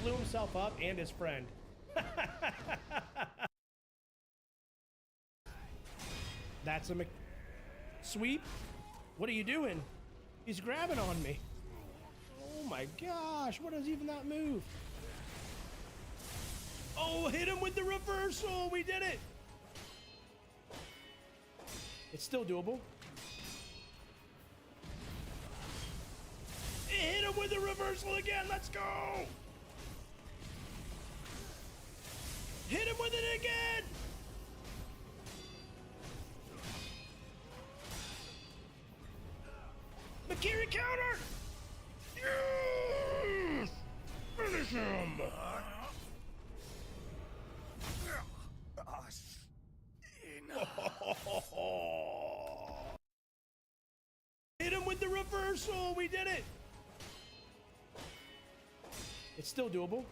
blew himself up and his friend. That's a sweep. What are you doing? He's grabbing on me. Oh my gosh, what is even that move? Oh, hit him with the reversal. We did it. It's still doable. Hit him with the reversal again. Let's go. Hit him with it again. Makiri counter. Yes! Finish him. Hit him with the reversal. We did it. It's still doable.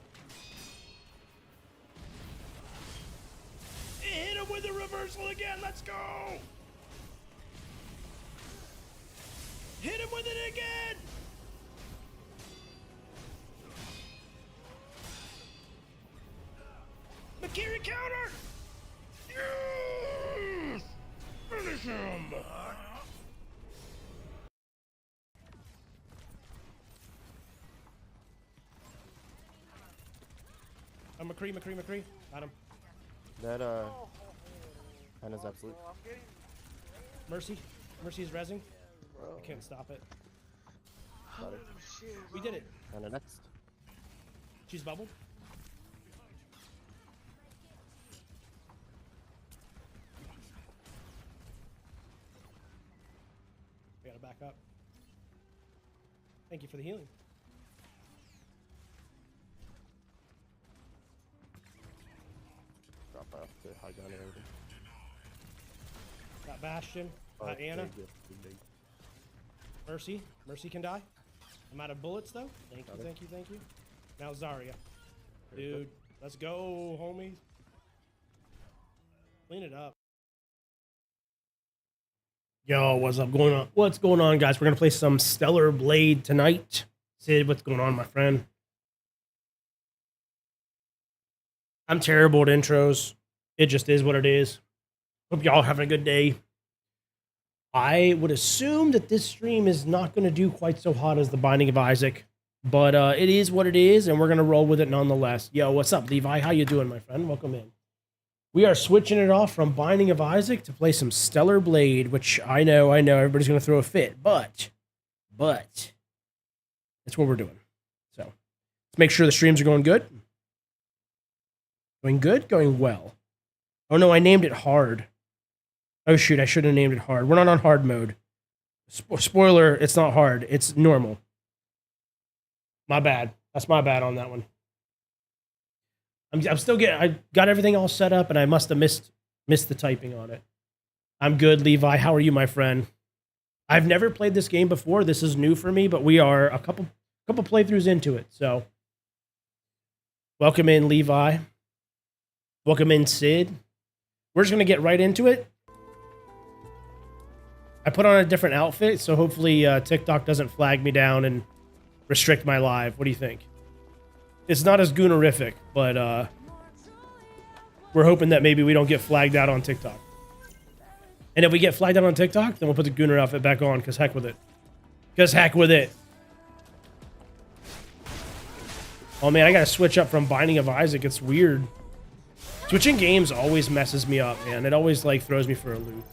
Hit him with the reversal again. Let's go. Hit him with it again. Makiri counter. Yes! Finish him. Oh, McCree. Got him. That Hannah's absolute. Mercy is rezzing. I can't stop it. Got it. We did it. Hannah next. She's bubbled. We gotta back up. Thank you for the healing. Drop off the high gun and everything. Got Bastion. Got Anna. Mercy can die. I'm out of bullets though. Thank you. Now Zarya. Dude, let's go, homies. Clean it up. Yo, what's up going on? What's going on, guys? We're gonna play some Stellar Blade tonight. Sid, what's going on, my friend? I'm terrible at intros. It just is what it is. Hope y'all having a good day. I would assume that this stream is not going to do quite so hot as the Binding of Isaac, but it is what it is, and we're going to roll with it nonetheless. Yo, what's up, Levi? How you doing, my friend? Welcome in. We are switching it off from Binding of Isaac to play some Stellar Blade, which I know everybody's going to throw a fit, but that's what we're doing. So let's make sure the streams are going good. Going good? Going well. Oh no, I named it hard. Oh shoot, I should have named it hard. We're not on hard mode. Spoiler, it's not hard. It's normal. My bad. That's my bad on that one. I'm still getting, I got everything all set up and I must have missed the typing on it. I'm good, Levi. How are you, my friend? I've never played this game before. This is new for me, but we are a couple playthroughs into it. So welcome in, Levi. Welcome in, Sid. We're just going to get right into it. I put on a different outfit, so hopefully TikTok doesn't flag me down and restrict my live. What do you think? It's not as goonerific, but we're hoping that maybe we don't get flagged out on TikTok. And if we get flagged out on TikTok, then we'll put the Gooner outfit back on, because heck with it. Because heck with it. Oh man, I gotta switch up from Binding of Isaac. It's weird. Switching games always messes me up, man. It always like throws me for a loop.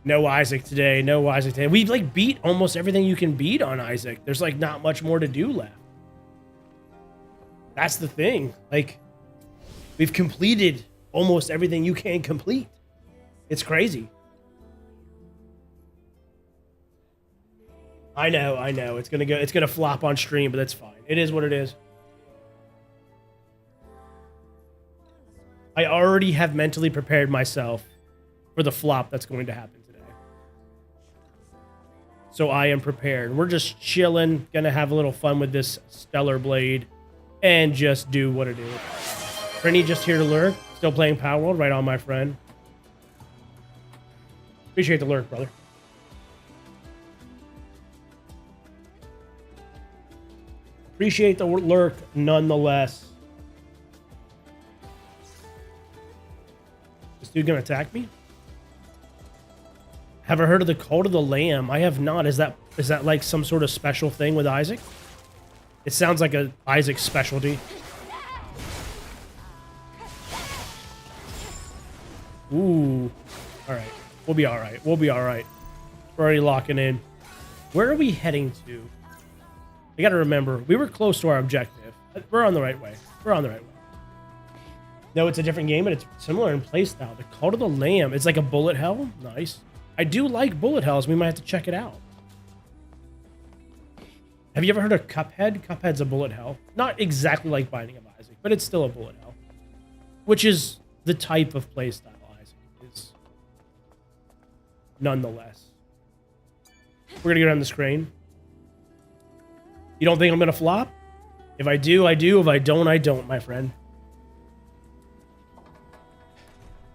No Isaac today. No Isaac today. We've like beat almost everything you can beat on Isaac. There's like not much more to do left. That's the thing. Like we've completed almost everything you can complete. It's crazy. I know. It's gonna flop on stream, but that's fine. It is what it is. I already have mentally prepared myself for the flop that's going to happen today. So I am prepared. We're just chilling, gonna have a little fun with this Stellar Blade and just do what it is. Frenny just here to lurk. Still playing Power World. Right on, my friend. Appreciate the lurk, brother. Appreciate the lurk nonetheless. This dude gonna attack me? Have I heard of the Cult of the Lamb? I have not. Is that like some sort of special thing with Isaac? It sounds like a Isaac specialty. Ooh. All right. We'll be all right. We'll be all right. We're already locking in. Where are we heading to? I got to remember, we were close to our objective. We're on the right way. We're on the right way. No, it's a different game, but it's similar in playstyle. The Cult of the Lamb. It's like a bullet hell. Nice. I do like bullet hells. We might have to check it out. Have you ever heard of Cuphead? Cuphead's a bullet hell. Not exactly like Binding of Isaac, but it's still a bullet hell. Which is the type of playstyle Isaac is. Nonetheless. We're going to get on the screen. You don't think I'm going to flop? If I do, I do. If I don't, I don't, my friend.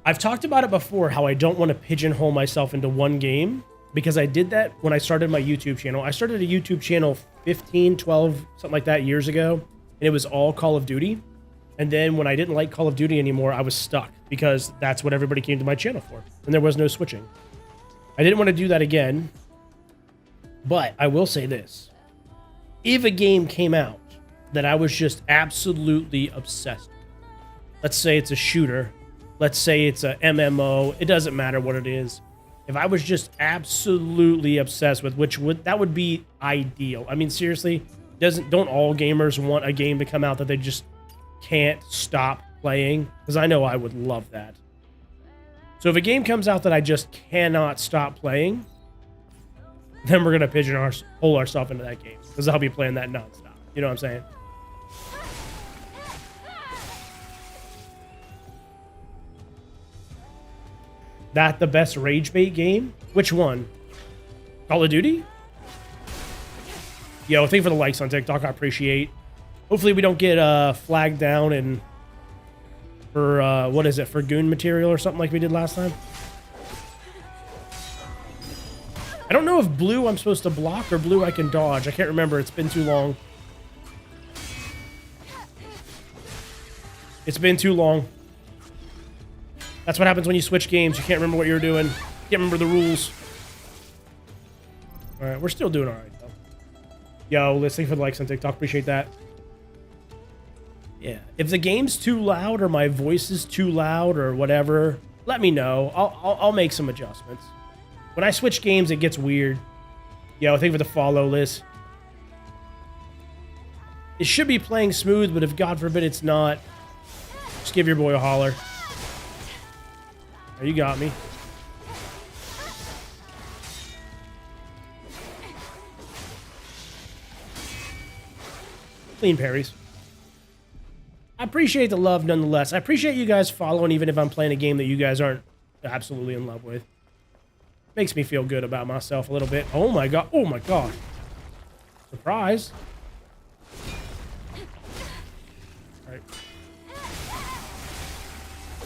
I've talked about it before, how I don't want to pigeonhole myself into one game, because I did that when I started my YouTube channel. I started a YouTube channel 15, 12, something like that years ago, and it was all Call of Duty. And then when I didn't like Call of Duty anymore, I was stuck, because that's what everybody came to my channel for, and there was no switching. I didn't want to do that again, but I will say this. If a game came out that I was just absolutely obsessed with, let's say it's a shooter, let's say it's a MMO, it doesn't matter what it is. If I was just absolutely obsessed with, that would be ideal. I mean, seriously, don't all gamers want a game to come out that they just can't stop playing? Because I know I would love that. So if a game comes out that I just cannot stop playing, then we're gonna pigeonhole ourselves into that game, because I'll be playing that nonstop. You know what I'm saying? That the best rage bait game? Which one? Call of Duty? Yo, thank you for the likes on TikTok. I appreciate. Hopefully we don't get flagged down and for what is it, for goon material or something like we did last time. I don't know if blue I'm supposed to block or blue I can dodge. I can't remember. It's been too long. It's been too long. That's what happens when you switch games. You can't remember what you're doing. You can't remember the rules. All right, we're still doing all right, though. Yo, listening for the likes on TikTok. Appreciate that. Yeah, if the game's too loud or my voice is too loud or whatever, let me know. I'll make some adjustments. When I switch games, it gets weird. Yo, thank you for the follow, Liz. It should be playing smooth, but if God forbid it's not, just give your boy a holler. Oh, you got me. Clean parries. I appreciate the love nonetheless. I appreciate you guys following, even if I'm playing a game that you guys aren't absolutely in love with. Makes me feel good about myself a little bit. Oh my god. Oh my god. Surprise. All right.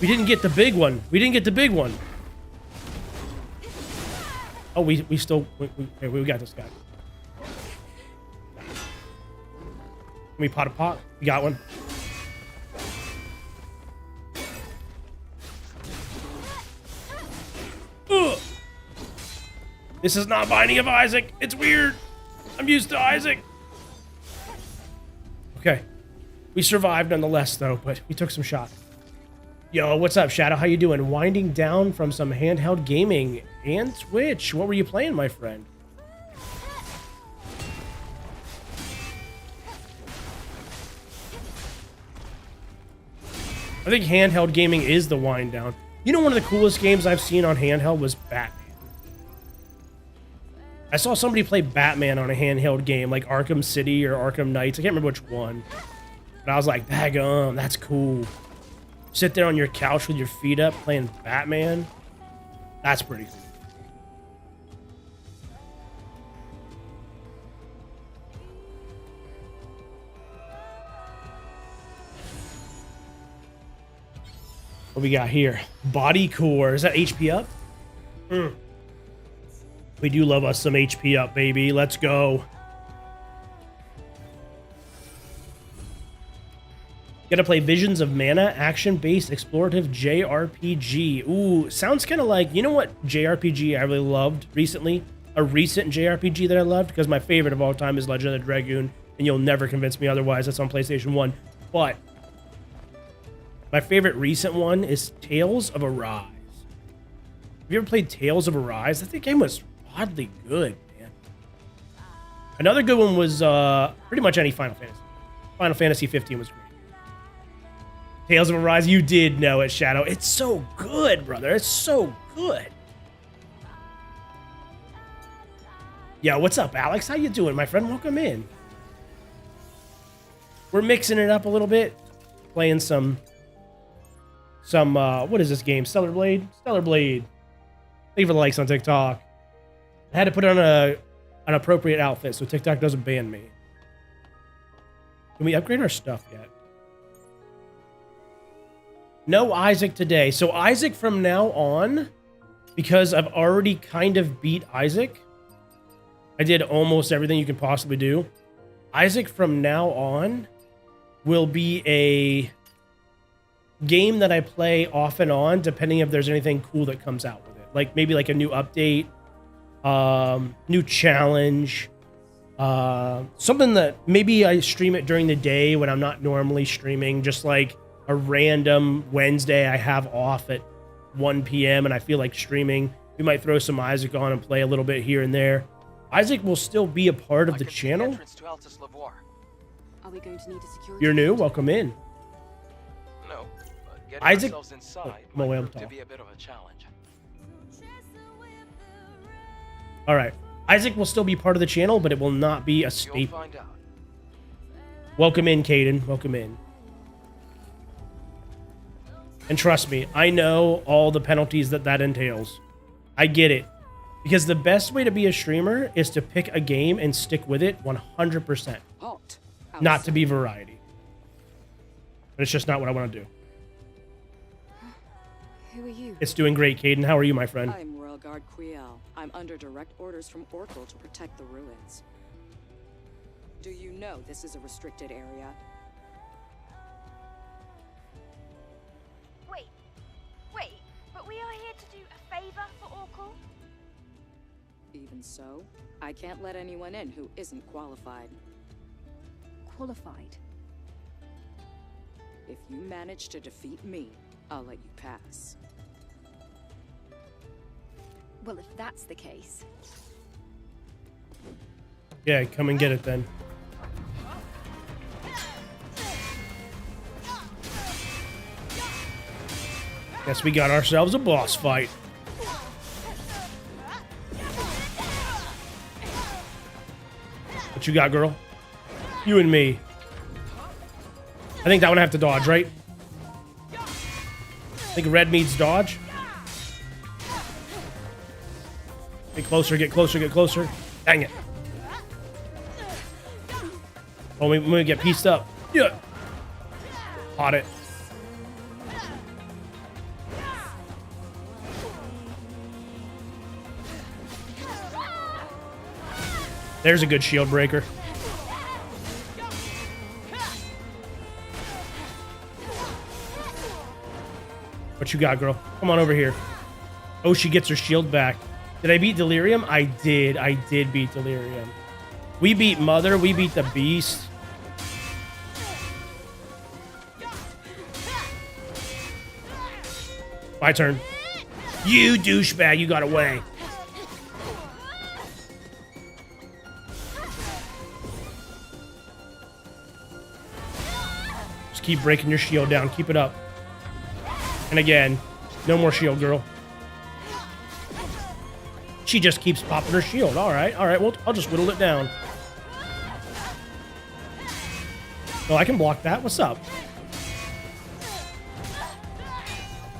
We didn't get the big one. We didn't get the big one. Oh, we still... we got this guy. Can we pot a pot? We got one. Ugh. This is not Binding of Isaac. It's weird. I'm used to Isaac. Okay. We survived nonetheless, though, but we took some shots. Yo, what's up, Shadow? How you doing? Winding down from some handheld gaming and Twitch. What were you playing, my friend? I think handheld gaming is the wind down. You know, one of the coolest games I've seen on handheld was Batman. I saw somebody play Batman on a handheld game, like Arkham City or Arkham Knights. I can't remember which one. But I was like, daggum, that's cool. Sit there on your couch with your feet up playing Batman. That's pretty cool. What we got here? Body core. Is that HP up? We do love us some HP up, baby. Let's go. Gotta play Visions of Mana, action-based explorative JRPG. Ooh, sounds kind of like, you know what JRPG I really loved recently? A recent JRPG that I loved, because my favorite of all time is Legend of the Dragoon, and you'll never convince me otherwise. That's on PlayStation 1. But my favorite recent one is Tales of Arise. Have you ever played Tales of Arise? I think the game was oddly good, man. Another good one was pretty much any Final Fantasy. Final Fantasy 15 was great. Tales of Arise, you did know it, Shadow. It's so good, brother. It's so good. Yo, what's up, Alex? How you doing, my friend? Welcome in. We're mixing it up a little bit. Playing some what is this game? Stellar Blade? Stellar Blade. Leave a likes on TikTok. I had to put on an appropriate outfit so TikTok doesn't ban me. Can we upgrade our stuff yet? No Isaac today. So Isaac from now on, because I've already kind of beat Isaac, I did almost everything you can possibly do. Isaac from now on will be a game that I play off and on, depending if there's anything cool that comes out with it. Like maybe like a new update, new challenge, something that maybe I stream it during the day when I'm not normally streaming, just like a random Wednesday I have off at 1 p.m. and I feel like streaming. We might throw some Isaac on and play a little bit here and there. Isaac will still be a part of the channel. Are we going to need a security? You're new, welcome in. No, but getting Isaac, ourselves inside no way I'm might prove to talking. be a bit of a challenge. All right, Isaac will still be part of the channel, but it will not be a You'll staple. find out. Welcome in, Caden. Welcome in. And trust me, I know all the penalties that entails. I get it. Because the best way to be a streamer is to pick a game and stick with it 100%. Hot. Not to be variety. But it's just not what I want to do. Who are you? It's doing great, Caden. How are you, my friend? I'm Royal Guard Kriel. I'm under direct orders from Oracle to protect the ruins. Do you know this is a restricted area? Wait, but we are here to do a favor for Oracle? Even so, I can't let anyone in who isn't qualified. Qualified? If you manage to defeat me, I'll let you pass. Well, if that's the case. Yeah, come and get it then. Guess we got ourselves a boss fight. What you got, girl? You and me. I think that one I have to dodge, right? I think red means dodge. Get closer, get closer, get closer. Dang it. Oh, we gonna get pieced up. Yeah. Caught it. There's a good shield breaker. What you got, girl? Come on over here. Oh, she gets her shield back. Did I beat Delirium? I did. I did beat Delirium. We beat Mother. We beat the Beast. My turn. You douchebag. You got away. Just keep breaking your shield down. Keep it up. And again, no more shield, girl. She just keeps popping her shield. All right, well, I'll just whittle it down. Oh, I can block that. What's up?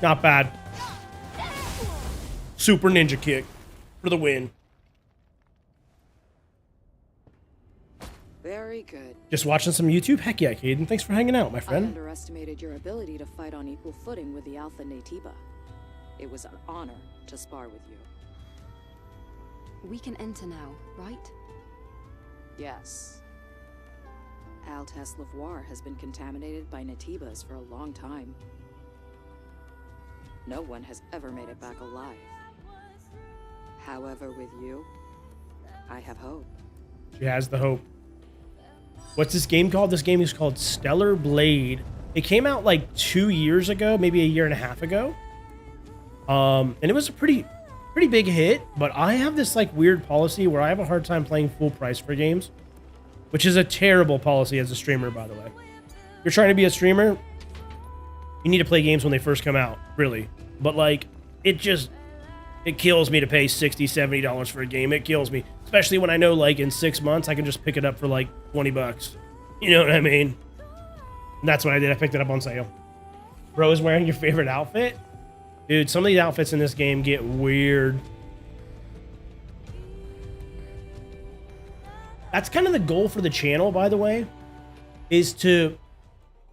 Not bad. Super ninja kick for the win. Very good. Just watching some YouTube? Heck yeah, Caden. Thanks for hanging out, my I friend. underestimated your ability to fight on equal footing with the Alpha Natiba. It was an honor to spar with you. We can enter now, right? Yes. Altesse Lavoir has been contaminated by Natibas for a long time. No one has ever made it back alive. However, with you, I have hope. She has the hope. What's this game called? This game is called Stellar Blade. It came out like 2 years ago, maybe a year and a half ago. And it was a pretty big hit, but I have this like weird policy where I have a hard time playing full price for games, which is a terrible policy as a streamer, by the way. You're trying to be a streamer, you need to play games when they first come out, really. But like, it kills me to pay $60, $70 for a game. It kills me, especially when I know like in 6 months I can just pick it up for like 20 bucks. You know what I mean? And that's what I did. I picked it up on sale. Bro is wearing your favorite outfit? Dude, some of these outfits in this game get weird. That's kind of the goal for the channel, by the way, is to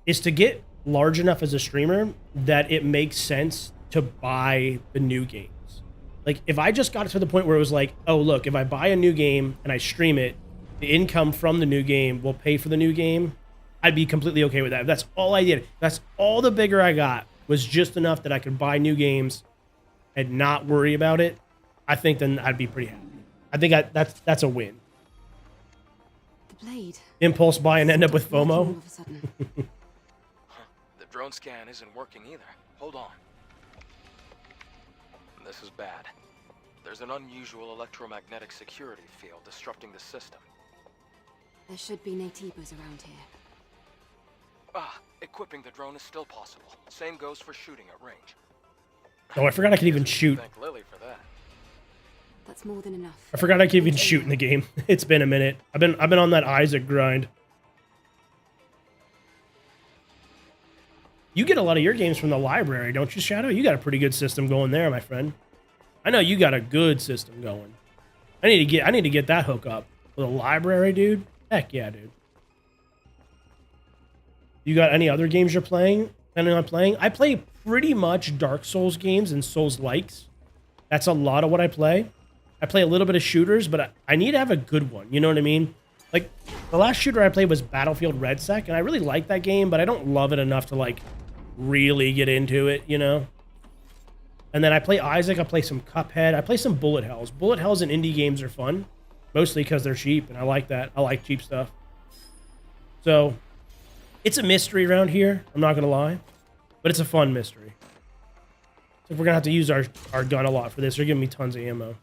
get large enough as a streamer that it makes sense to buy the new games. Like, if I just got to the point where it was like, oh, look, if I buy a new game and I stream it, the income from the new game will pay for the new game, I'd be completely okay with that. If that's all I did, that's all the bigger I got, was just enough that I could buy new games and not worry about it, I think then I'd be pretty happy. I think that's a win. The blade. Impulse buy and end up with All FOMO. of a sudden. The drone scan isn't working either. Hold on. This is bad. There's an unusual electromagnetic security field disrupting the system. There should be Natibas around here. Equipping the drone is still possible. Same goes for shooting at range. Oh, I forgot I could even shoot. Thank Lily for that. That's more than enough. I forgot I could even shoot in the game. It's been a minute. I've been on that Isaac grind. You get a lot of your games from the library, don't you, Shadow? You got a pretty good system going there, my friend. I know you got a good system going. I need to get that hook up. With a library, dude? Heck yeah, dude. You got any other games you're playing? Planning on playing? I play pretty much Dark Souls games and Souls likes. That's a lot of what I play. I play a little bit of shooters, but I need to have a good one. You know what I mean? Like, the last shooter I played was Battlefield Red Sec, and I really like that game, but I don't love it enough to, like, really get into it, you know? And then I play Isaac, I play some Cuphead, I play some Bullet Hells. Bullet Hells and indie games are fun, mostly because they're cheap, and I like that. I like cheap stuff. So, it's a mystery around here, I'm not going to lie, but it's a fun mystery. So we're going to have to use our gun a lot for this. They're giving me tons of ammo.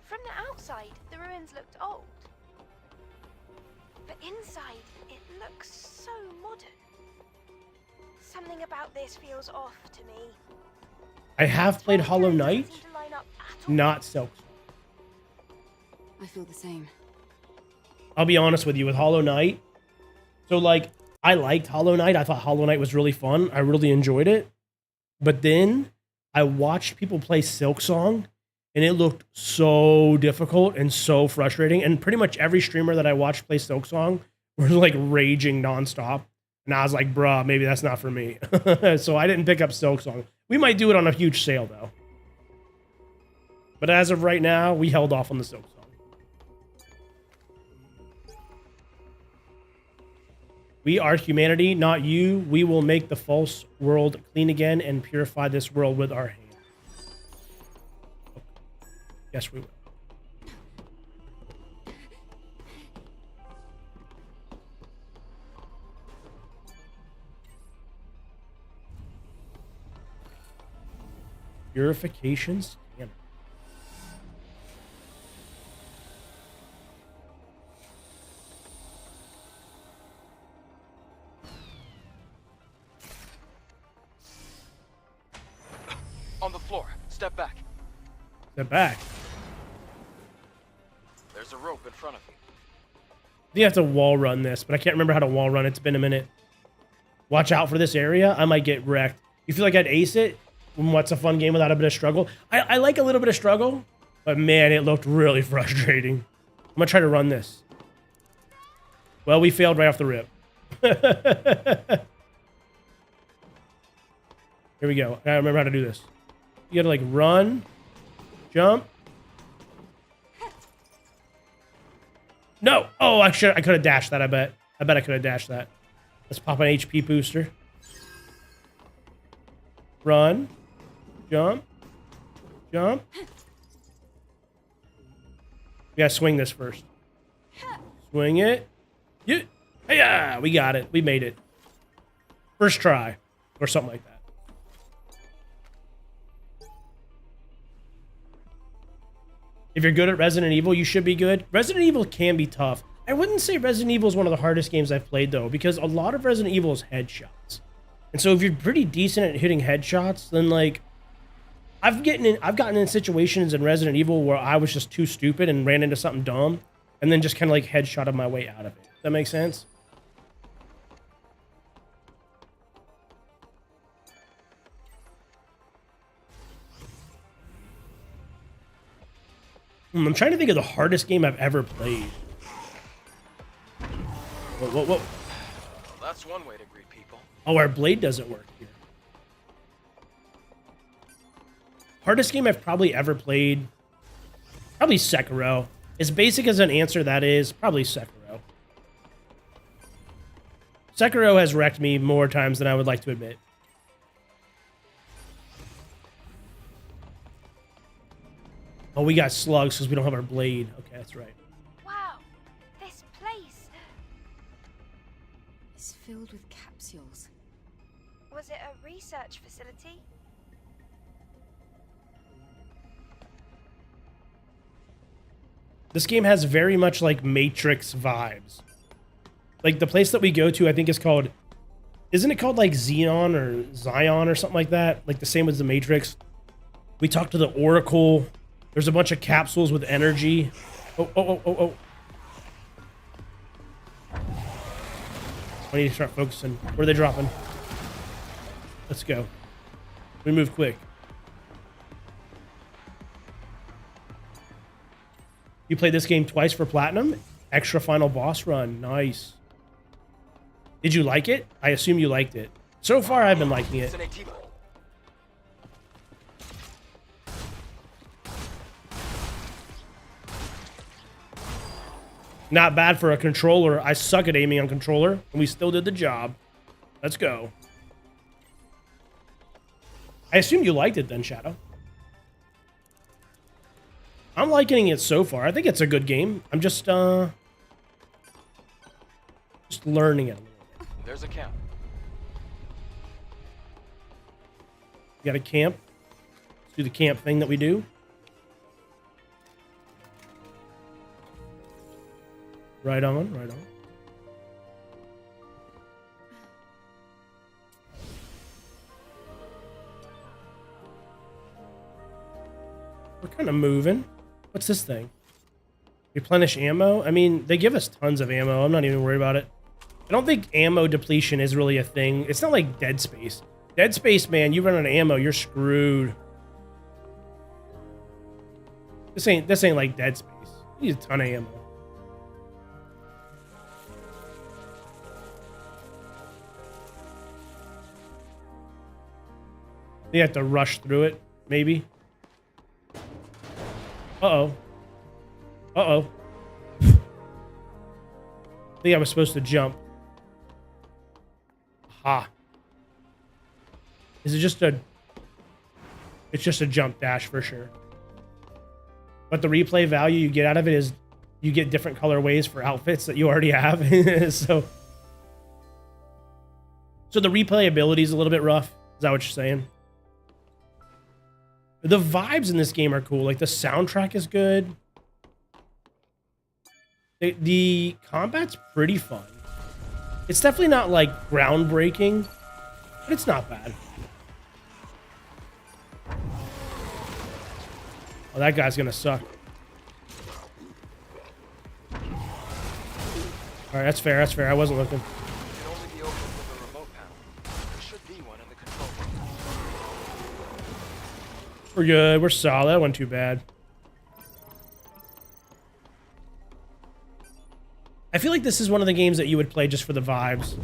From the outside, the ruins looked old. But inside, it looks so modern. Something about this feels off to me. I have played Hollow Knight, Doesn't seem to line up at all. not Silk. I feel the same. I'll be honest with you, with Hollow Knight. So, like, I liked Hollow Knight. I thought Hollow Knight was really fun. I really enjoyed it. But then I watched people play Silksong, and it looked so difficult and so frustrating. And pretty much every streamer that I watched play Silksong was, like, raging nonstop. And I was like, bruh, maybe that's not for me. So I didn't pick up Silksong. We might do it on a huge sale, though. But as of right now, we held off on the Silksong. We are humanity, not you. We will make the false world clean again and purify this world with our hands. Yes, we will. Purification scanner. On the floor. Step back. Step back. There's a rope in front of you. You have to wall run this, but I can't remember how to wall run. It's been a minute. Watch out for this area. I might get wrecked. You feel like I'd ace it? What's a fun game without a bit of struggle? I like a little bit of struggle, but man, it looked really frustrating. I'm gonna try to run this. Well, we failed right off the rip. Here we go. I gotta remember how to do this. You gotta like run, jump. No. Oh, I could have dashed that, I bet. I bet I could have dashed that. Let's pop an HP booster. Run. Jump. Jump. We gotta swing this first. Swing it. Yeah. Yeah, we got it. We made it. First try. Or something like that. If you're good at Resident Evil, you should be good. Resident Evil can be tough. I wouldn't say Resident Evil is one of the hardest games I've played, though, because a lot of Resident Evil is headshots. And so if you're pretty decent at hitting headshots, then, like, I've gotten in situations in Resident Evil where I was just too stupid and ran into something dumb, and then just kind of, like, headshotted my way out of it. Does that make sense? I'm trying to think of the hardest game I've ever played. Whoa. Well, that's one way to greet people. Oh, our blade doesn't work here. Hardest game I've probably ever played. Probably Sekiro. As basic as an answer that is, probably Sekiro. Sekiro has wrecked me more times than I would like to admit. Oh, we got slugs because we don't have our blade. Okay, that's right. Wow, this place. It's filled with capsules. Was it a research facility? This game has very much like Matrix vibes. Like the place that we go to, I think is called, isn't it called like Xeon or Zion or something like that? Like the same as the Matrix. We talked to the Oracle. There's a bunch of capsules with energy. Oh. I need to start focusing. Where are they dropping? Let's go. We move quick. You played this game twice for platinum? Extra final boss run. Nice. Did you like it? I assume you liked it. So far, I've been liking it. It's an AT. Not bad for a controller. I suck at aiming on controller, and we still did the job. Let's go. I assume you liked it then, Shadow. I'm liking it so far. I think it's a good game. I'm just learning it a little bit. There's a camp. We got a camp. Let's do the camp thing that we do. Right on, right on. We're kind of moving. What's this thing? Replenish ammo? I mean, they give us tons of ammo. I'm not even worried about it. I don't think ammo depletion is really a thing. It's not like Dead Space. Dead Space, man, you run out of ammo, you're screwed. This ain't like Dead Space. You need a ton of ammo. You have to rush through it, maybe. Uh-oh. Uh-oh. I think I was supposed to jump. Aha. Is it just a... It's just a jump dash for sure. But the replay value you get out of it is you get different colorways for outfits that you already have. So the replayability is a little bit rough. Is that what you're saying? The vibes in this game are cool. Like, the soundtrack is good. The combat's pretty fun. It's definitely not, like, groundbreaking, but it's not bad. Oh, that guy's gonna suck. Alright, that's fair, that's fair. I wasn't looking. It can only be opened with a remote panel. There should be one in the control room. We're good. We're solid. That wasn't too bad. I feel like this is one of the games that you would play just for the vibes.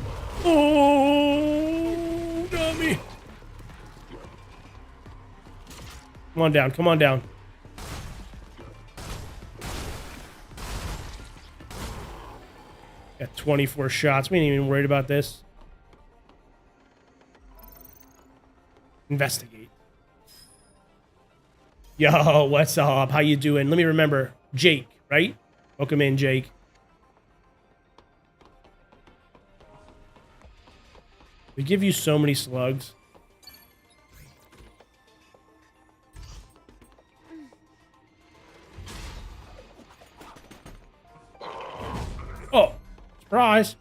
Oh, dummy. Come on down. Come on down. 24 shots. We ain't even worried about this. Investigate. Yo, what's up? How you doing? Let me remember. Jake, right? Welcome in, Jake. We give you so many slugs. Oh, surprise.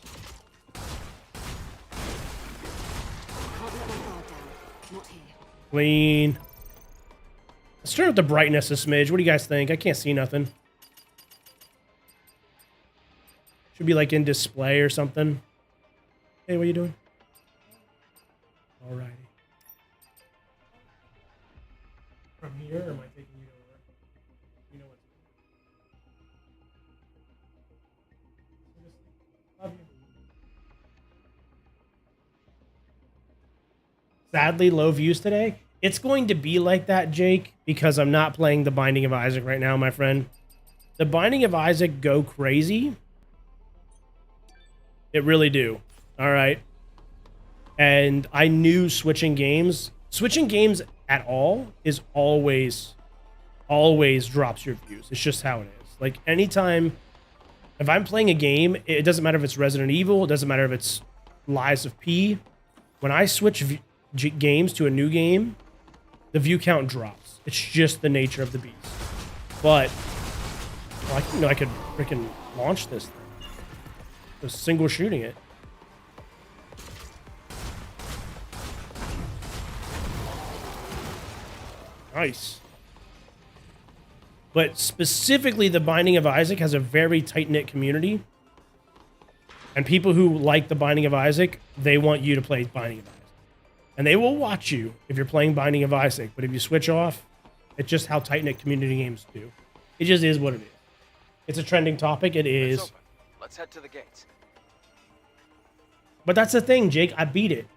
Can't let my guard down. Not here. Clean. Let's turn up the brightness a smidge. What do you guys think? I can't see nothing. Should be like in display or something. Hey, what are you doing? Alrighty. From here, or am I taking you over? You know what? Love you. Sadly, low views today. It's going to be like that, Jake, because I'm not playing The Binding of Isaac right now, my friend. The Binding of Isaac go crazy. It really do. All right. And I knew switching games at all is always drops your views. It's just how it is. Like anytime, if I'm playing a game, it doesn't matter if it's Resident Evil, it doesn't matter if it's Lies of P. When I switch games to a new game, the view count drops. It's just the nature of the beast. But well, I could freaking launch this thing. Just single shooting it. Nice. But specifically, The Binding of Isaac has a very tight-knit community. And people who like The Binding of Isaac, they want you to play Binding of Isaac. And they will watch you if you're playing Binding of Isaac. But if you switch off, it's just how tight-knit community games do. It just is what it is. It's a trending topic. It is. It's open. Let's head to the gates. But that's the thing, Jake. I beat it.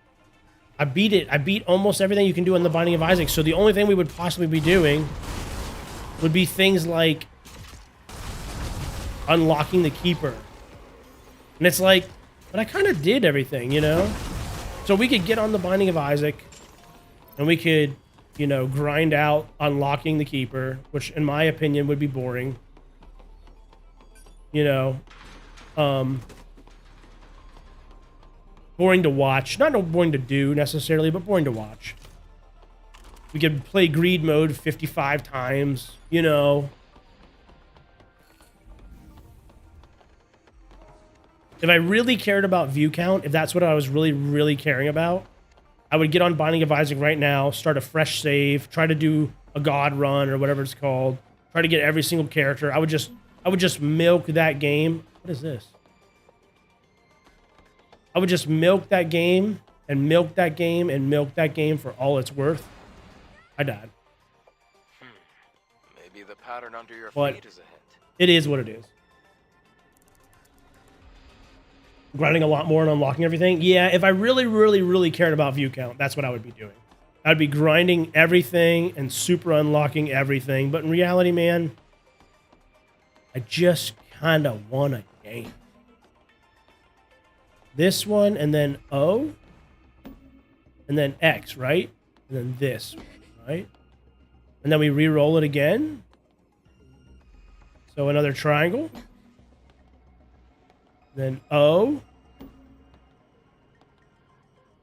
I beat almost everything you can do in The Binding of Isaac. So the only thing we would possibly be doing would be things like unlocking the Keeper. And it's like, but I kind of did everything, you know? So we could get on The Binding of Isaac and we could, you know, grind out unlocking the Keeper, which in my opinion would be boring. You know, boring to watch. Not boring to do necessarily, but boring to watch. We could play greed mode 55 times, you know. If I really cared about view count, if that's what I was really caring about, I would get on Binding of Isaac right now, start a fresh save, try to do a god run or whatever it's called, try to get every single character. I would just milk that game. What is this? I would just milk that game and milk that game and milk that game for all it's worth. I died. Maybe the pattern under your But feet is a hint. it is what it is. Grinding a lot more and unlocking everything. Yeah, if I really cared about view count, that's what I would be doing. I'd be grinding everything and super unlocking everything. But in reality, man, I just kind of want a game. This one, and then O, and then X, right? And then this, right? And then we re-roll it again. So another triangle. Then O.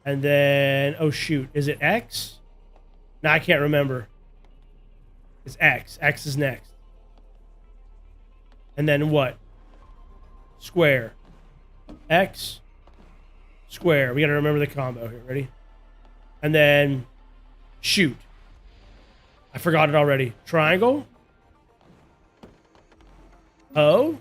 And then, oh shoot, is it X? No, I can't remember. It's X. X is next. And then what? Square. X. Square. We gotta remember the combo here. Ready? And then shoot. I forgot it already. Triangle. O.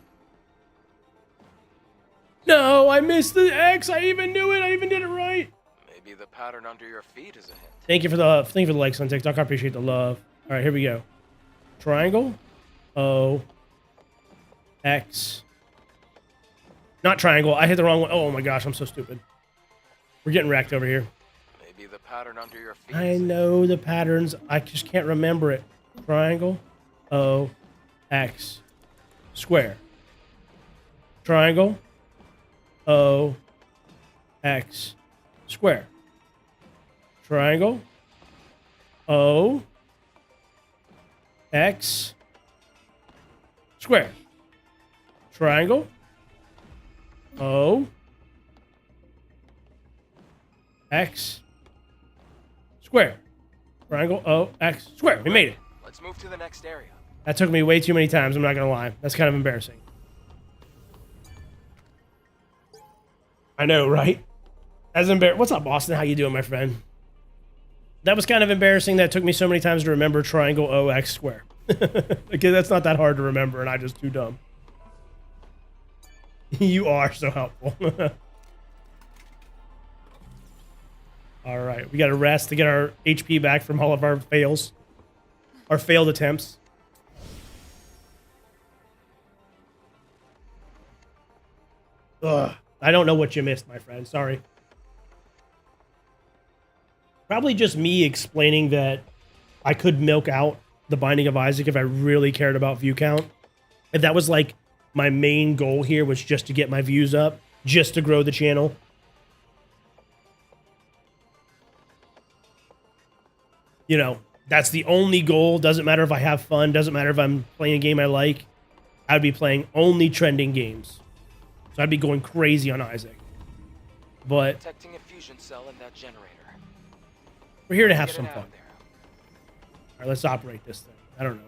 No, I missed the X. I even knew it. I even did it right. Maybe the pattern under your feet is a hint. Thank you for the likes on TikTok. I appreciate the love. All right, here we go. Triangle. O. X. Not triangle. I hit the wrong one. Oh my gosh, I'm so stupid. We're getting wrecked over here. Maybe the pattern under your feet I is a hint. know the patterns. I just can't remember it. Triangle. O. X. Square. Triangle. O, X, square. Triangle, O, X, square. Triangle, O, X, square. Triangle, O, X, square. We made it. Let's move to the next area. That took me way too many times, I'm not gonna lie. That's kind of embarrassing. I know, right? That's embarrassing. What's up, Austin? How you doing, my friend? That was kind of embarrassing that it took me so many times to remember triangle OX square. Okay, that's not that hard to remember, and I'm just too dumb. You are so helpful. All right, we got to rest to get our HP back from all of our fails. Our failed attempts. Ugh. I don't know what you missed, my friend. Sorry. Probably just me explaining that I could milk out the Binding of Isaac if I really cared about view count. If that was like my main goal here was just to get my views up, just to grow the channel. You know, that's the only goal. Doesn't matter if I have fun. Doesn't matter if I'm playing a game I like. I'd be playing only trending games. So I'd be going crazy on Isaac. But Detecting a fusion cell in that generator. we're here to have Get some it out fun. of there. All right, let's operate this thing. I don't know.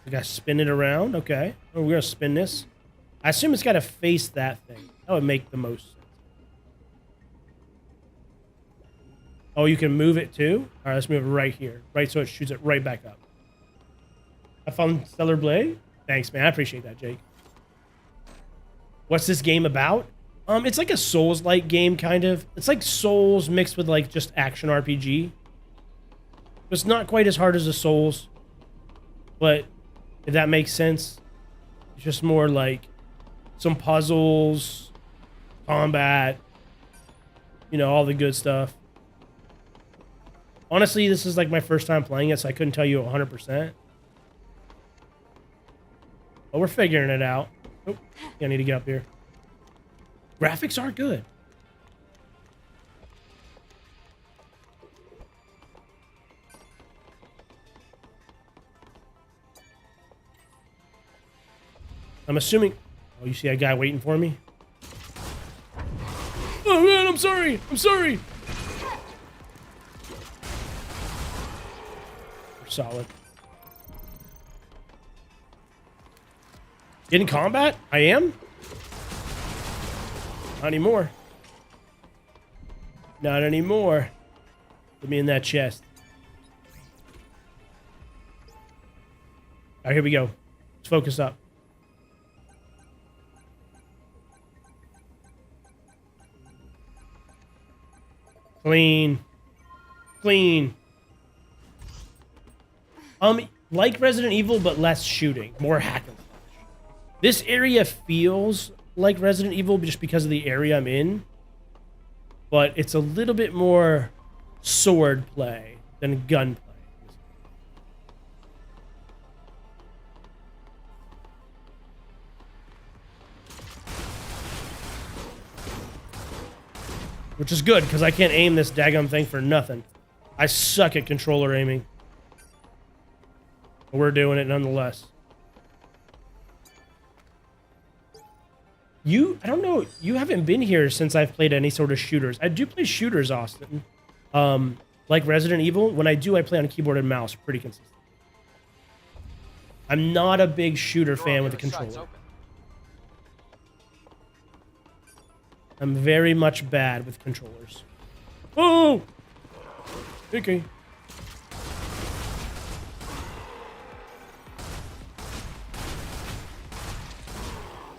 We got to spin it around. Okay. Oh, we're going to spin this. I assume it's got to face that thing. That would make the most sense. Oh, you can move it too? All right, let's move it right here. Right so it shoots it right back up. I found Stellar Blade. Thanks, man. I appreciate that, Jake. What's this game about? It's like a Souls-like game, kind of. It's like Souls mixed with like just action RPG. It's not quite as hard as a Souls, but if that makes sense, it's just more like some puzzles, combat, you know, all the good stuff. Honestly, this is like my first time playing it, so I couldn't tell you 100%. But we're figuring it out. Oh, I need to get up here. Graphics are good. I'm assuming... Oh, you see that guy waiting for me? Oh, man, I'm sorry. I'm sorry. We're solid. In combat? I am? Not anymore. Not anymore. Put me in that chest. All right, here we go. Let's focus up. Clean. Clean. Like Resident Evil, but less shooting. More hack and slash. This area feels like Resident Evil just because of the area I'm in. But it's a little bit more sword play than gunplay. Which is good, because I can't aim this daggum thing for nothing. I suck at controller aiming. But we're doing it nonetheless. I don't know, you haven't been here since I've played any sort of shooters. I do play shooters, Austin. Like Resident Evil. When I do, I play on keyboard and mouse pretty consistently. I'm not a big shooter fan with a controller. I'm very much bad with controllers. Oh! Okay.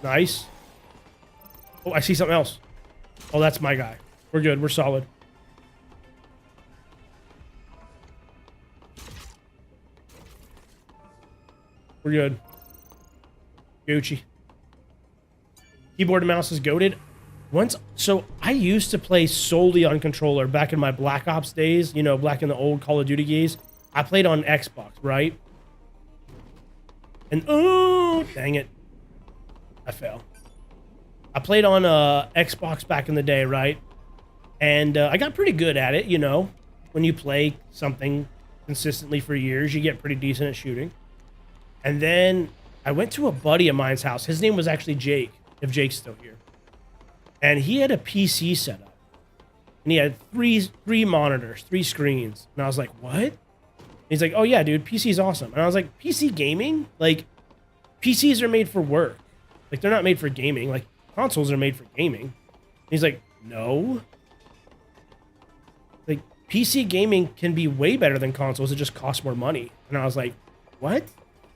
Nice. Oh, I see something else. Oh, that's my guy. We're good. We're solid. We're good. Gucci. Keyboard and mouse is goated. So I used to play solely on controller back in my Black Ops days, you know, back in the old Call of Duty days. I played on Xbox, right? And oh, dang it. I fell. I played on Xbox back in the day, right? And I got pretty good at it, you know. When you play something consistently for years, you get pretty decent at shooting. And then I went to a buddy of mine's house. His name was actually Jake, if Jake's still here. And he had a PC set up. And he had three monitors, 3 screens. And I was like, what? He's like, oh yeah, dude, PC's awesome. And I was like, PC gaming? Like, PCs are made for work. Like, they're not made for gaming. Like, consoles are made for gaming. And he's like, no. Like, PC gaming can be way better than consoles. It just costs more money. And I was like, what?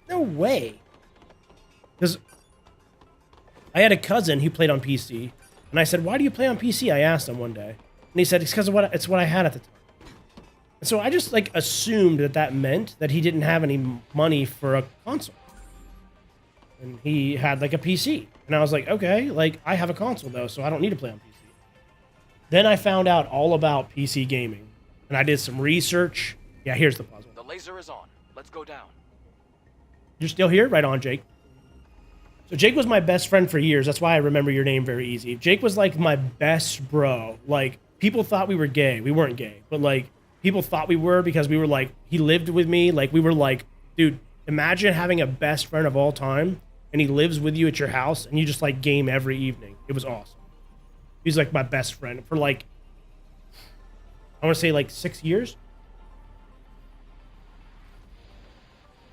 No way. Because I had a cousin who played on PC. And I said, why do you play on PC? I asked him one day. And he said, it's because it's what I had at the time. And so I just like assumed that meant that he didn't have any money for a console. And he had like a PC. And I was like, okay, like I have a console though, so I don't need to play on PC. Then I found out all about PC gaming. And I did some research. Yeah, here's the puzzle. The laser is on. Let's go down. You're still here? Right on, Jake. So Jake was my best friend for years. That's why I remember your name very easy. Jake was like my best bro. Like, people thought we were gay. We weren't gay. But like, people thought we were because we were like, he lived with me. Like, we were like, dude, imagine having a best friend of all time and he lives with you at your house and you just like game every evening. It was awesome. He's like my best friend for like, I want to say like 6 years.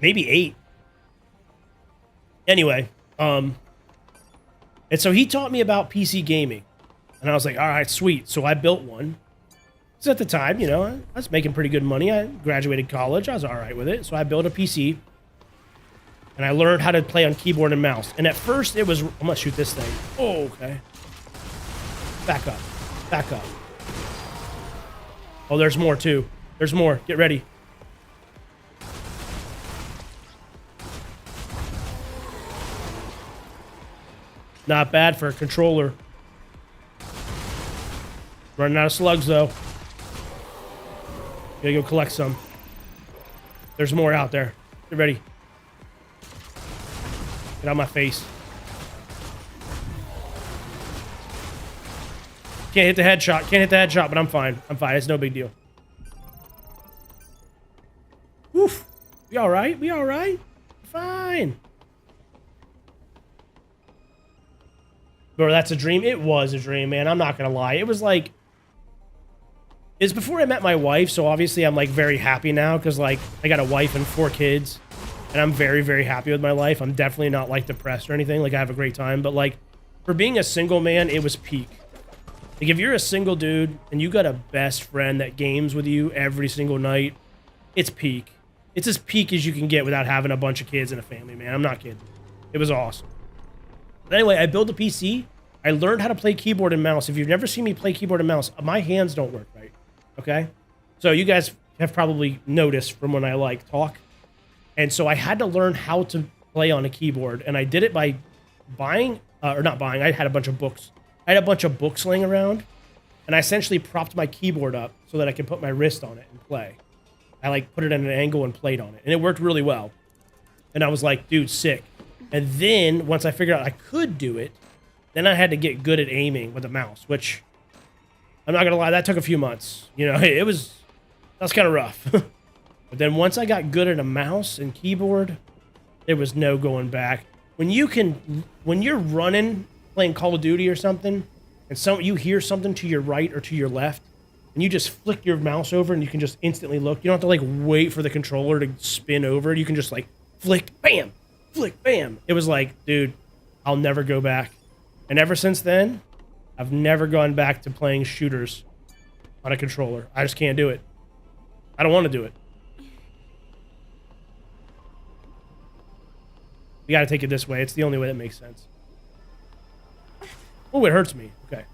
Maybe 8. Anyway, and so he taught me about PC gaming. And I was like, all right, sweet. So I built one. So at the time, you know, I was making pretty good money. I graduated college. I was all right with it. So I built a PC. And I learned how to play on keyboard and mouse. And at first, it was... I'm going to shoot this thing. Oh, okay. Back up. Back up. Oh, there's more, too. There's more. Get ready. Not bad for a controller. Running out of slugs, though. Gotta go collect some. There's more out there. Get ready. Get out of my face. Can't hit the headshot. Can't hit the headshot, but I'm fine. I'm fine. It's no big deal. Woof. We all right? We all right? Fine. Bro, that's a dream. It was a dream, man. I'm not gonna lie. It was like... It's before I met my wife, so obviously I'm like very happy now because like I got a wife and 4 kids and I'm very, very happy with my life. I'm definitely not like depressed or anything. Like I have a great time, but like for being a single man, it was peak. Like if you're a single dude and you got a best friend that games with you every single night, it's peak. It's as peak as you can get without having a bunch of kids and a family, man. I'm not kidding. It was awesome. But anyway, I built a PC. I learned how to play keyboard and mouse. If you've never seen me play keyboard and mouse, my hands don't work right. Okay? So you guys have probably noticed from when I like talk. And so I had to learn how to play on a keyboard. And I did it by buying, or not buying, I had a bunch of books. I had a bunch of books laying around. And I essentially propped my keyboard up so that I could put my wrist on it and play. I like put it at an angle and played on it. And it worked really well. And I was like, dude, sick. And then once I figured out I could do it, then I had to get good at aiming with a mouse, which I'm not going to lie, that took a few months. You know, that was kind of rough. But then once I got good at a mouse and keyboard, there was no going back. When you're running, playing Call of Duty or something, and you hear something to your right or to your left, and you just flick your mouse over and you can just instantly look. You don't have to like wait for the controller to spin over. You can just like flick, bam, flick, bam. It was like, dude, I'll never go back. And ever since then, I've never gone back to playing shooters on a controller. I just can't do it. I don't want to do it. You got to take it this way. It's the only way that makes sense. Oh, it hurts me. Okay.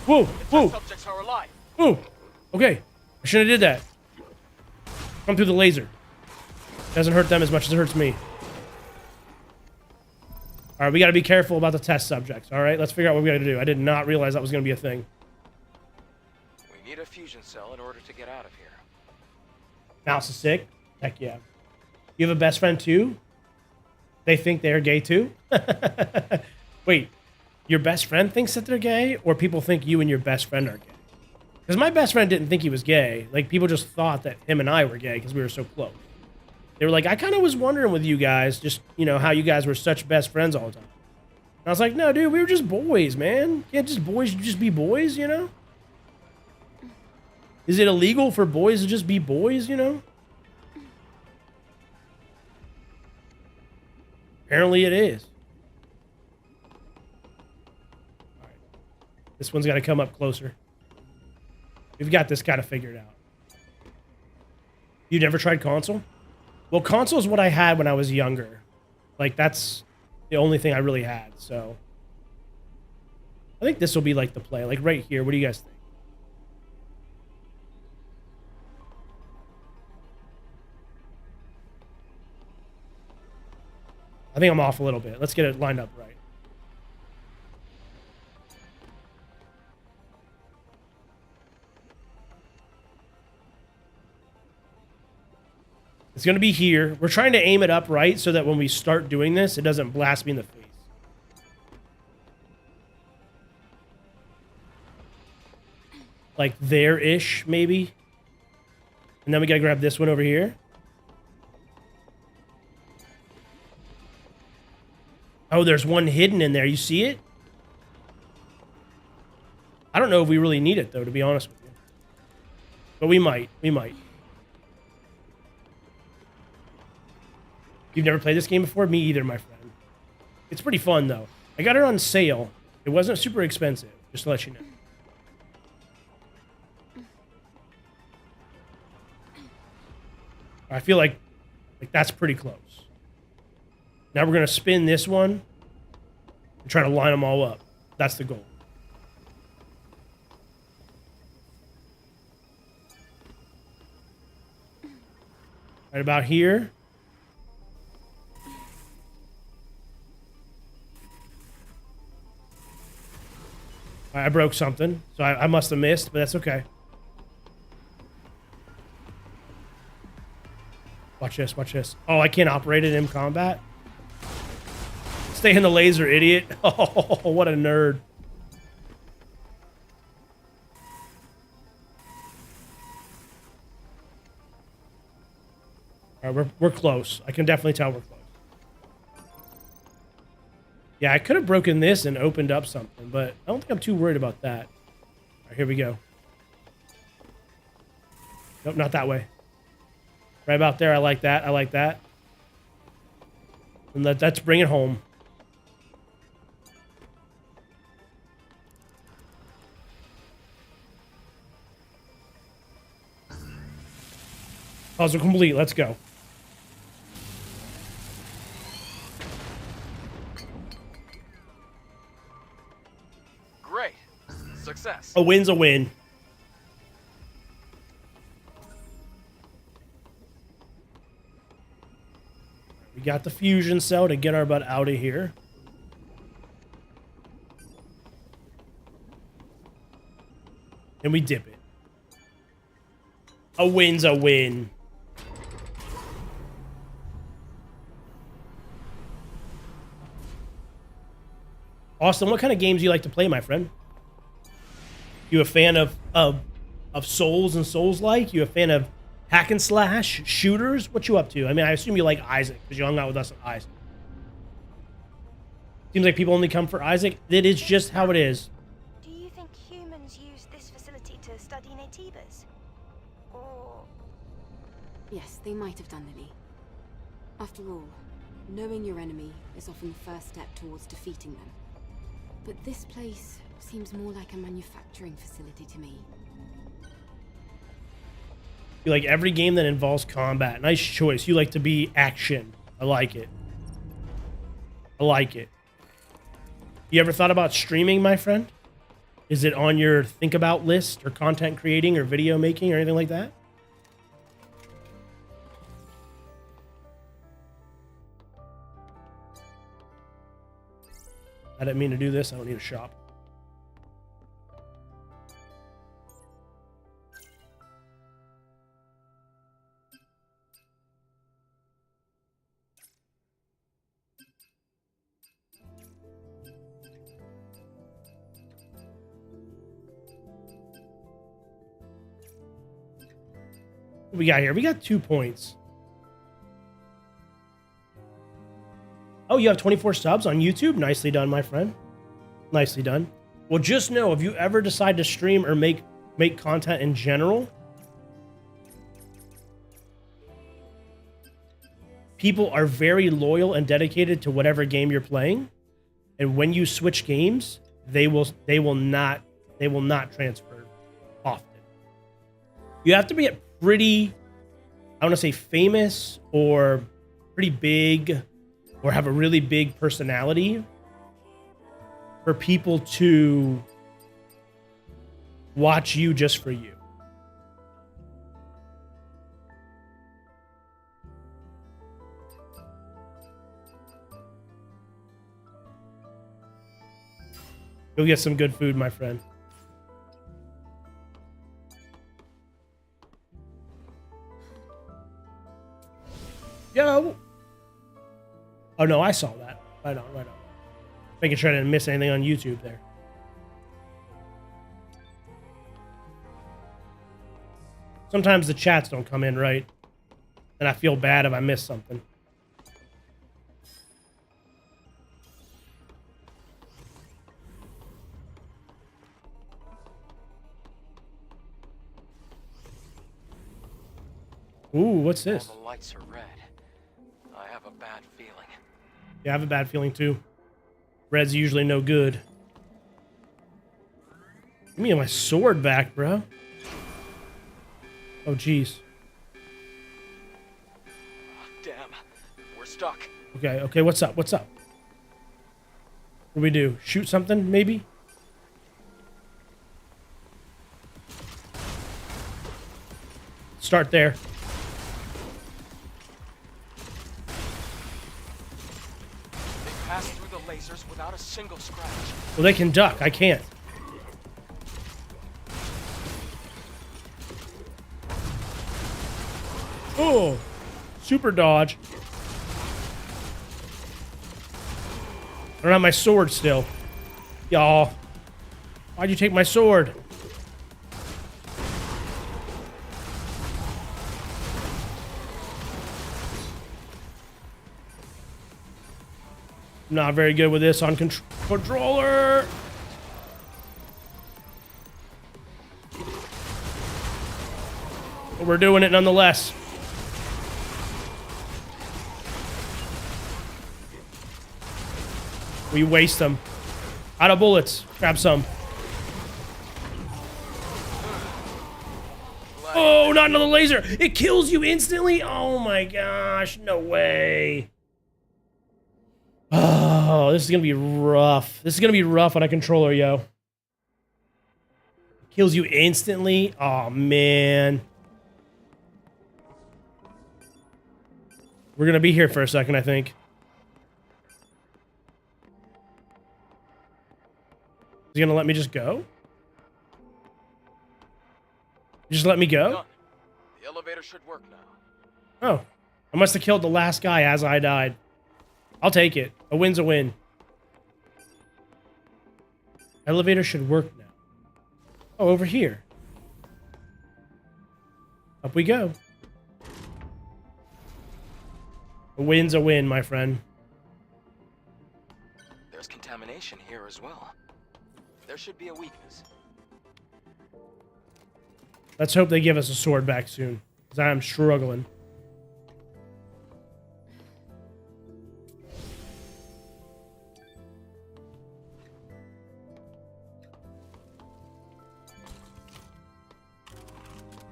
Whoa, whoa. Subjects are alive. Whoa. Okay. I shouldn't have did that. Come through the laser. Doesn't hurt them as much as it hurts me. All right, we got to be careful about the test subjects. All right, let's figure out what we got to do. I did not realize that was going to be a thing. We need a fusion cell in order to get out of here. Mouse is sick. Heck yeah. You have a best friend too? They think they're gay too? Wait, your best friend thinks that they're gay, or people think you and your best friend are gay. Because my best friend didn't think he was gay. Like, people just thought that him and I were gay because we were so close. They were like, I kind of was wondering with you guys, just, you know, how you guys were such best friends all the time. And I was like, no, dude, we were just boys, man. Can't just boys just be boys, you know? Is it illegal for boys to just be boys, you know? Apparently it is. All right. This one's got to come up closer. We've got this kind of figured out. You never tried console? Well, console is what I had when I was younger. Like, that's the only thing I really had, so. I think this will be like the play. Like, right here. What do you guys think? I think I'm off a little bit. Let's get it lined up right. It's going to be here. We're trying to aim it up right so that when we start doing this, it doesn't blast me in the face. Like there-ish, maybe. And then we got to grab this one over here. Oh, there's one hidden in there. You see it? I don't know if we really need it, though, to be honest with you. But we might. We might. You've never played this game before? Me either, my friend. It's pretty fun, though. I got it on sale. It wasn't super expensive, just to let you know. I feel like that's pretty close. Now we're going to spin this one and try to line them all up. That's the goal. Right about here. I broke something, so I must have missed, but that's okay. Watch this, watch this. Oh, I can't operate it in combat? Stay in the laser, idiot. Oh, what a nerd. All right, we're close. I can definitely tell we're close. Yeah, I could have broken this and opened up something, but I don't think I'm too worried about that. All right, here we go. Nope, not that way. Right about there. I like that. I like that. And let's bring it home. Puzzle complete. Let's go. Great. Success. A win's a win. We got the fusion cell to get our butt out of here. And we dip it. A win's a win. Austin, what kind of games do you like to play, my friend? You a fan of Souls and Souls-like? You a fan of hack and slash shooters? What you up to? I mean, I assume you like Isaac because you hung out with us at Isaac. Seems like people only come for Isaac. It is just how it is. Do you think humans use this facility to study Naytibas? Or... Yes, they might have done, Lily. After all, knowing your enemy is often the first step towards defeating them. But this place seems more like a manufacturing facility to me. You like every game that involves combat. Nice choice. You like to be action. I like it. I like it. You ever thought about streaming, my friend? Is it on your think about list or content creating or video making or anything like that? I didn't mean to do this. I don't need a shop. What we got here? We got 2 points. Oh, you have 24 subs on YouTube? Nicely done, my friend. Nicely done. Well, just know, if you ever decide to stream or make content in general, people are very loyal and dedicated to whatever game you're playing. And when you switch games, they will not transfer often. You have to be a pretty, I want to say famous or pretty big or have a really big personality for people to watch you just for you. Go get some good food, my friend. Yo! Oh no, I saw that. Right on, right on. Making sure I didn't miss anything on YouTube there. Sometimes the chats don't come in right, and I feel bad if I miss something. Ooh, what's this? All the lights are red. I have a bad feeling. Yeah, I have a bad feeling too. Red's usually no good. Give me my sword back, bro. Oh, jeez. Damn, we're stuck. Okay, okay, what's up? What's up? What do we do? Shoot something, maybe? Start there. They passed through the lasers without a single scratch. Well, they can duck. I can't. Oh, super dodge. I don't have my sword still. Y'all. Why'd you take my sword? Not very good with this on controller. But we're doing it nonetheless. We waste them. Out of bullets. Grab some. Oh, not another laser. It kills you instantly. Oh my gosh. No way. Oh, this is going to be rough. This is going to be rough on a controller, yo. Kills you instantly. Oh, man. We're going to be here for a second, I think. Is he going to let me just go? Just let me go? Done. The elevator should work now. Oh. I must have killed the last guy as I died. I'll take it. A win's a win. Elevator should work now. Oh, over here. Up we go. A win's a win, my friend. There's contamination here as well. There should be a weakness. Let's hope they give us a sword back soon, because I am struggling.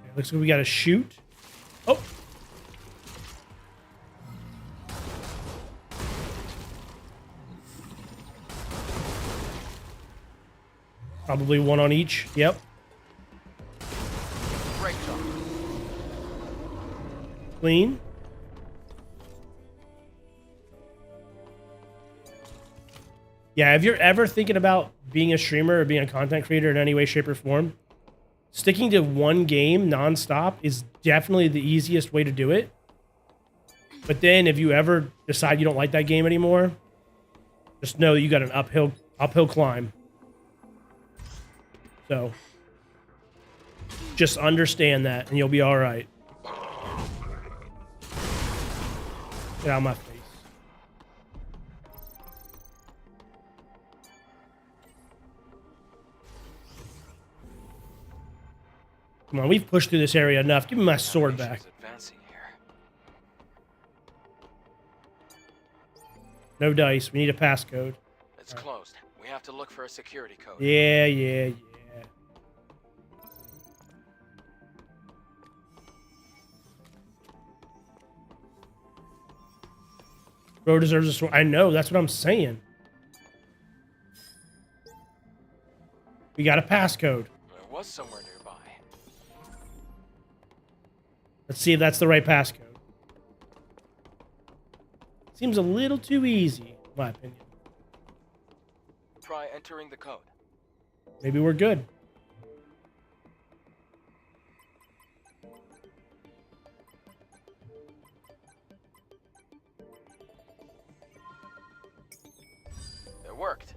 Okay, looks like we got to shoot. Oh! Probably one on each. Yep. Great job. Clean. Yeah, if you're ever thinking about being a streamer or being a content creator in any way, shape, or form, sticking to one game nonstop is definitely the easiest way to do it. But then if you ever decide you don't like that game anymore, just know that you got an uphill climb. So just understand that and you'll be all right. All Get out of my face. Come on, we've pushed through this area enough. Give me my sword back. Navigation's advancing here. No dice. We need a passcode. It's closed. We have to look for a security code. Yeah. Bro deserves a sword. I know. That's what I'm saying. We got a passcode. There was somewhere nearby. Let's see if that's the right passcode. Seems a little too easy, in my opinion. Try entering the code. Maybe we're good. It worked.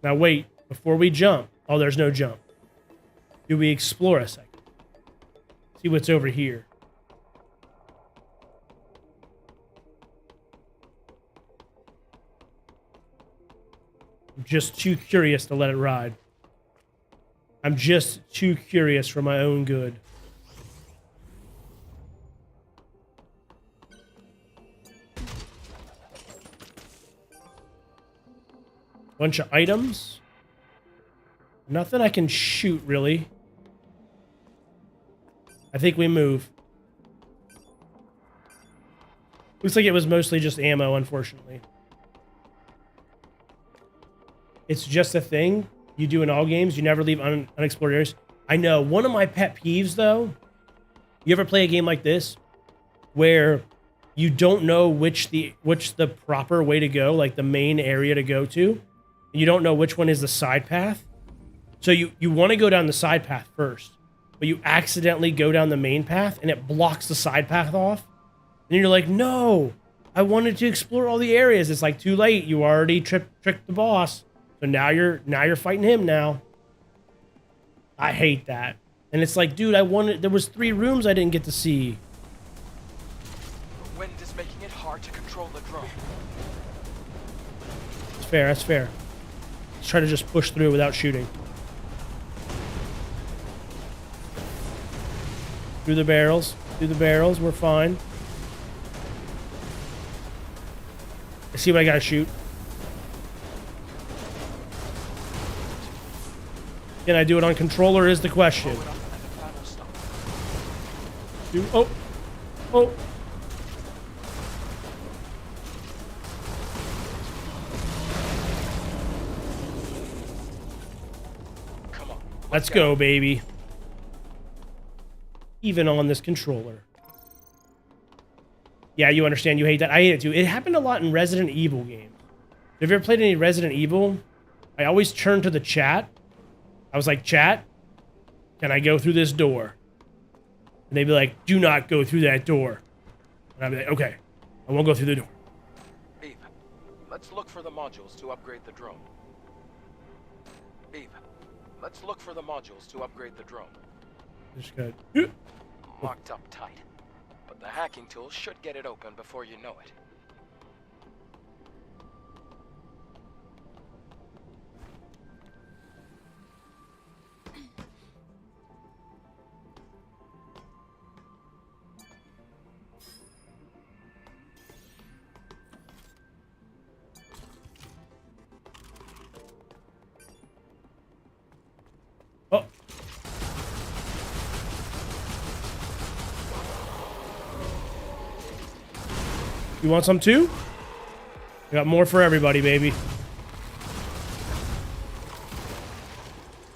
Now wait, before we jump. Oh, there's no jump. Do we explore a second? See what's over here. I'm just too curious to let it ride. I'm just too curious for my own good. Bunch of items. Nothing I can shoot, really. I think we move. Looks like it was mostly just ammo, unfortunately. It's just a thing you do in all games. You never leave unexplored areas. I know. One of my pet peeves, though, you ever play a game like this where you don't know which the proper way to go, like the main area to go to, and you don't know which one is the side path? So you want to go down the side path first, but you accidentally go down the main path and it blocks the side path off. And you're like, no, I wanted to explore all the areas. It's like too late. You already tricked the boss. So now you're fighting him now. I hate that. And it's like, dude, there was 3 rooms I didn't get to see. The wind is making it hard to control the drone. That's fair, that's fair. Let's try to just push through without shooting. Through the barrels, we're fine. I see what I gotta shoot. Can I do it on controller is the question. Blow it up at the final stop. Oh. Come on. Let's go, baby. Even on this controller. Yeah, you understand. You hate that. I hate it too. It happened a lot in Resident Evil games. Have you ever played any Resident Evil? I always turn to the chat. I was like, chat, can I go through this door? And they'd be like, do not go through that door. And I'd be like, okay, I won't go through the door. Eve, let's look for the modules to upgrade the drone. Eve, let's look for the modules to upgrade the drone. Just go. Locked up tight. But the hacking tools should get it open before you know it. Oh. You want some too? I got more for everybody, baby.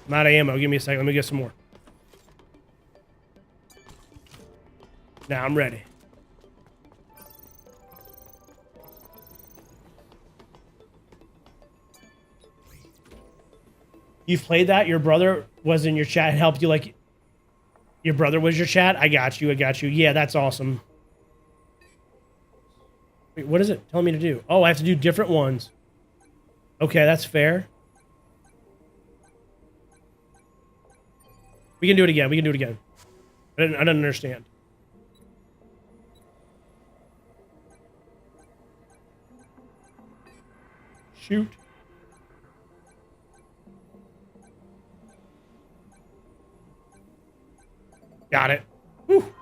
I'm out of ammo. Give me a second. Let me get some more. Now I'm ready. You've played that? Your brother was in your chat and helped you, like... Your brother was your chat? I got you. Yeah, that's awesome. Wait, what is it telling me to do? Oh, I have to do different ones. Okay, that's fair. We can do it again. I didn't understand. Shoot. Got it. Whew.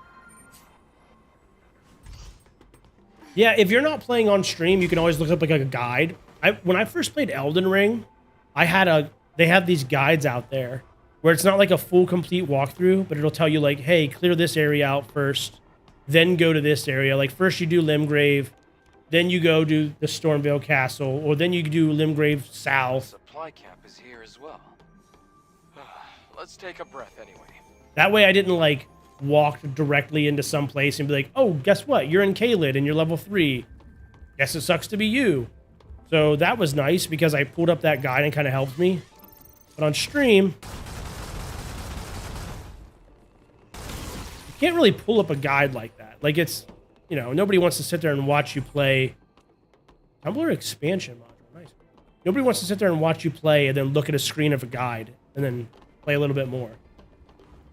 Yeah, if you're not playing on stream, you can always look up like a guide. When I first played Elden Ring, they have these guides out there where it's not like a full complete walkthrough, but it'll tell you like, hey, clear this area out first, then go to this area. Like first you do Limgrave, then you go to the Stormvale Castle, or then you do Limgrave South. Supply camp is here as well. Let's take a breath anyway. That way I didn't like walk directly into some place and be like, oh, guess what? You're in Caelid and you're level 3. Guess it sucks to be you. So that was nice because I pulled up that guide and kind of helped me. But on stream, you can't really pull up a guide like that. Like it's, you know, nobody wants to sit there and watch you play. Tumblr expansion module, nice. Nobody wants to sit there and watch you play and then look at a screen of a guide and then play a little bit more.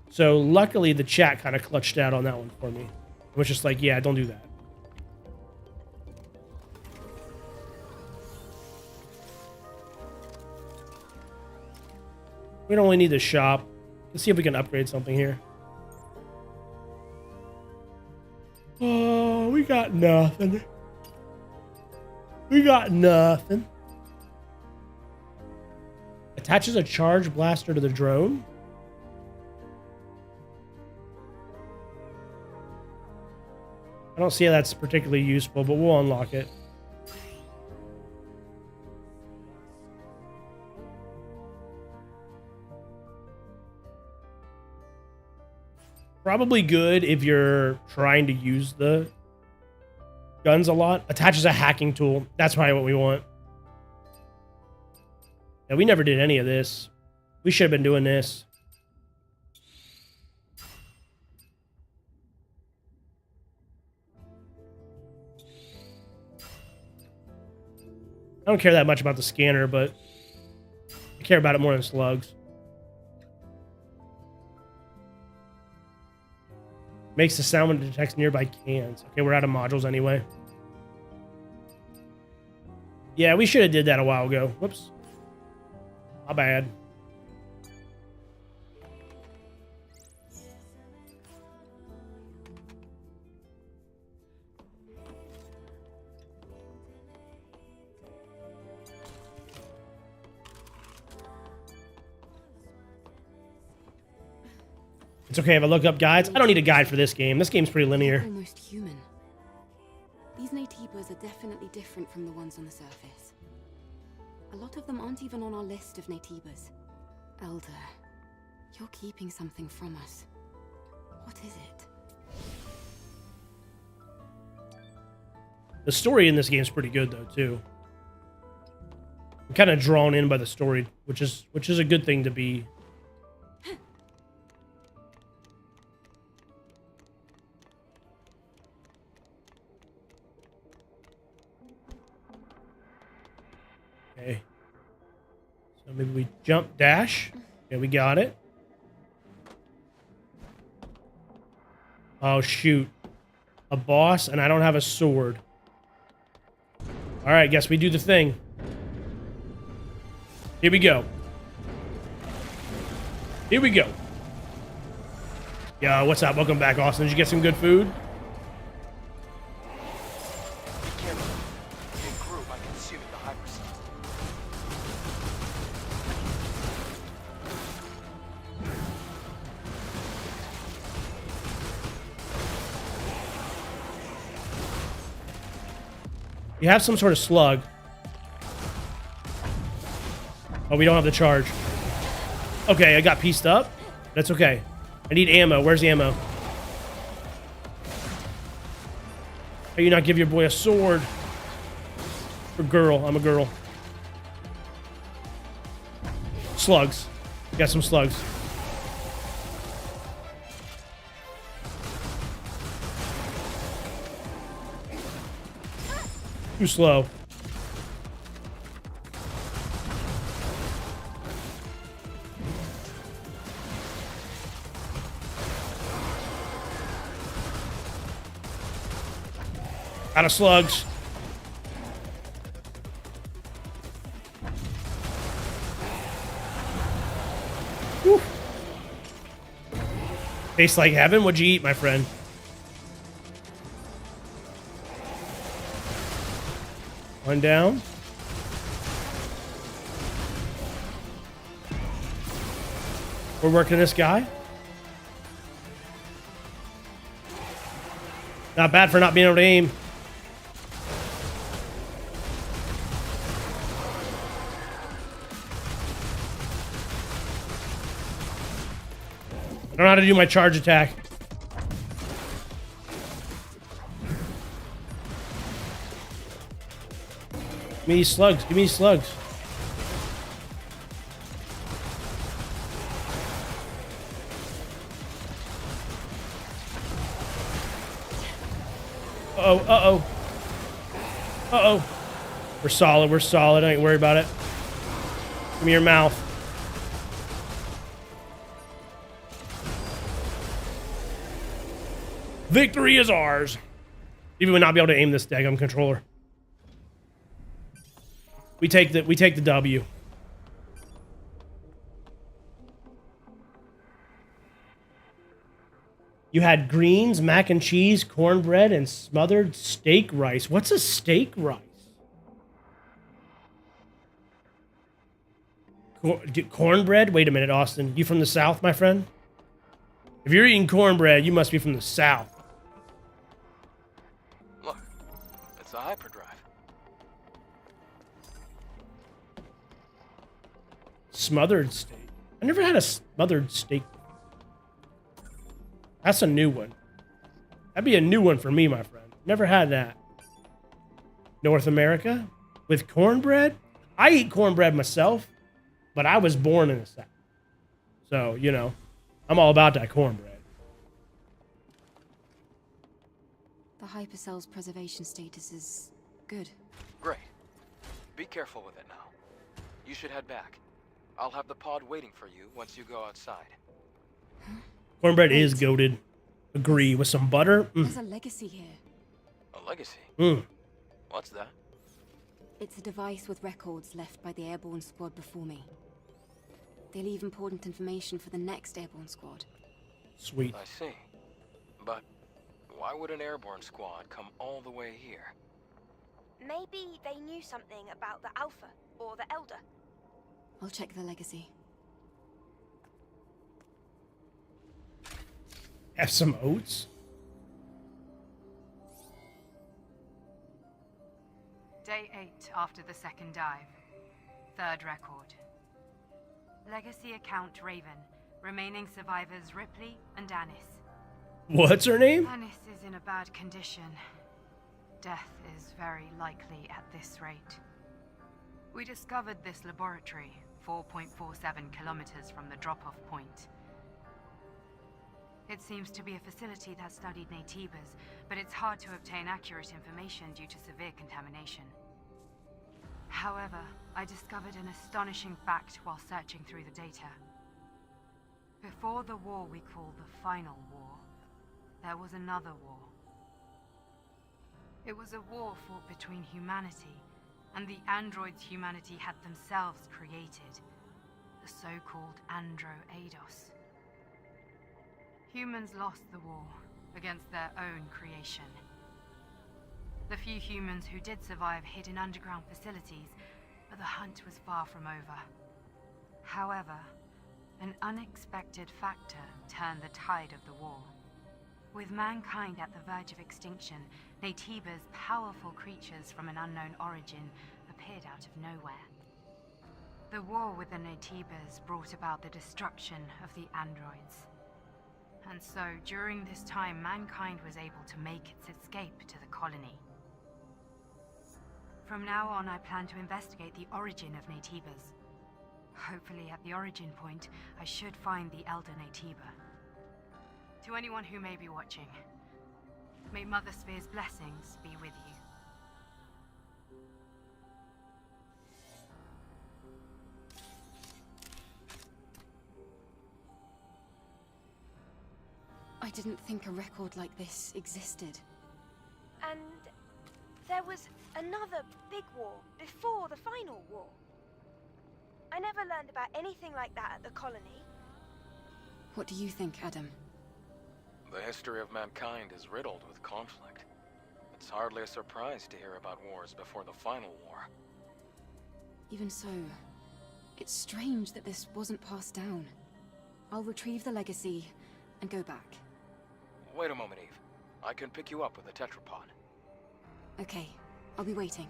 So luckily the chat kind of clutched out on that one for me. It was just like, yeah, don't do that. We don't only need the shop. Let's see if we can upgrade something here. Oh, we got nothing. We got nothing. Attaches a charge blaster to the drone. I don't see how that's particularly useful, but we'll unlock it. Probably good if you're trying to use the guns a lot. Attaches a hacking tool. That's probably what we want. Yeah, we never did any of this. We should have been doing this. I don't care that much about the scanner, but I care about it more than slugs. Makes the sound when it detects nearby cans. Okay, we're out of modules anyway. Yeah, we should have did that a while ago. Whoops. My bad. It's okay if I look up guides. I don't need a guide for this game. This game's pretty linear. Almost human. These Naytibas are definitely different from the ones on the surface. A lot of them aren't even on our list of Naytibas. Elder, you're keeping something from us. What is it? The story in this game is pretty good though too. I'm kind of drawn in by the story, which is a good thing to be. Okay. So maybe we jump dash. Okay, we got it. Oh shoot. A boss and I don't have a sword. All right, guess we do the thing. Here we go. Here we go. Yo, what's up? Welcome back, Austin. Did you get some good food? You have some sort of slug. Oh, we don't have the charge. Okay, I got pieced up. That's okay. I need ammo. Where's the ammo? How you not give your boy a sword? Or girl. I'm a girl. Slugs. Got some slugs. Too slow. Out of slugs. Whew. Tastes like heaven. What'd you eat, my friend? One down. We're working this guy. Not bad for not being able to aim. I don't know how to do my charge attack. Give me these slugs. Give me these slugs. Uh-oh, uh-oh. Uh-oh. We're solid, we're solid. I ain't worried about it. Give me your mouth. Victory is ours. Even would not be able to aim this daggum controller. We take the W. You had greens, mac and cheese, cornbread, and smothered steak rice. What's a steak rice? Cornbread? Wait a minute, Austin. You from the South, my friend? If you're eating cornbread, you must be from the South. Look, it's a hyperdrive. Smothered steak. I never had a smothered steak. That's a new one. That'd be a new one for me, my friend. Never had that. North America? With cornbread? I eat cornbread myself, but I was born in the South. So, you know, I'm all about that cornbread. The hypercell's preservation status is good. Great. Be careful with it now. You should head back. I'll have the pod waiting for you once you go outside. Cornbread is goated. Agree. With some butter. There's a legacy here. A legacy? What's that? It's a device with records left by the airborne squad before me. They leave important information for the next airborne squad. Sweet. I see. But why would an airborne squad come all the way here? Maybe they knew something about the Alpha or the Elder. I'll check the legacy. Have some oats? Day 8 after the second dive. Third record. Legacy account Raven. Remaining survivors Ripley and Anis. What's her name? Anis is in a bad condition. Death is very likely at this rate. We discovered this laboratory 4.47 kilometers from the drop-off point. It seems to be a facility that studied Naytibas, but it's hard to obtain accurate information due to severe contamination. However, I discovered an astonishing fact while searching through the data. Before the war we call the Final War, there was another war. It was a war fought between humanity and the androids humanity had themselves created, the so-called Andro Eidos. Humans lost the war against their own creation. The few humans who did survive hid in underground facilities, but the hunt was far from over. However, an unexpected factor turned the tide of the war. With mankind at the verge of extinction, Naytibas, powerful creatures from an unknown origin, appeared out of nowhere. The war with the Naytibas brought about the destruction of the androids. And so, during this time, mankind was able to make its escape to the colony. From now on, I plan to investigate the origin of Naytibas. Hopefully, at the origin point, I should find the Elder Naytiba. To anyone who may be watching, may Mother Sphere's blessings be with you. I didn't think a record like this existed. And there was another big war before the final war. I never learned about anything like that at the colony. What do you think, Adam? The history of mankind is riddled with conflict. It's hardly a surprise to hear about wars before the final war. Even so, it's strange that this wasn't passed down. I'll retrieve the legacy and go back. Wait a moment, Eve. I can pick you up with a tetrapod. Okay, I'll be waiting.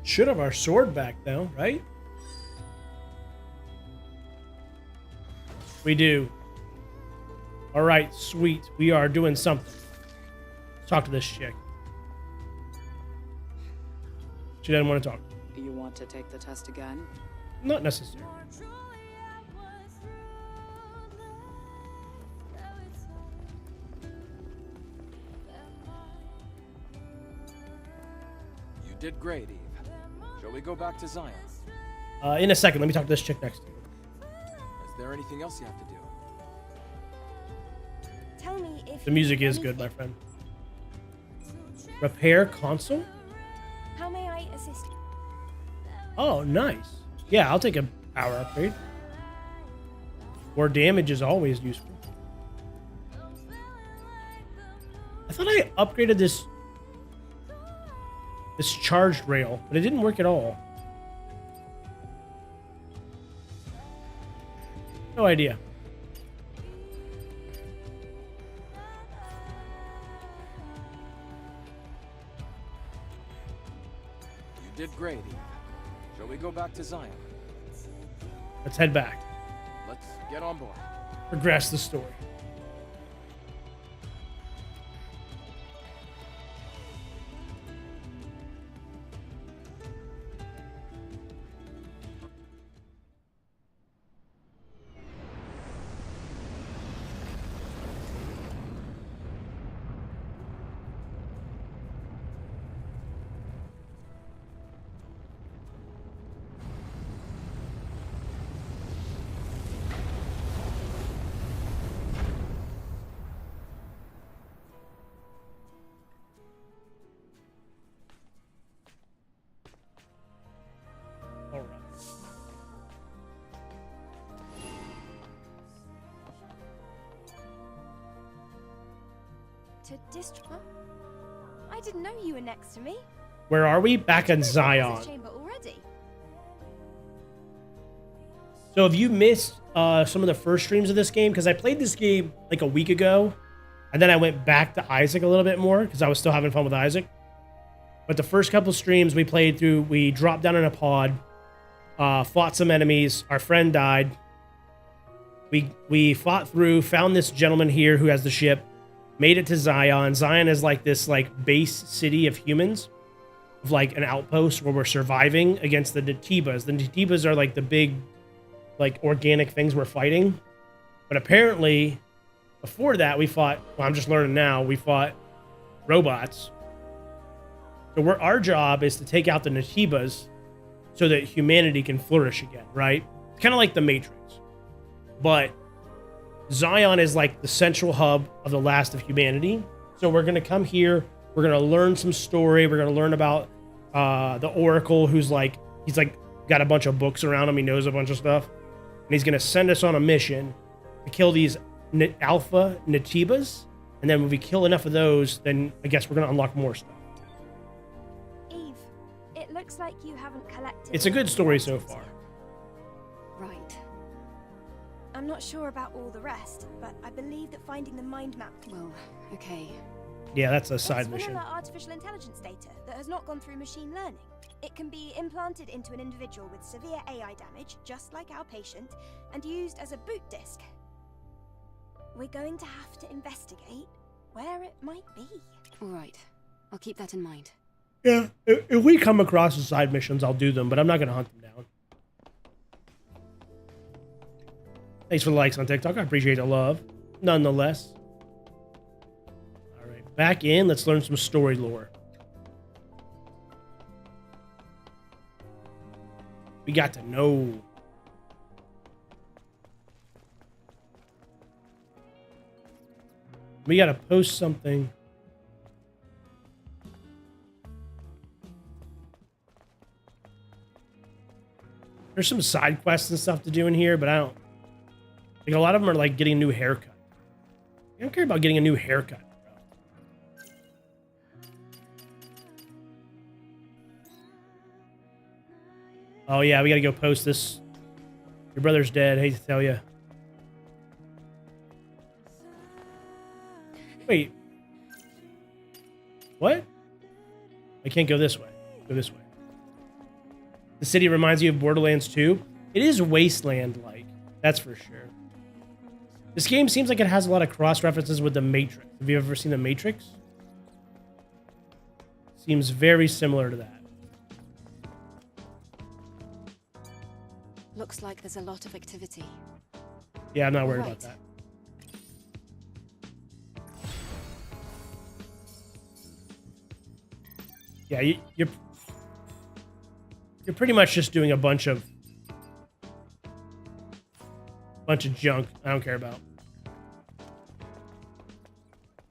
Should have our sword back though, right? We do. All right, sweet. We are doing something. Let's talk to this chick. She doesn't want to talk. You want to take the test again? Not necessary. You did great, Eve. Shall we go back to Zion? In a second, let me talk to this chick next to you. Is there anything else you have to do? Tell me if The music is good, my friend. Repair console? How may I assist you? Oh, nice. Yeah, I'll take a power upgrade. More damage is always useful. I thought I upgraded this charged rail, but it didn't work at all. No idea. You did great, Eve. Shall we go back to Zion? Let's head back. Let's get on board. Progress the story. All right. To Huh? I didn't know you were next to me. Where are we? Back in Zion. Chamber already. So have you missed some of the first streams of this game? Because I played this game like a week ago, and then I went back to Isaac a little bit more because I was still having fun with Isaac. But the first couple streams we played through, we dropped down in a pod, fought some enemies. Our friend died. We fought through, found this gentleman here who has the ship, made it to Zion. Zion is like this like base city of humans, of like an outpost where we're surviving against the Netibas. The Netibas are like the big, like organic things we're fighting. But apparently, before that, we fought. Well, I'm just learning now. We fought robots. So our job is to take out the Netibas so that humanity can flourish again, right? It's kind of like the Matrix. But Zion is like the central hub of the last of humanity. So we're going to come here. We're going to learn some story. We're going to learn about the Oracle, who's like, he's like got a bunch of books around him. He knows a bunch of stuff. And he's going to send us on a mission to kill these alpha Netibas. And then when we kill enough of those, then I guess we're going to unlock more stuff. Eve, it looks like you haven't collected. It's a good story so items far. yet. Right. I'm not sure about all the rest, but I believe that finding the mind map. Well, okay. Yeah, that's a side It's mission. vanilla artificial intelligence data that has not gone through machine learning. It can be implanted into an individual with severe AI damage, just like our patient, and used as a boot disk. We're going to have to investigate where it might be. All right. I'll keep that in mind. Yeah, if we come across the side missions, I'll do them, but I'm not going to hunt them down. Thanks for the likes on TikTok. I appreciate the love. Nonetheless. All right, back in. Let's learn some story lore. We got to know. We got to post something. There's some side quests and stuff to do in here, but I don't. Like, a lot of them are like getting a new haircut. I don't care about getting a new haircut, bro. Oh, yeah, we got to go post this. Your brother's dead. Hate to tell you. Wait. What? I can't go this way. Go this way. The city reminds you of Borderlands 2. It is Wasteland-like. That's for sure. This game seems like it has a lot of cross-references with The Matrix. Have you ever seen The Matrix? Seems very similar to that. Looks like there's a lot of activity. Yeah, I'm not worried Right. about that. Yeah, you're pretty much just doing a bunch of junk I don't care about.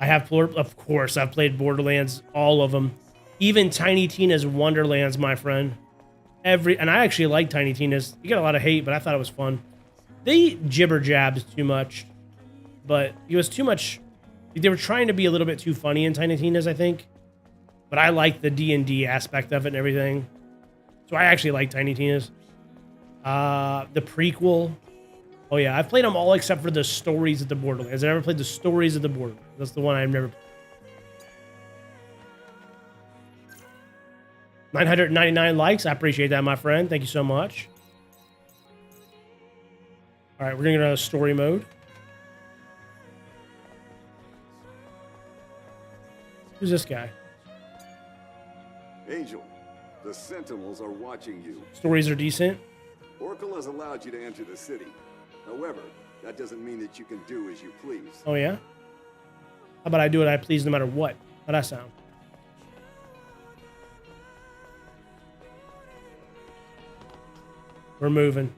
Of course, I've played Borderlands, all of them. Even Tiny Tina's Wonderlands, my friend. And I actually like Tiny Tina's. You got a lot of hate, but I thought it was fun. They jibber jabbed too much, but it was too much. They were trying to be a little bit too funny in Tiny Tina's, I think. But I like the D&D aspect of it and everything. So I actually like Tiny Tina's. The prequel. Oh yeah, I've played them all except for the Stories of the Borderlands. I never played the Stories of the Borderlands. That's the one I've never played. 999 likes. I appreciate that, my friend. Thank you so much. All right, we're going to go to story mode. Who's this guy? Angel, the Sentinels are watching you. Stories are decent. Oracle has allowed you to enter the city. However, that doesn't mean that you can do as you please. Oh, yeah? How about I do what I please no matter what? How'd that sound? We're moving.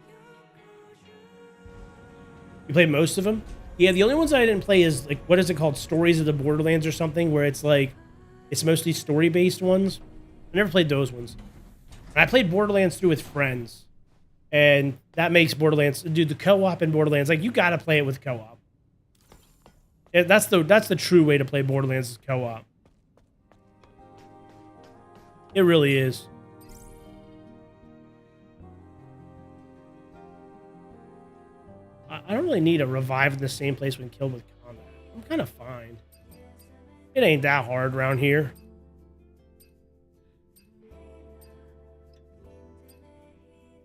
You played most of them? Yeah, the only ones I didn't play is, like, what is it called? Stories of the Borderlands or something, where it's like, it's mostly story-based ones. I never played those ones. And I played Borderlands 2 with friends. And that makes Borderlands, dude, the co-op in Borderlands, like, you gotta play it with co-op. Yeah, that's the true way to play Borderlands is co-op. It really is. I don't really need a revive in the same place when killed with combat. I'm kind of fine. It ain't that hard around here.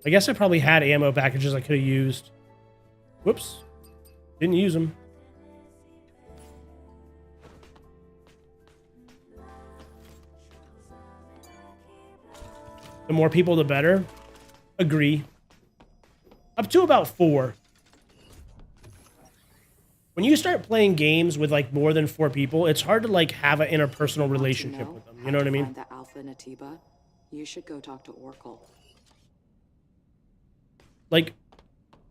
I guess I probably had ammo packages I could have used. Whoops. Didn't use them. The more people, the better. Agree. Up to about 4. When you start playing games with like more than 4 people, it's hard to like have an interpersonal relationship with them. You know what I mean? Find the Alpha Natiba. You should go talk to Oracle. Like,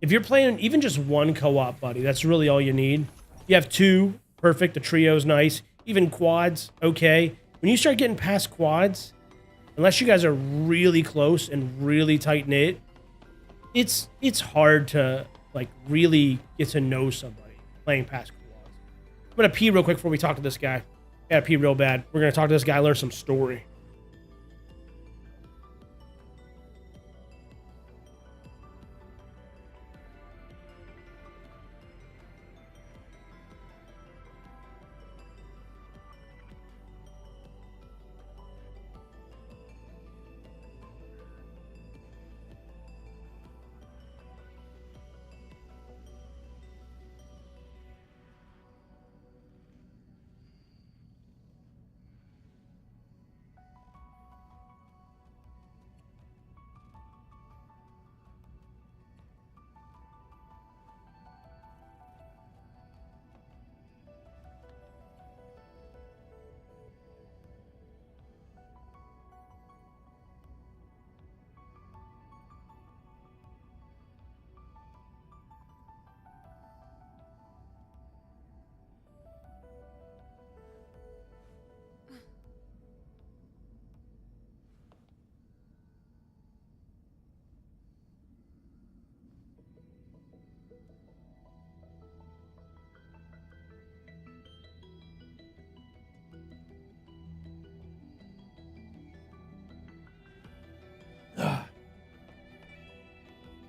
if you're playing even just one co-op, buddy, that's really all you need. You have 2, perfect. The trio's nice. Even quads, okay. When you start getting past quads, unless you guys are really close and really tight knit, it's hard to like really get to know somebody playing past quads. I'm gonna pee real quick before we talk to this guy. Gotta pee real bad. We're gonna talk to this guy, learn some story.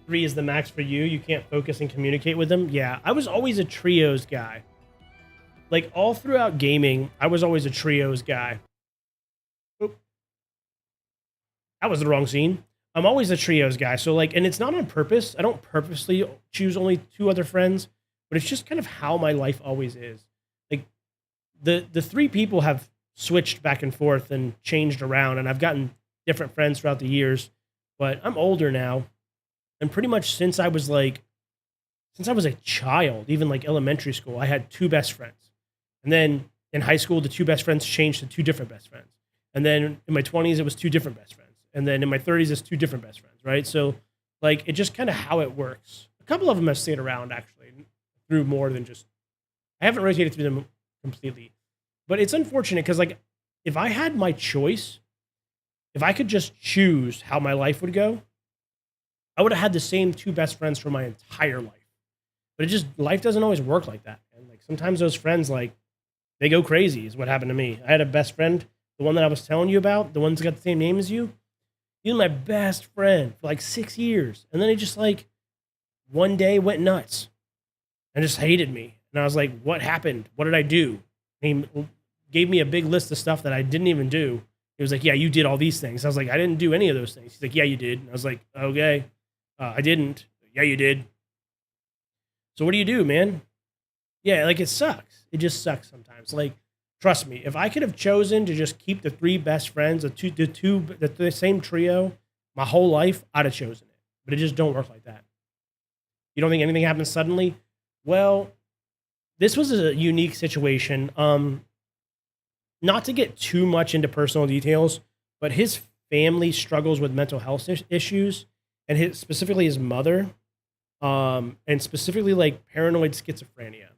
3 is the max for you. You can't focus and communicate with them. Yeah, I was always a trios guy. Like, all throughout gaming, I was always a trios guy. Oop. That was the wrong scene. I'm always a trios guy. So, like, and it's not on purpose. I don't purposely choose only 2 other friends, but it's just kind of how my life always is. Like, the 3 people have switched back and forth and changed around, and I've gotten different friends throughout the years, but I'm older now. And pretty much since I was a child, even like elementary school, I had 2 best friends. And then in high school, the 2 best friends changed to 2 different best friends. And then in my 20s, it was 2 different best friends. And then in my 30s, it's 2 different best friends, right? So, like, it just kind of how it works. A couple of them have stayed around, actually, through more than just... I haven't rotated through them completely. But it's unfortunate because, like, if I had my choice, if I could just choose how my life would go, I would have had the same 2 best friends for my entire life. But it just, life doesn't always work like that. And, like, sometimes those friends, like, they go crazy is what happened to me. I had a best friend, the one that I was telling you about, the one that's got the same name as you. He was my best friend for like 6 years. And then he just, like, one day went nuts and just hated me. And I was like, what happened? What did I do? And he gave me a big list of stuff that I didn't even do. He was like, yeah, you did all these things. I was like, I didn't do any of those things. He's like, yeah, you did. And I was like, okay, I didn't. Yeah, you did. So what do you do, man? Yeah, like, it sucks. It just sucks sometimes. Like, trust me, if I could have chosen to just keep the 3 best friends, the same trio, my whole life, I'd have chosen it. But it just don't work like that. You don't think anything happens suddenly? Well, this was a unique situation. Not to get too much into personal details, but his family struggles with mental health issues, and specifically his mother, and specifically, like, paranoid schizophrenia.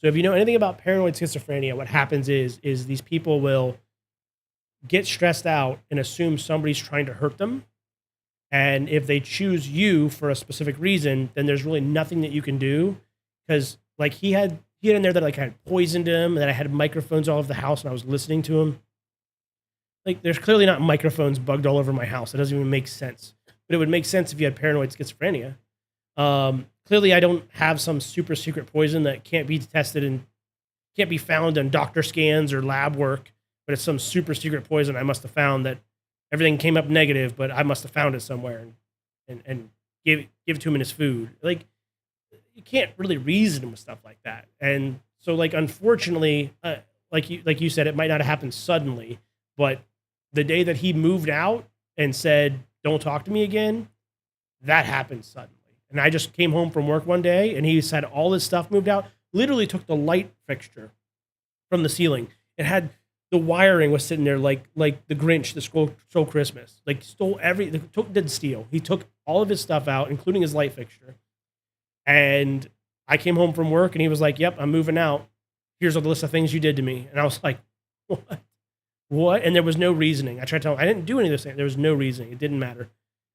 So if you know anything about paranoid schizophrenia, what happens is these people will get stressed out and assume somebody's trying to hurt them. And if they choose you for a specific reason, then there's really nothing that you can do. Because, like, he had in there that, like, I had poisoned him, and that I had microphones all over the house and I was listening to him. Like, there's clearly not microphones bugged all over my house. It doesn't even make sense. But it would make sense if you had paranoid schizophrenia. Clearly, I don't have some super secret poison that can't be tested and can't be found in doctor scans or lab work, but it's some super secret poison I must have found that everything came up negative, but I must have found it somewhere and give it to him in his food. Like, you can't really reason with stuff like that. And so, like, unfortunately, like you said, it might not have happened suddenly, but the day that he moved out and said, don't talk to me again, that happened suddenly. And I just came home from work one day, and he had all his stuff moved out. Literally took the light fixture from the ceiling. It had the wiring was sitting there like the Grinch, the stole Christmas. Like, stole didn't steal. He took all of his stuff out, including his light fixture. And I came home from work, and he was like, "Yep, I'm moving out. Here's a list of things you did to me." And I was like, "What? What?" And there was no reasoning. I tried to tell him I didn't do any of those things. There was no reasoning. It didn't matter.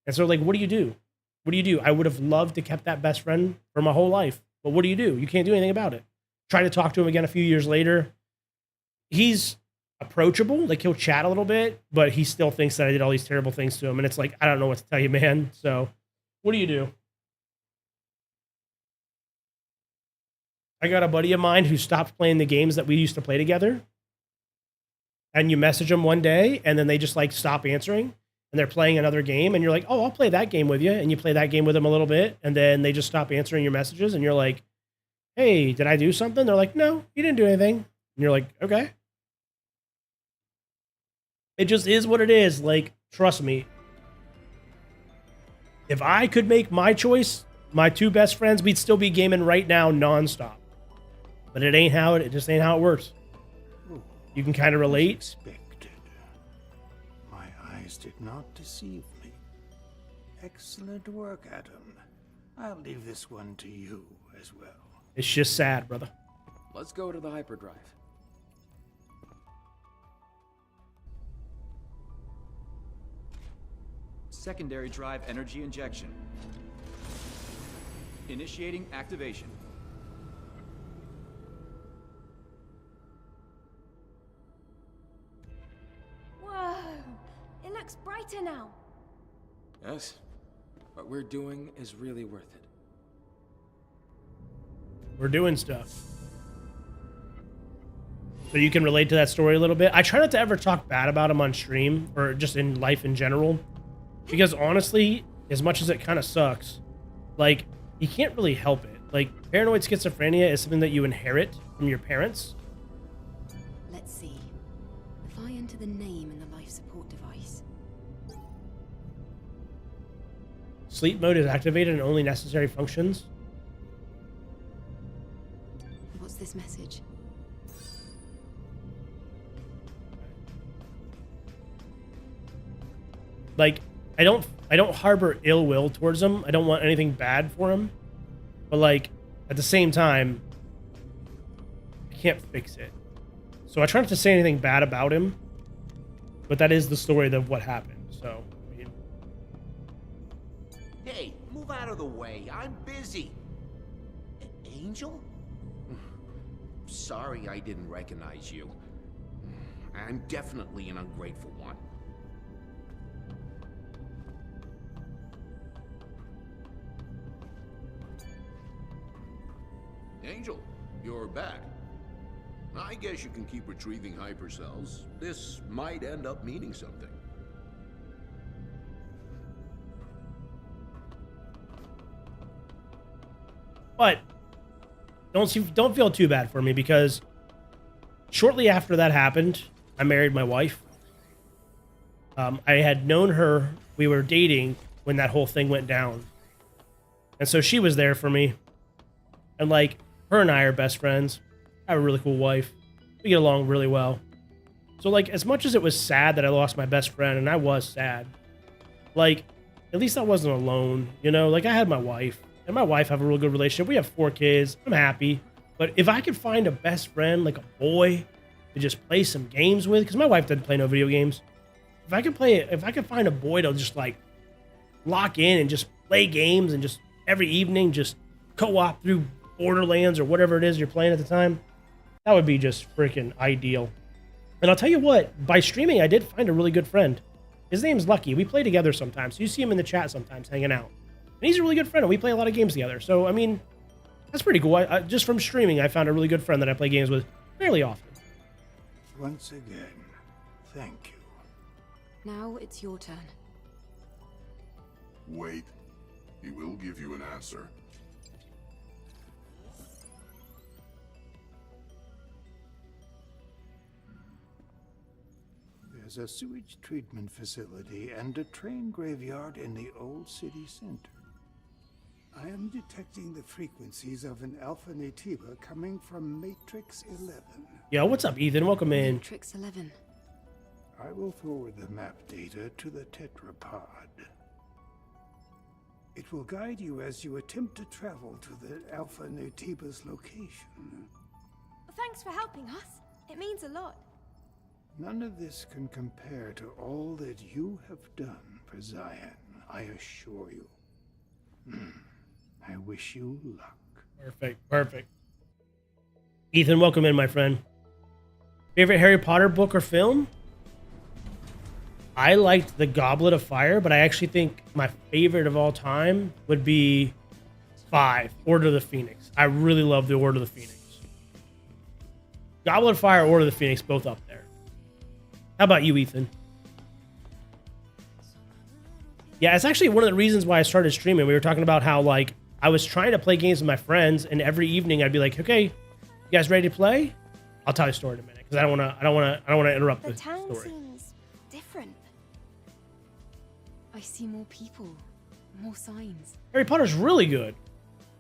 And so, like, what do you do? What do you do? I would have loved to kept that best friend for my whole life. But what do? You can't do anything about it. Try to talk to him again a few years later. He's approachable. Like, he'll chat a little bit, but he still thinks that I did all these terrible things to him. And it's like, I don't know what to tell you, man. So what do? I got a buddy of mine who stopped playing the games that we used to play together. And you message them one day, and then they just, like, stop answering. And they're playing another game, and you're like, oh, I'll play that game with you. And you play that game with them a little bit, and then they just stop answering your messages, and you're like, hey, did I do something? They're like, no, you didn't do anything. And you're like, okay. It just is what it is. Like, trust me. If I could make my choice, my 2 best friends, we'd still be gaming right now nonstop. But it just ain't how it works. You can kind of relate. Did not deceive me. Excellent work, Adam. I'll leave this one to you as well. It's just sad, brother. Let's go to the hyperdrive. Secondary drive energy injection. Initiating activation. Whoa! It looks brighter now. Yes. What we're doing is really worth it. We're doing stuff. So you can relate to that story a little bit. I try not to ever talk bad about him on stream or just in life in general. Because honestly, as much as it kind of sucks, like, you can't really help it. Like, paranoid schizophrenia is something that you inherit from your parents. Let's see. If I enter the name in the life support device. Sleep mode is activated and only necessary functions. What's this message? Like, I don't harbor ill will towards him. I don't want anything bad for him. But like, at the same time, I can't fix it. So I try not to say anything bad about him. But that is the story of what happened. So, I mean, Hey, move out of the way. I'm busy. Angel? Sorry I didn't recognize you. I'm definitely an ungrateful one. Angel, you're back. I guess you can keep retrieving hypercells. This might end up meaning something. but don't feel too bad for me, because shortly after that happened, I married my wife. I had known her. We were dating when that whole thing went down. And so she was there for me. And like, her and I are best friends. I have a really cool wife. We get along really well. So like, as much as it was sad that I lost my best friend, and I was sad, like, at least I wasn't alone, you know? Like, I had my wife, and my wife have a real good relationship. We have 4 kids. I'm happy. But if I could find a best friend, like a boy, to just play some games with, because my wife doesn't play no video games. If I could find a boy to just like lock in and just play games and just every evening just co-op through Borderlands or whatever it is you're playing at the time, that would be just freaking ideal. And I'll tell you what, by streaming, I did find a really good friend. His name's Lucky. We play together sometimes. You see him in the chat sometimes hanging out. And he's a really good friend, and we play a lot of games together. So, I mean, that's pretty cool. I just from streaming, I found a really good friend that I play games with fairly often. Once again, thank you. Now it's your turn. Wait. He will give you an answer. There's a sewage treatment facility and a train graveyard in the old city center. I am detecting the frequencies of an Alpha Nativa coming from Matrix 11. Yo, what's up, Ethan? Welcome in. Matrix 11. I will forward the map data to the tetrapod. It will guide you as you attempt to travel to the Alpha Nativa's location. Thanks for helping us. It means a lot. None of this can compare to all that you have done for Zion, I assure you. I wish you luck. Perfect. Ethan, welcome in, my friend. Favorite Harry Potter book or film? I liked The Goblet of Fire, but I actually think my favorite of all time would be 5, Order of the Phoenix. I really love the Order of the Phoenix. Goblet of Fire, Order of the Phoenix, both up there. How about you, Ethan? Yeah, it's actually one of the reasons why I started streaming. We were talking about how, like, I was trying to play games with my friends, and every evening I'd be like, "Okay, you guys ready to play? I'll tell you a story in a minute, because I don't want to interrupt the town story." seems different. I see more people, more signs. Harry Potter's really good.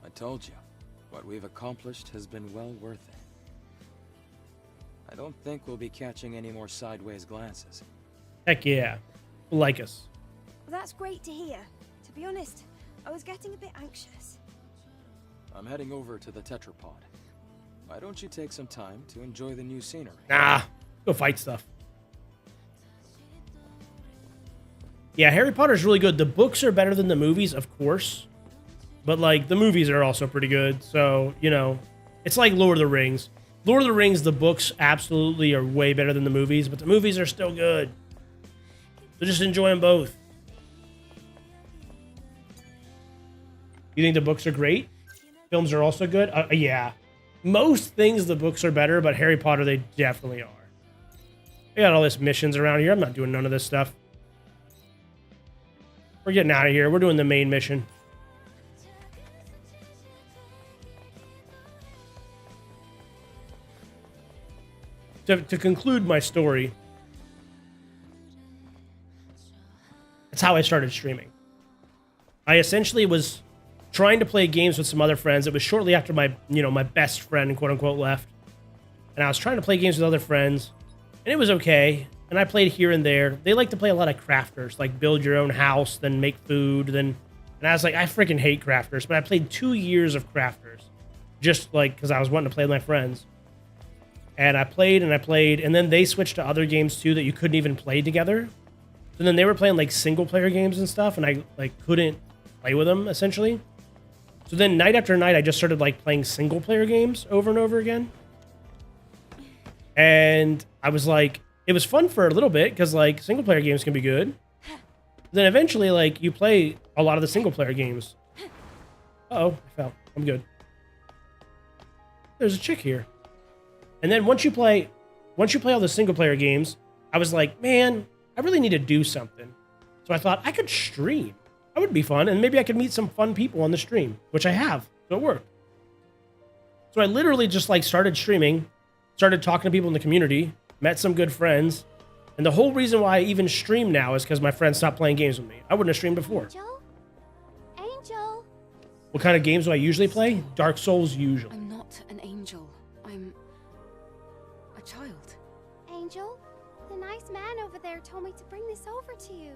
I told you, what we've accomplished has been well worth it. I don't think we'll be catching any more sideways glances. Heck yeah. Like us. Well, that's great to hear. To be honest, I was getting a bit anxious. I'm heading over to the tetrapod. Why don't you take some time to enjoy the new scenery? Nah, go fight stuff. Yeah, Harry Potter's really good. The books are better than the movies, of course. But, like, the movies are also pretty good. So, you know, it's like Lord of the Rings. Lord of the Rings, the books absolutely are way better than the movies, but the movies are still good. So just enjoy them both. You think the books are great? Films are also good? Yeah. Most things, the books are better, but Harry Potter, they definitely are. We got all this missions around here. I'm not doing none of this stuff. We're getting out of here. We're doing the main mission. To conclude my story, that's how I started streaming. I essentially was trying to play games with some other friends. It was shortly after my best friend, quote unquote, left. And I was trying to play games with other friends, and it was okay. And I played here and there. They like to play a lot of crafters, like build your own house, then make food, and I was like, I freaking hate crafters. But I played 2 years of crafters, just like because I was wanting to play with my friends. And I played, and then they switched to other games too that you couldn't even play together. So then they were playing like single player games and stuff, and I like couldn't play with them essentially. So then night after night, I just started like playing single player games over and over again. And I was like, it was fun for a little bit because like single player games can be good. Then eventually, like you play a lot of the single player games. Uh-oh, I fell. I'm good. There's a chick here. And then once you play all the single player games, I was like, man, I really need to do something. So I thought I could stream. That would be fun, and maybe I could meet some fun people on the stream, which I have, so it worked. So I literally just like started streaming, started talking to people in the community, met some good friends, and the whole reason why I even stream now is because my friends stopped playing games with me. I wouldn't have streamed before. Angel? What kind of games do I usually play? Dark Souls usually. I'm not an angel. I'm a child. Angel? The nice man over there told me to bring this over to you.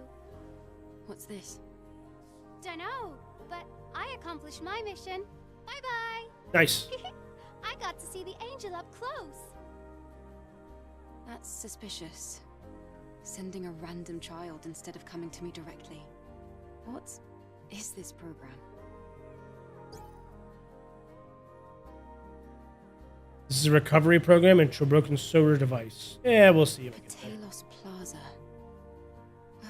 What's this? Dunno, but I accomplished my mission. Bye-bye. Nice. I got to see the angel up close. That's suspicious. Sending a random child instead of coming to me directly. What is this program? This is a recovery program and a broken solar device. Yeah, we'll see if I get there. Talos Plaza. Oh.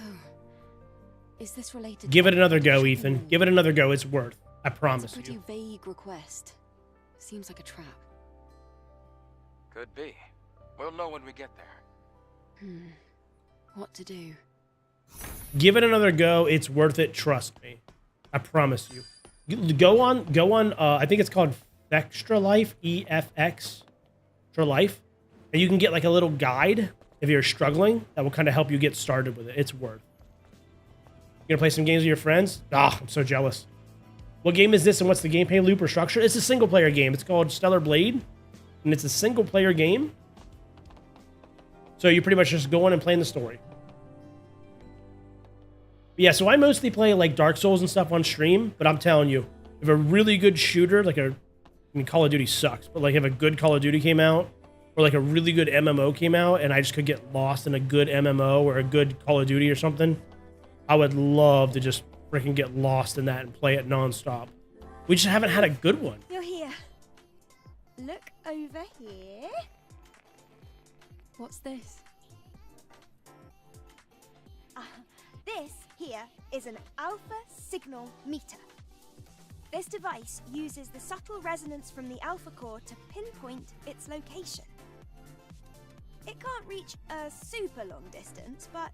Is this related? Give it another go, Ethan. Give it another go. It's worth. I promise It's a you. pretty vague request. Seems like a trap. Could be. We'll know when we get there. What to do? Give it another go. It's worth it. Trust me. I promise you. Go on. I think it's called Extra Life, EFX, Extra Life, and you can get like a little guide if you're struggling that will kind of help you get started with it. It's worth. You gonna play some games with your friends? Ah, I'm so jealous. What game is this, and what's the gameplay loop or structure? It's a single player game. It's called Stellar Blade, and it's a single player game. So you pretty much just go in and play in the story. But yeah, so I mostly play like Dark Souls and stuff on stream, but I'm telling you, if a really good shooter, Call of Duty sucks, but like if a good Call of Duty came out, or like a really good MMO came out, and I just could get lost in a good MMO or a good Call of Duty or something, I would love to just freaking get lost in that and play it nonstop. We just haven't had a good one. You're here. Look over here. What's this? This here is an alpha signal meter. This device uses the subtle resonance from the alpha core to pinpoint its location. It can't reach a super long distance, but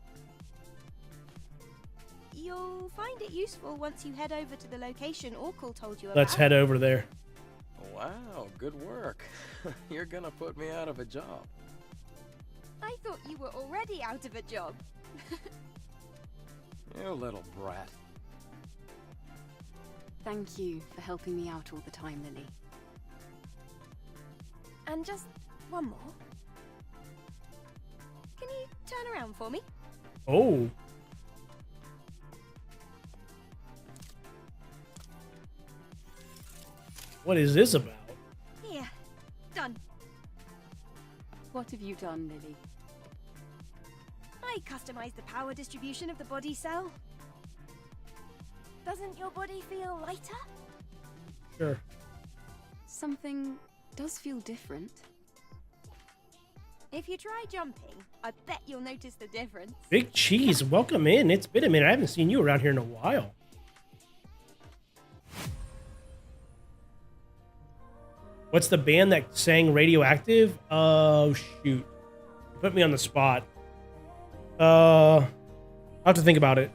you'll find it useful once you head over to the location Orkul told you about. Let's head over there. Wow, good work. You're gonna put me out of a job. I thought you were already out of a job. You little brat. Thank you for helping me out all the time, Lily. And just one more. Can you turn around for me? Oh. What is this about? Here. Done. What have you done, Lily? I customized the power distribution of the body cell. Doesn't your body feel lighter? Sure. Something does feel different. If you try jumping, I bet you'll notice the difference. Big Cheese, welcome in. It's been a minute. I haven't seen you around here in a while. What's the band that sang Radioactive? Oh, shoot. Put me on the spot. I'll have to think about it.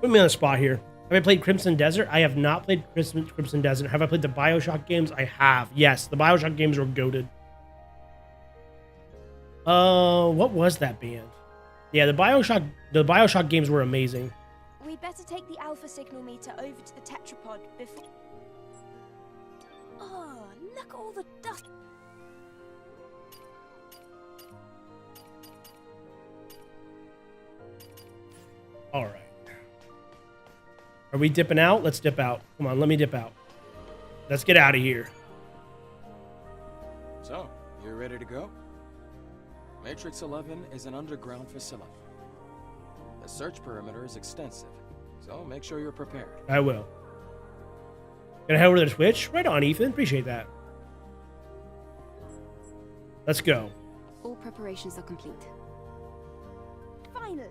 Put me on the spot here. Have I played Crimson Desert? I have not played Crimson Desert. Have I played the BioShock games? I have. Yes, the BioShock games were goated. What was that band? Yeah, the BioShock games were amazing. We'd better take the alpha signal meter over to the tetrapod before... Oh, look at all the dust. All right. Are we dipping out? Let's dip out. Come on, let me dip out. Let's get out of here. So, you ready to go? Matrix 11 is an underground facility. The search perimeter is extensive, so make sure you're prepared. I will. Gonna head over to the Twitch? Right on, Ethan. Appreciate that. Let's go. All preparations are complete. Finally.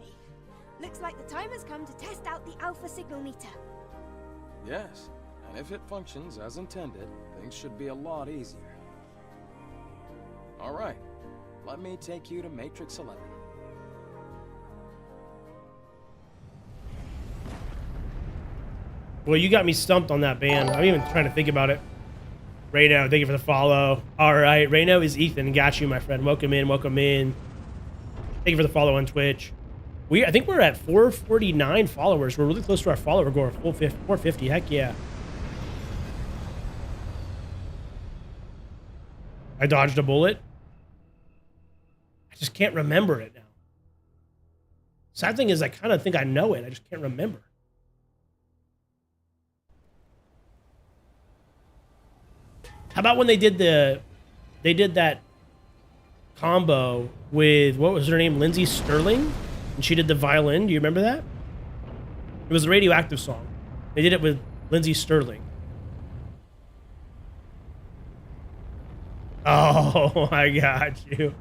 Looks like the time has come to test out the alpha signal meter. Yes, and if it functions as intended, things should be a lot easier. All right, let me take you to Matrix 11. Well, you got me stumped on that band. I'm even trying to think about it. Reno, thank you for the follow. All right, Reno is Ethan. Got you, my friend. Welcome in, welcome in. Thank you for the follow on Twitch. I think we're at 449 followers. We're really close to our follower goal, 450. Heck yeah. I dodged a bullet. I just can't remember it now. Sad thing is, I kind of think I know it. I just can't remember. How about when they did that combo with, what was her name? Lindsay Sterling? And she did the violin. Do you remember that? It was a Radioactive song. They did it with Lindsay Sterling. Oh, I got you.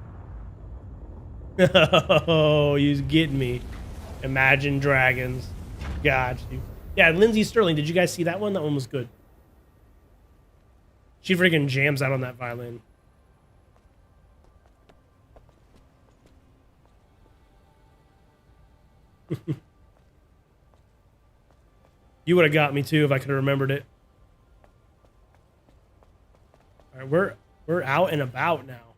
Oh, you're getting me. Imagine Dragons. Got you. Yeah, Lindsay Sterling. Did you guys see that one? That one was good. She freaking jams out on that violin. You would have got me too if I could have remembered it. All right, we're out and about now.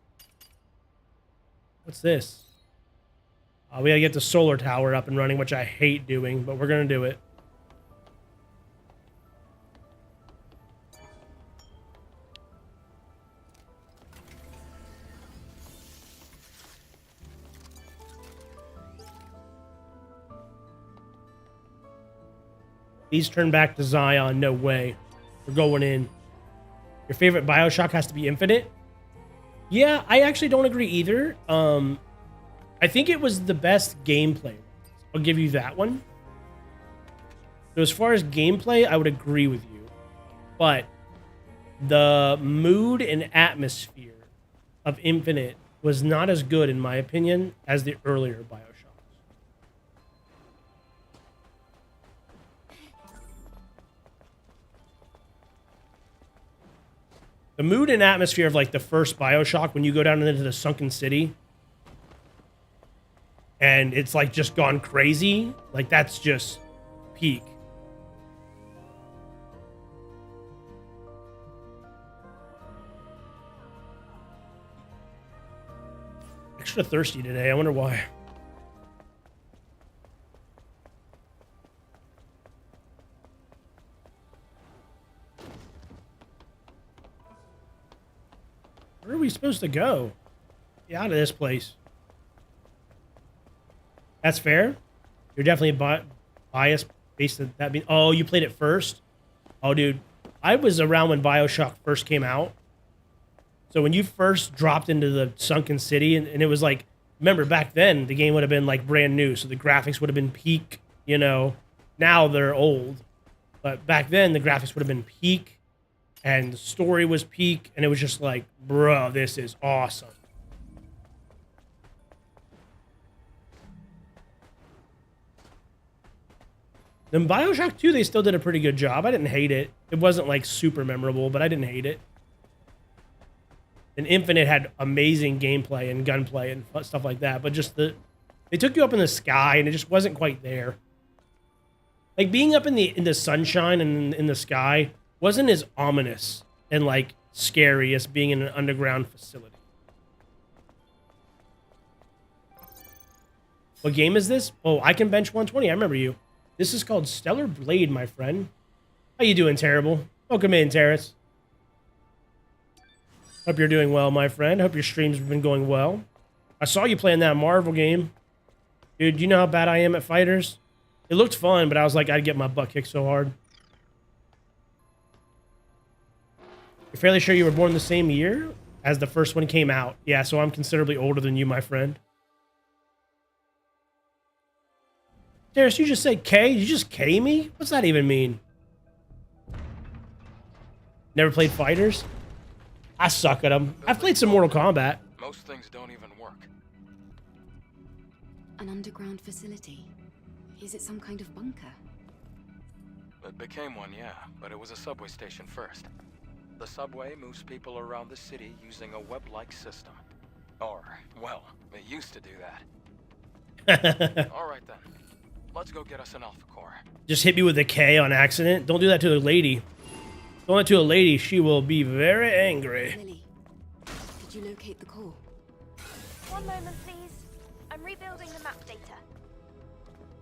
What's this? We gotta get the solar tower up and running, which I hate doing, but we're gonna do it. Please turn back to Zion. No way. We're going in. Your favorite BioShock has to be Infinite? Yeah, I actually don't agree either. I think it was the best gameplay. I'll give you that one. So as far as gameplay, I would agree with you. But the mood and atmosphere of Infinite was not as good, in my opinion, as the earlier BioShock. The mood and atmosphere of like the first BioShock, when you go down into the sunken city and it's like just gone crazy, like that's just peak. Extra thirsty today. I wonder why. Where are we supposed to go? Get out of this place. That's fair. You're definitely biased based on that. Oh, you played it first? Oh, dude. I was around when BioShock first came out. So when you first dropped into the sunken city, and it was like, remember back then, the game would have been like brand new. So the graphics would have been peak, you know. Now they're old. But back then, the graphics would have been peak. And the story was peak, and it was just like, bro, this is awesome. Then BioShock 2, they still did a pretty good job. I didn't hate it. It wasn't like super memorable, but I didn't hate it. And Infinite had amazing gameplay and gunplay and stuff like that, but just they took you up in the sky and it just wasn't quite there. Like being up in the sunshine and in the sky wasn't as ominous and like scary as being in an underground facility. What game is this? Oh, I can bench 120. I remember you. This is called Stellar Blade, my friend. How you doing, Terrible? Welcome in, Terrace. Hope you're doing well, my friend. Hope your streams have been going well. I saw you playing that Marvel game. Dude, do you know how bad I am at fighters? It looked fun, but I was like, I'd get my butt kicked so hard. You're fairly sure you were born the same year as the first one came out. Yeah, so I'm considerably older than you, my friend. Terrace, you just said K? You just K me? What's that even mean? Never played fighters? I suck at them. I've played some Mortal Kombat. Most things don't even work. An underground facility. Is it some kind of bunker? It became one, yeah, but it was a subway station first. The subway moves people around the city using a web-like system. Or, well, it used to do that. All right then. Let's go get us an Alpha Core. Just hit me with a K on accident. Don't do that to a lady. Don't do that to a lady. She will be very angry. Lily, did you locate the core? One moment, please. I'm rebuilding the map data.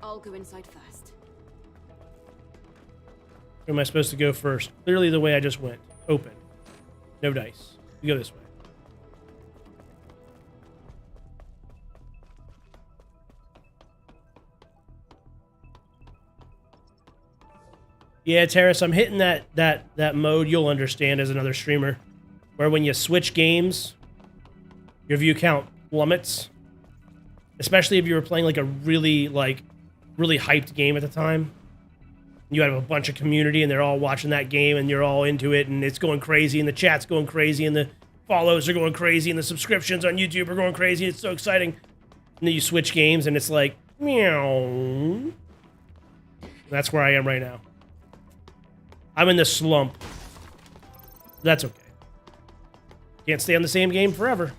I'll go inside first. Where am I supposed to go first? Clearly the way I just went. Open. No dice. We go this way. Yeah, Terrace, I'm hitting that mode you'll understand as another streamer, where when you switch games, your view count plummets. Especially if you were playing like a really hyped game at the time. You have a bunch of community and they're all watching that game and you're all into it and it's going crazy and the chat's going crazy and the follows are going crazy and the subscriptions on YouTube are going crazy. It's so exciting. And then you switch games and it's like, meow. That's where I am right now. I'm in the slump. That's okay. Can't stay on the same game forever.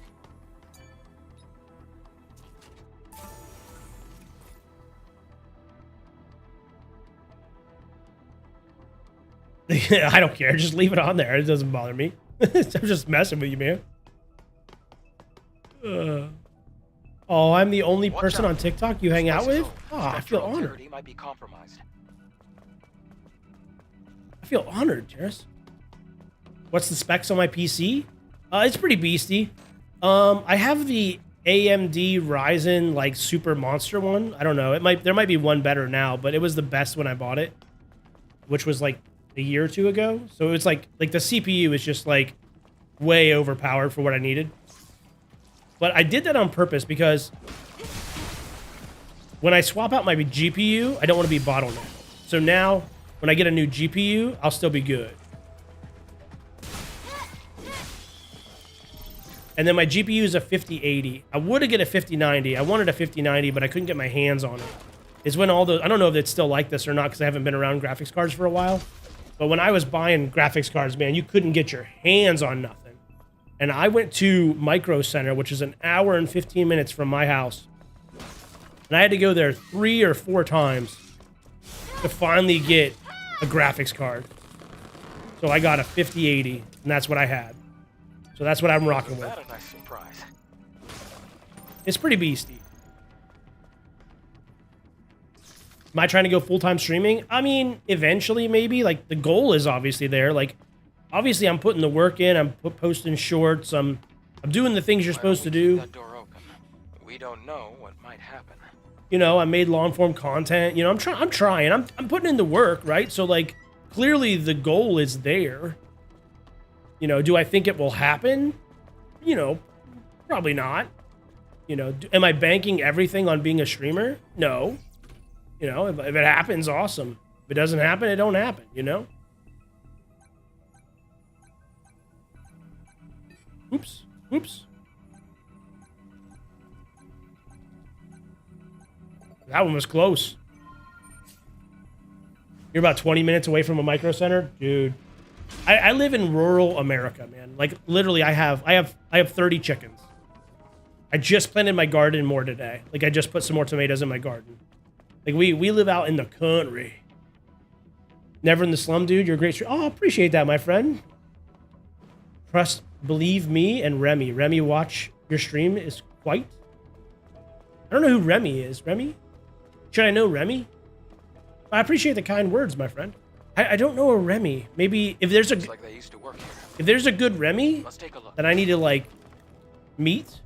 I don't care. Just leave it on there. It doesn't bother me. I'm just messing with you, man. Oh, I'm the only person on TikTok you hang out with? Oh, I feel honored. Might be compromised. I feel honored, Terrace. What's the specs on my PC? It's pretty beastie. I have the AMD Ryzen like super monster one. I don't know. There might be one better now, but it was the best when I bought it, which was like a year or two ago. So it's like the CPU is just like way overpowered for what I needed. But I did that on purpose because when I swap out my GPU, I don't want to be bottlenecked. So now when I get a new GPU, I'll still be good. And then my GPU is a 5080. I would have get a 5090. I wanted a 5090, but I couldn't get my hands on it. Is when all the, I don't know if it's still like this or not because I haven't been around graphics cards for a while. But when I was buying graphics cards, man, you couldn't get your hands on nothing. And I went to Micro Center, which is an hour and 15 minutes from my house. And I had to go there 3 or 4 times to finally get a graphics card. So I got a 5080, and that's what I had. So that's what I'm rocking with. That a nice surprise. It's pretty beastie. Am I trying to go full-time streaming? I mean, eventually, maybe. Like, the goal is obviously there. Like, obviously, I'm putting the work in. I'm posting shorts. I'm doing the things you're supposed to do. That door open. We don't know what might happen. You know, I made long-form content. You know, I'm trying. I'm putting in the work, right? So, like, clearly the goal is there. You know, do I think it will happen? You know, probably not. You know, am I banking everything on being a streamer? No. You know, if it happens, awesome. If it doesn't happen, it don't happen, you know? Oops. Oops. That one was close. You're about 20 minutes away from a Micro Center? Dude, I live in rural America, man. Like literally, I have 30 chickens. I just planted my garden more today. Like I just put some more tomatoes in my garden. Like we live out in the country. Never in the slum, dude. You're a great stream. Oh, appreciate that, my friend. Trust, believe me, and Remy. Remy, watch your stream is quite. I don't know who Remy is. Remy? Should I know Remy? I appreciate the kind words, my friend. I don't know a Remy. Maybe if there's a Looks like they used to work here. if there's a good Remy Let's take a look. that I need to like meet,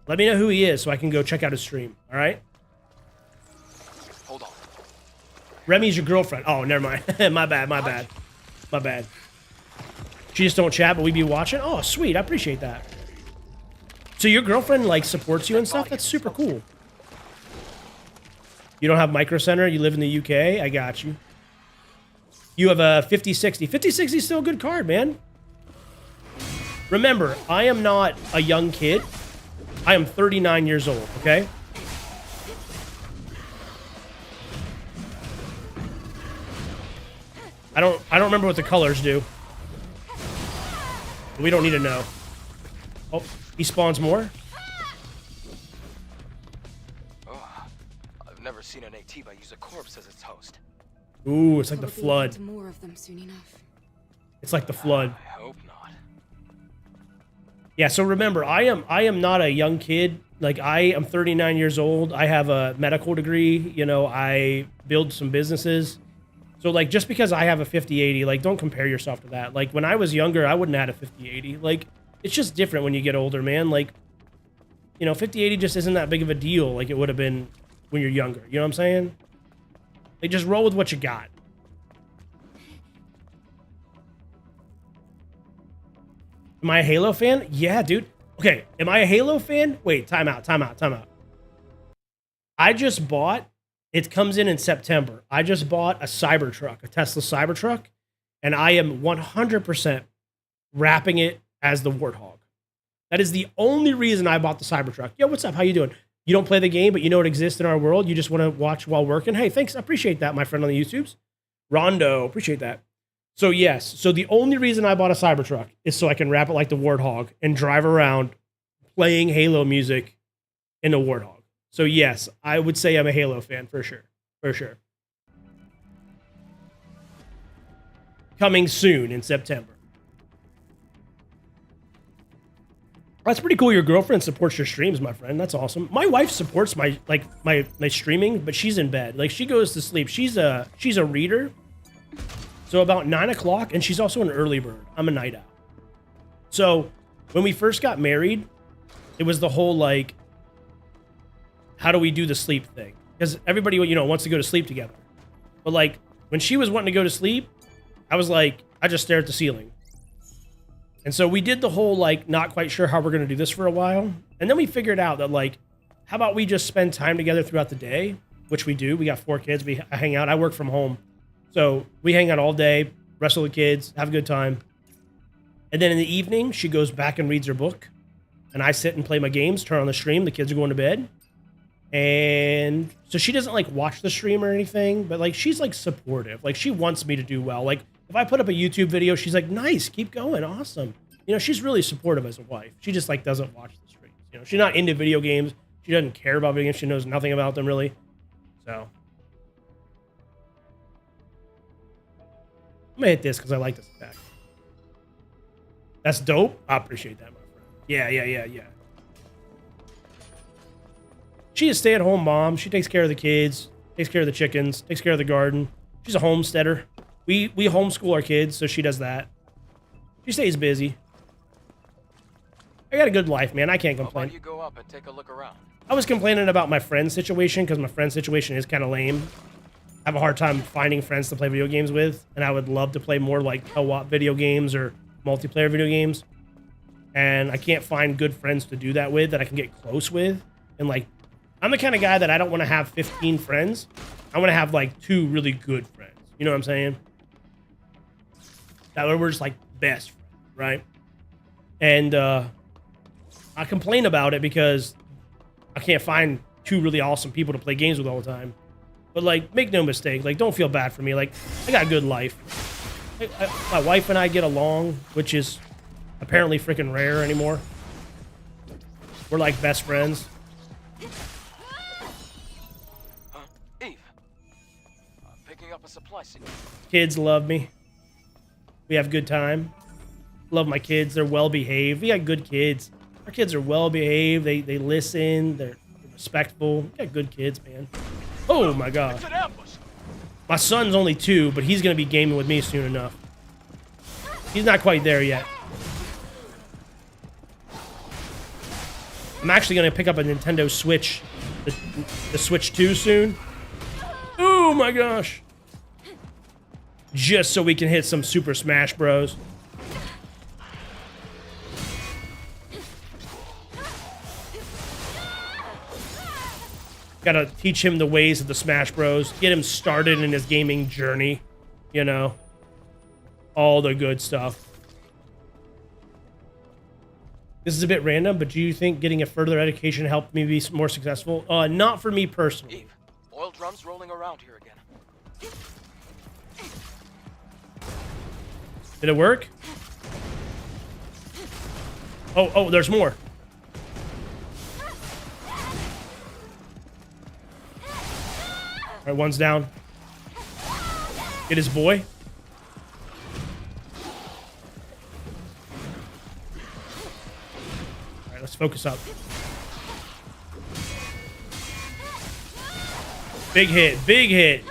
let me know who he is so I can go check out his stream. All right. Hold on. Remy's your girlfriend. Oh, never mind. My bad. My bad. My bad. She just don't chat, but we be watching. Oh, sweet. I appreciate that. So your girlfriend like supports you and stuff. That's super cool. You don't have Micro Center. You live in the UK. I got you. You have a 5060. 5060 is still a good card, man. Remember, I am not a young kid. I am 39 years old, okay? I don't remember what the colors do. We don't need to know. Oh, he spawns more. Oh, I've never seen an Atiba use a corpse as its host. Ooh, it's like the Probably flood. lead to more of them soon enough. It's like the flood. I hope not. Yeah, so remember, I am not a young kid. Like I am 39 years old. I have a medical degree, you know, I build some businesses. So like just because I have a 5080, like don't compare yourself to that. Like when I was younger, I wouldn't have had a 5080. Like it's just different when you get older, man. Like, you know, 5080 just isn't that big of a deal like it would have been when you're younger. You know what I'm saying? Like just roll with what you got. Am I a Halo fan? Yeah, dude. Okay, am I a Halo fan? Wait, time out. I just bought, it comes in September. I just bought a Cybertruck, a Tesla Cybertruck, and I am 100% wrapping it as the Warthog. That is the only reason I bought the Cybertruck. Yo, what's up? How you doing? You don't play the game, but you know it exists in our world. You just want to watch while working. Hey, thanks. I appreciate that, my friend on the YouTubes. Rondo, appreciate that. So yes, so the only reason I bought a Cybertruck is so I can wrap it like the Warthog and drive around playing Halo music in the Warthog. So yes, I would say I'm a Halo fan for sure. For sure. Coming soon in September. That's pretty cool. Your girlfriend supports your streams, my friend. That's awesome. My wife supports my streaming, but she's in bed. Like she goes to sleep. She's a reader. So about 9 o'clock, and she's also an early bird. I'm a night owl. So when we first got married, it was the whole like, how do we do the sleep thing? Because everybody, you know, wants to go to sleep together. But like when she was wanting to go to sleep, I was like, I just stare at the ceiling. And so we did the whole like, not quite sure how we're going to do this for a while. And then we figured out that like, how about we just spend time together throughout the day, which we do. We got 4 kids. I hang out. I work from home. So we hang out all day, wrestle the kids, have a good time. And then in the evening, she goes back and reads her book. And I sit and play my games, turn on the stream. The kids are going to bed. And so she doesn't like watch the stream or anything, but like she's like supportive. Like she wants me to do well. Like if I put up a YouTube video, she's like, nice, keep going, awesome. You know, she's really supportive as a wife. She just like doesn't watch the streams. You know, she's not into video games. She doesn't care about video games. She knows nothing about them really. So I'm gonna hit this because I like this attack. That's dope. I appreciate that, my friend. Yeah. She is a stay-at-home mom. She takes care of the kids, takes care of the chickens, takes care of the garden. She's a homesteader. We homeschool our kids, so she does that. She stays busy. I got a good life, man. I can't complain. How about you go up and take a look around? I was complaining about my friend's situation because my friend's situation is kind of lame. I have a hard time finding friends to play video games with, and I would love to play more like co-op video games or multiplayer video games. And I can't find good friends to do that with that I can get close with. And like, I'm the kind of guy that I don't want to have 15 friends. I want to have like 2 really good friends. You know what I'm saying? That way we're just like best friends, right? And I complain about it because I can't find 2 really awesome people to play games with all the time. But like, make no mistake, like don't feel bad for me. Like, I got a good life. My wife and I get along, which is apparently freaking rare anymore. We're like best friends. Eve. I'm picking up a supply signal. Kids love me. We have good time. Love my kids. They're well behaved. We got good kids. Our kids are well behaved. They listen. They're respectful. We got good kids, man. Oh my god. My son's only 2, but he's gonna be gaming with me soon enough. He's not quite there yet. I'm actually gonna pick up a Nintendo Switch, the Switch 2 soon. Oh my gosh. Just so we can hit some Super Smash Bros. Gotta teach him the ways of the Smash Bros. Get him started in his gaming journey. You know. All the good stuff. This is a bit random, but do you think getting a further education helped me be more successful? Not for me personally. Eve, oil drums rolling around here again. Did it work? Oh, there's more. All right, one's down. Get his boy. All right, let's focus up. Big hit, big hit.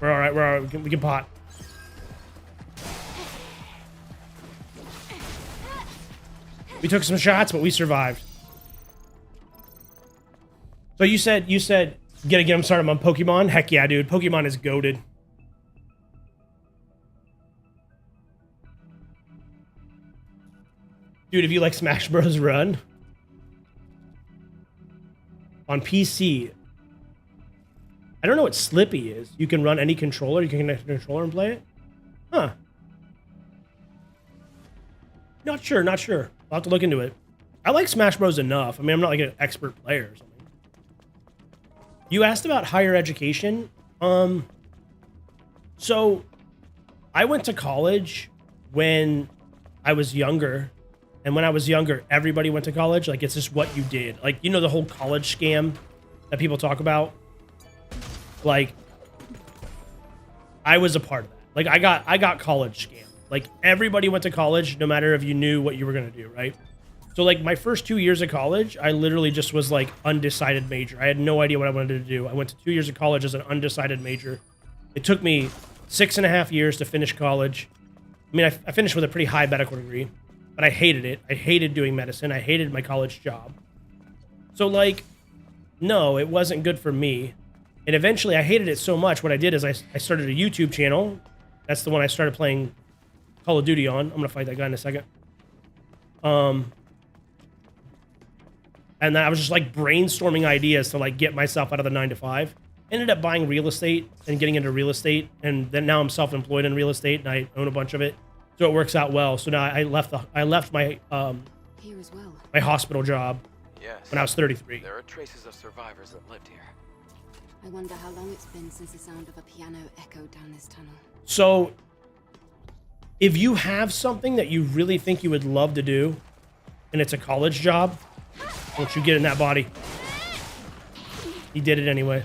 We're all right, we're all right. We can pot. We took some shots, but we survived. So you said gotta get him started on Pokemon? Heck yeah, dude. Pokemon is goated. Dude, if you like Smash Bros. Run on PC, I don't know what Slippy is. You can run any controller. You can connect a controller and play it? Huh. Not sure, not sure. I'll have to look into it. I like Smash Bros. Enough. I mean, I'm not like an expert player or something. You asked about higher education. So I went to college when I was younger. And when I was younger, everybody went to college. Like, it's just what you did. Like, you know, the whole college scam that people talk about? Like, I was a part of that. Like, I got college scammed. Like, everybody went to college, no matter if you knew what you were going to do, right? So, like, my first 2 years of college, I literally just was, like, undecided major. I had no idea what I wanted to do. I went to 2 years of college as an undecided major. It took me 6.5 years to finish college. I mean, I finished with a pretty high medical degree, but I hated it. I hated doing medicine. I hated my college job. So, like, no, it wasn't good for me. And eventually, I hated it so much. What I did is I started a YouTube channel. That's the one I started playing Call of Duty on. I'm going to fight that guy in a second. And then I was just, like, brainstorming ideas to, like, get myself out of the 9-to-5. Ended up buying real estate and getting into real estate. And then now I'm self-employed in real estate, and I own a bunch of it. So it works out well. So now I left my here as well. My hospital job when I was 33. There are traces of survivors that lived here. I wonder how long it's been since the sound of a piano echoed down this tunnel. So, if you have something that you really think you would love to do, and it's a college job, don't you get in that body. He did it anyway.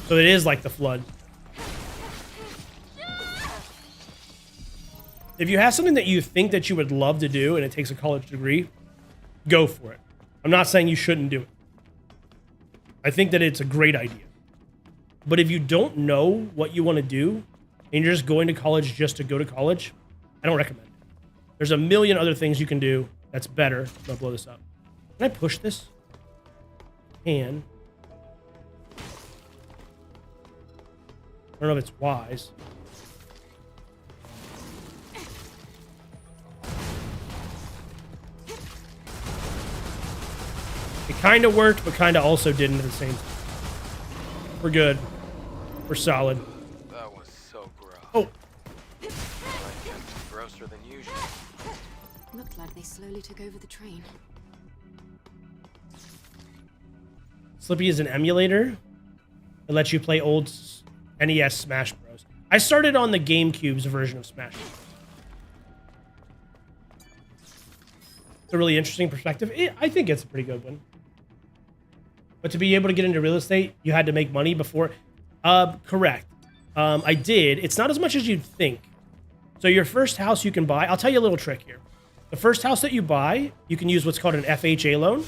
So it is like the flood. If you have something that you think that you would love to do, and it takes a college degree, go for it. I'm not saying you shouldn't do it. I think that it's a great idea. But if you don't know what you want to do, and you're just going to college just to go to college, I don't recommend it. There's a million other things you can do that's better. I'm gonna blow this up. Can I push this? And I don't know if it's wise. It kind of worked, but kind of also didn't at the same time. We're good. We're solid. That was so gross. Oh. Grosser than usual. Looked like they slowly took over the train. Slippy is an emulator that lets you play old NES Smash Bros. I started on the GameCube's version of Smash Bros. It's a really interesting perspective. I think it's a pretty good one. But to be able to get into real estate, you had to make money before. Correct. I did. It's not as much as you'd think. So your first house you can buy, I'll tell you a little trick here. The first house that you buy, you can use what's called an FHA loan.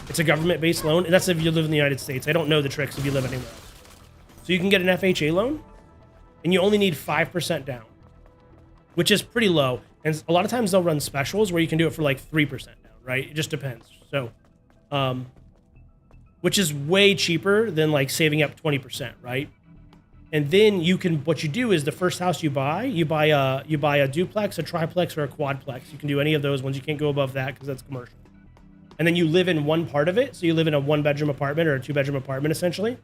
It's a government-based loan, and that's if you live in the United States. I don't know the tricks if you live anywhere else. So you can get an FHA loan, and you only need 5% down, which is pretty low. And a lot of times they'll run specials where you can do it for like 3% down, right? It just depends. So, which is way cheaper than like saving up 20%, right? And then you can, what you do is the first house you buy a duplex, a triplex, or a quadplex. You can do any of those ones. You can't go above that because that's commercial. And then you live in one part of it. So you live in a 1-bedroom apartment or a 2-bedroom apartment, essentially.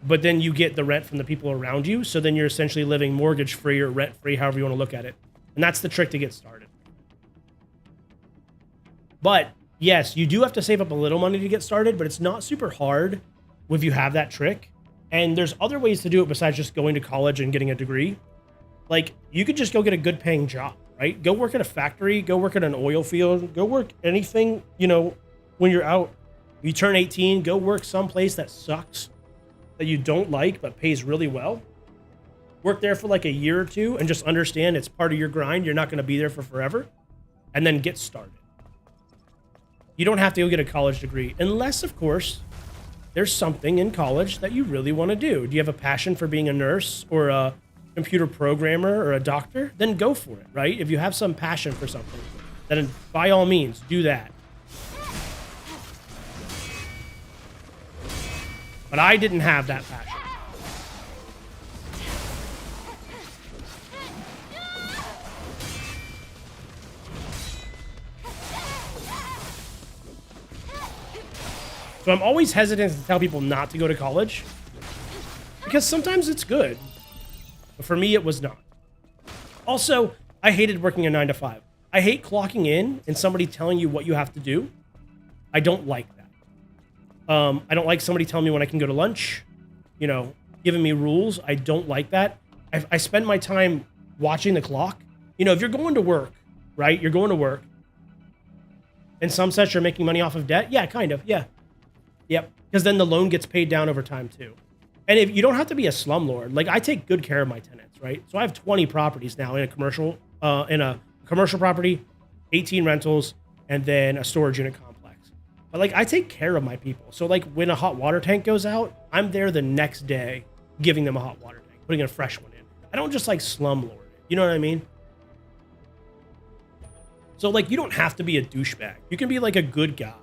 But then you get the rent from the people around you. So then you're essentially living mortgage-free or rent-free, however you want to look at it. And that's the trick to get started. But yes, you do have to save up a little money to get started, but it's not super hard if you have that trick. And there's other ways to do it besides just going to college and getting a degree. Like, you could just go get a good paying job, right? Go work at a factory, go work at an oil field, go work anything, you know, when you're out. You turn 18, go work someplace that sucks, that you don't like, but pays really well. Work there for like a year or two and just understand it's part of your grind. You're not going to be there for forever. And then get started. You don't have to go get a college degree unless, of course, there's something in college that you really want to do. Do you have a passion for being a nurse or a computer programmer or a doctor? Then go for it, right? If you have some passion for something, then by all means, do that. But I didn't have that passion. So I'm always hesitant to tell people not to go to college because sometimes it's good. But for me, it was not. Also, I hated working a 9-to-5. I hate clocking in and somebody telling you what you have to do. I don't like that. I don't like somebody telling me when I can go to lunch, you know, giving me rules. I don't like that. I spend my time watching the clock. You know, if you're going to work, right? You're going to work. In some sense, you're making money off of debt. Yeah, kind of. Yeah. Yep. Because then the loan gets paid down over time too. And if you don't have to be a slumlord, like I take good care of my tenants, right? So I have 20 properties now in a commercial property, 18 rentals, and then a storage unit complex. But like I take care of my people. So like when a hot water tank goes out, I'm there the next day giving them a hot water tank, putting a fresh one in. I don't just like slumlord it. You know what I mean? So like you don't have to be a douchebag. You can be like a good guy,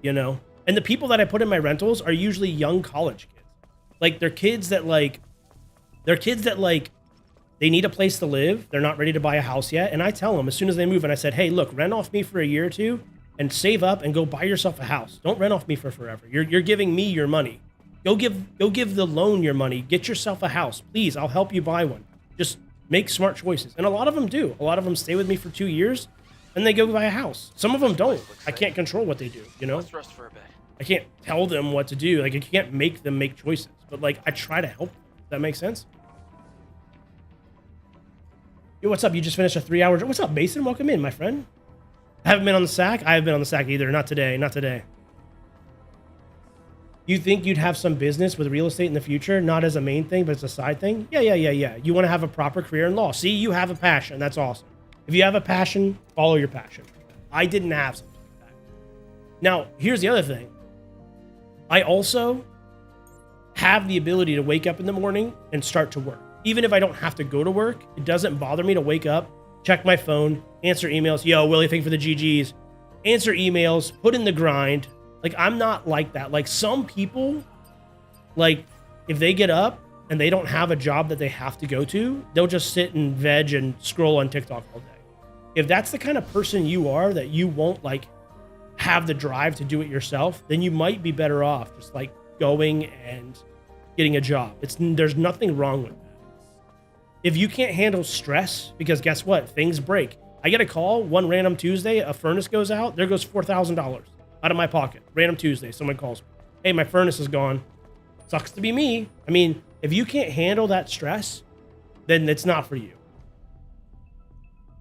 you know? And the people that I put in my rentals are usually young college kids. Like they're kids that they need a place to live. They're not ready to buy a house yet. And I tell them as soon as they move, and I said, hey, look, rent off me for a year or two and save up and go buy yourself a house. Don't rent off me for forever. You're giving me your money. Go give the loan your money. Get yourself a house. Please, I'll help you buy one. Just make smart choices. And a lot of them do. A lot of them stay with me for 2 years and they go buy a house. Some of them don't. I can't control what they do, you know? Let's rest for a bit. I can't tell them what to do. Like, I can't make them make choices. But, like, I try to help them. Does that make sense? Yo, what's up? You just finished a 3-hour... What's up, Mason? Welcome in, my friend. I haven't been on the sack. I haven't been on the sack either. Not today. Not today. You think you'd have some business with real estate in the future? Not as a main thing, but as a side thing? Yeah. You want to have a proper career in law. See, you have a passion. That's awesome. If you have a passion, follow your passion. I didn't have something like that. Now, here's the other thing. I also have the ability to wake up in the morning and start to work. Even if I don't have to go to work, it doesn't bother me to wake up, check my phone, answer emails. Yo, Willie, thank you for the GGs. Answer emails, put in the grind. Like, I'm not like that. Like, some people, like, if they get up and they don't have a job that they have to go to, they'll just sit and veg and scroll on TikTok all day. If that's the kind of person you are, that you won't, like, have the drive to do it yourself, then you might be better off just like going and getting a job. There's nothing wrong with that. If you can't handle stress, because guess what? Things break. I get a call one random Tuesday, a furnace goes out, there goes $4,000 out of my pocket. Random Tuesday, someone calls me. Hey, my furnace is gone. Sucks to be me. I mean, if you can't handle that stress, then it's not for you.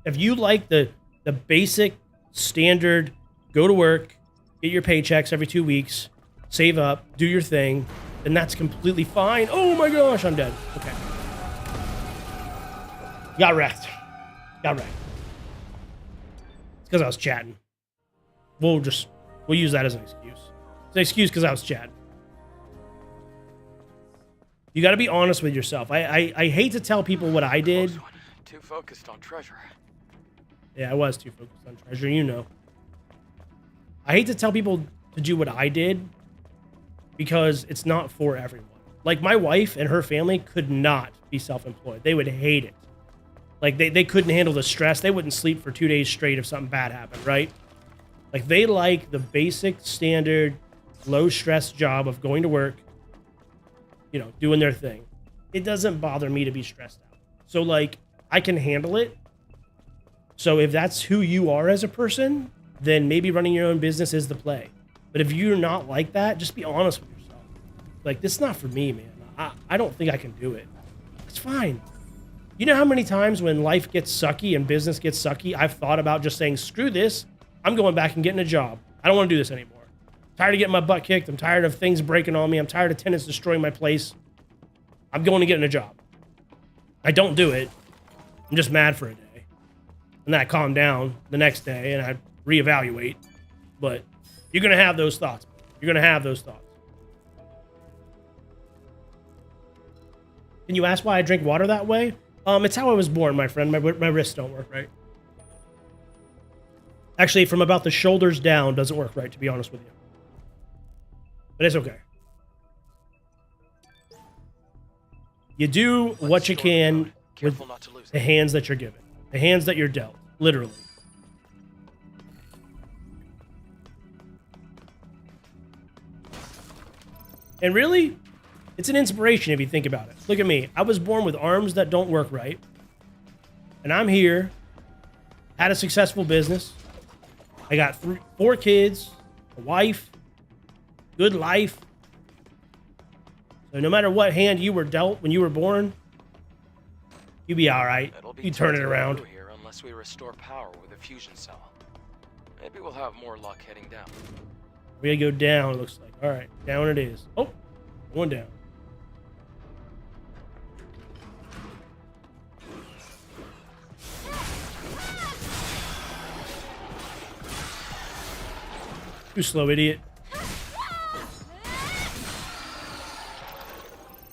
If you like the basic, standard, go to work, get your paychecks every 2 weeks, save up, do your thing, then that's completely fine. Oh my gosh, I'm dead. Okay. Got wrecked. Got wrecked. It's because I was chatting. We'll use that as an excuse. It's an excuse because I was chatting. You got to be honest with yourself. I hate to tell people what I did. Too focused on treasure. Yeah, I was too focused on treasure, you know. I hate to tell people to do what I did because it's not for everyone. Like, my wife and her family could not be self-employed. They would hate it. Like, they couldn't handle the stress. They wouldn't sleep for 2 days straight if something bad happened, right? Like, they like the basic, standard, low-stress job of going to work, you know, doing their thing. It doesn't bother me to be stressed out. So, like, I can handle it. So if that's who you are as a person, then maybe running your own business is the play. But if you're not like that, just be honest with yourself. Like, this is not for me, man. I don't think I can do it. It's fine. You know how many times when life gets sucky and business gets sucky, I've thought about just saying, screw this. I'm going back and getting a job. I don't want to do this anymore. I'm tired of getting my butt kicked. I'm tired of things breaking on me. I'm tired of tenants destroying my place. I'm going to get in a job. I don't do it. I'm just mad for a day. And then I calm down the next day and I reevaluate. But you're going to have those thoughts. You're going to have those thoughts. Can you ask why I drink water that way? It's how I was born, my friend. My wrists don't work right. Actually, from about the shoulders down doesn't work right, to be honest with you. But it's okay. You do what you can with the hands that you're given. The hands that you're dealt. Literally. And really, it's an inspiration if you think about it. Look at me. I was born with arms that don't work right. And I'm here. Had a successful business. I got 4 kids, a wife, good life. So no matter what hand you were dealt when you were born, you'd be all right. You turn it around. Here unless we restore power with a fusion cell. Maybe we'll have more luck heading down. We gotta go down, it looks like. All right, down it is. Oh, one down. Too slow, idiot.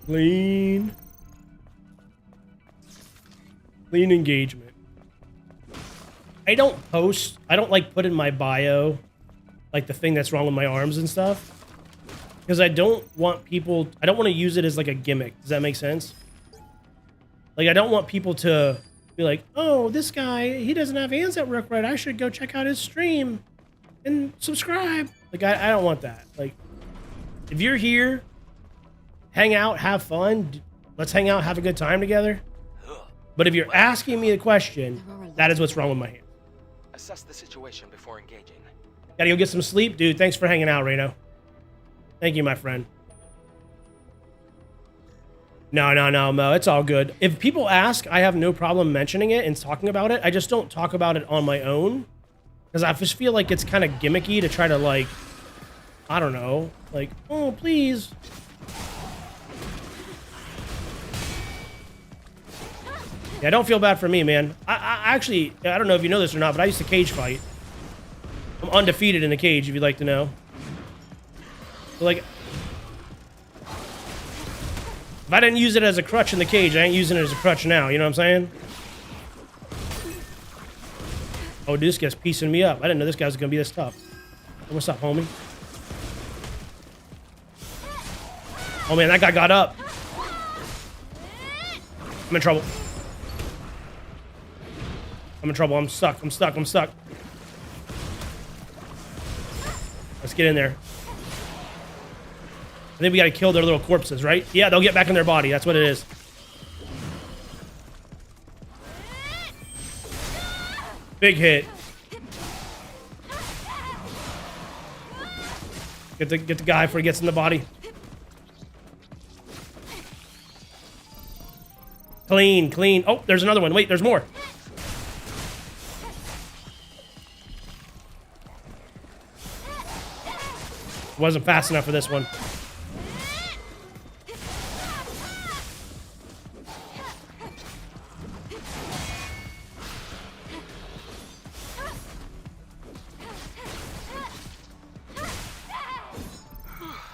Clean engagement. I don't post. I don't like put in my bio like the thing that's wrong with my arms and stuff because I don't want people. I don't want to use it as like a gimmick. Does that make sense? Like, I don't want people to be like, "Oh, this guy, he doesn't have hands that work right. I should go check out his stream and subscribe." Like, I don't want that. Like, if you're here, hang out, have fun. Let's hang out, have a good time together. But if you're asking me a question, that is what's wrong with my hand. Assess the situation before engaging. Gotta go get some sleep, dude. Thanks for hanging out, Reno. Thank you, my friend. No, Mo. It's all good. If people ask, I have no problem mentioning it and talking about it. I just don't talk about it on my own. Because I just feel like it's kind of gimmicky to try to, like, I don't know. Like, oh, please. Yeah, don't feel bad for me, man. I actually, I don't know if you know this or not, but I used to cage fight. I'm undefeated in the cage, if you'd like to know. So, like, if I didn't use it as a crutch in the cage, I ain't using it as a crutch now. You know what I'm saying? Oh, dude, this guy's piecing me up. I didn't know this guy was going to be this tough. Oh, what's up, homie? Oh, man, that guy got up. I'm in trouble. I'm in trouble. I'm stuck. I'm stuck. Let's get in there. I think we got to kill their little corpses, right? Yeah, they'll get back in their body. That's what it is. Big hit. Get the guy before he gets in the body. Clean, clean. Oh, there's another one. Wait, there's more. Wasn't fast enough for this one.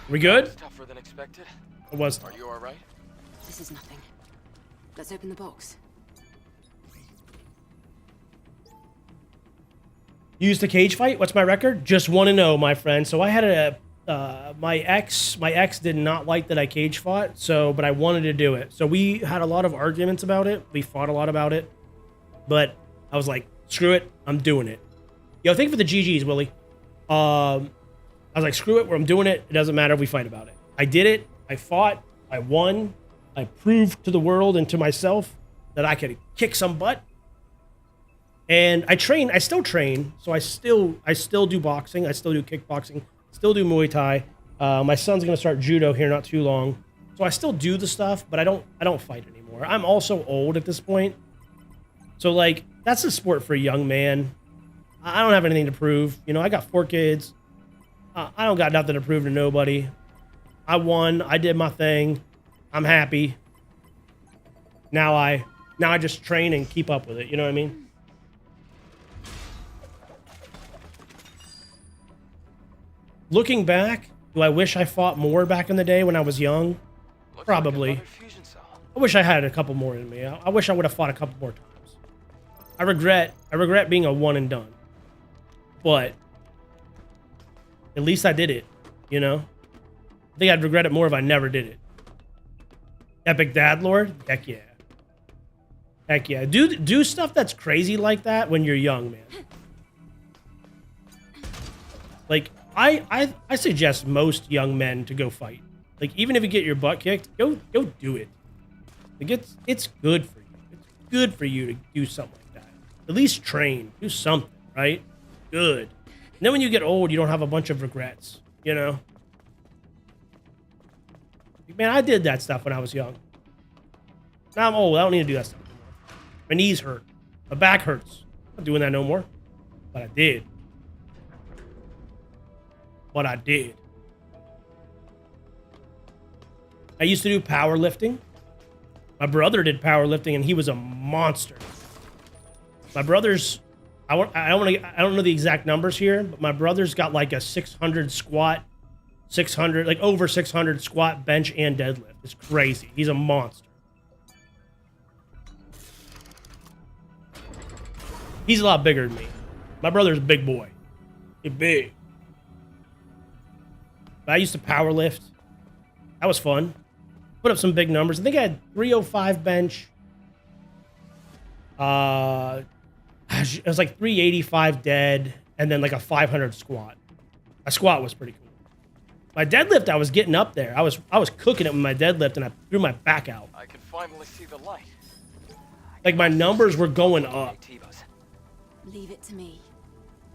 We good? Tougher than expected. It was. Are you all right? This is nothing. Let's open the box. Used the cage fight. What's my record? Just 1-0, my friend. So I had my ex did not like that I cage fought. But I wanted to do it. So we had a lot of arguments about it. We fought a lot about it. But I was like, screw it. I'm doing it. Yo, thank you for the GGs, Willie. I was like, screw it, I'm doing it. It doesn't matter if we fight about it. I did it. I fought. I won. I proved to the world and to myself that I could kick some butt. And I train. I still train. So I still do boxing. I still do kickboxing. Still do Muay Thai. My son's gonna start judo here not too long. So I still do the stuff, but I don't fight anymore. I'm also old at this point. So like that's a sport for a young man. I don't have anything to prove. You know, I got 4 kids. I don't got nothing to prove to nobody. I won. I did my thing. I'm happy. Now I just train and keep up with it. You know what I mean? Looking back, do I wish I fought more back in the day when I was young? Probably. I wish I had a couple more in me. I wish I would have fought a couple more times. I regret being a one and done. But at least I did it, you know? I think I'd regret it more if I never did it. Epic Dad Lord? Heck yeah. Heck yeah. Do stuff that's crazy like that when you're young, man. Like, I suggest most young men to go fight. Like, even if you get your butt kicked, go do it. Like, it's good for you. It's good for you to do something like that. At least train. Do something, right? Good. And then when you get old, you don't have a bunch of regrets, you know? Man, I did that stuff when I was young. Now I'm old. I don't need to do that stuff anymore. My knees hurt. My back hurts. I'm not doing that no more. But I did. But I did. I used to do powerlifting. My brother did powerlifting, and he was a monster. My brother's... I don't know the exact numbers here, but my brother's got like a 600 squat, 600, like over 600 squat, bench, and deadlift. It's crazy. He's a monster. He's a lot bigger than me. My brother's a big boy. He's big. But I used to power lift. That was fun. Put up some big numbers. I think I had 305 bench. It was like 385 dead, and then like a 500 squat. My squat was pretty cool. My deadlift, I was getting up there. I was cooking it with my deadlift, and I threw my back out. I can finally see the light. Like my numbers were going up. Leave it to me.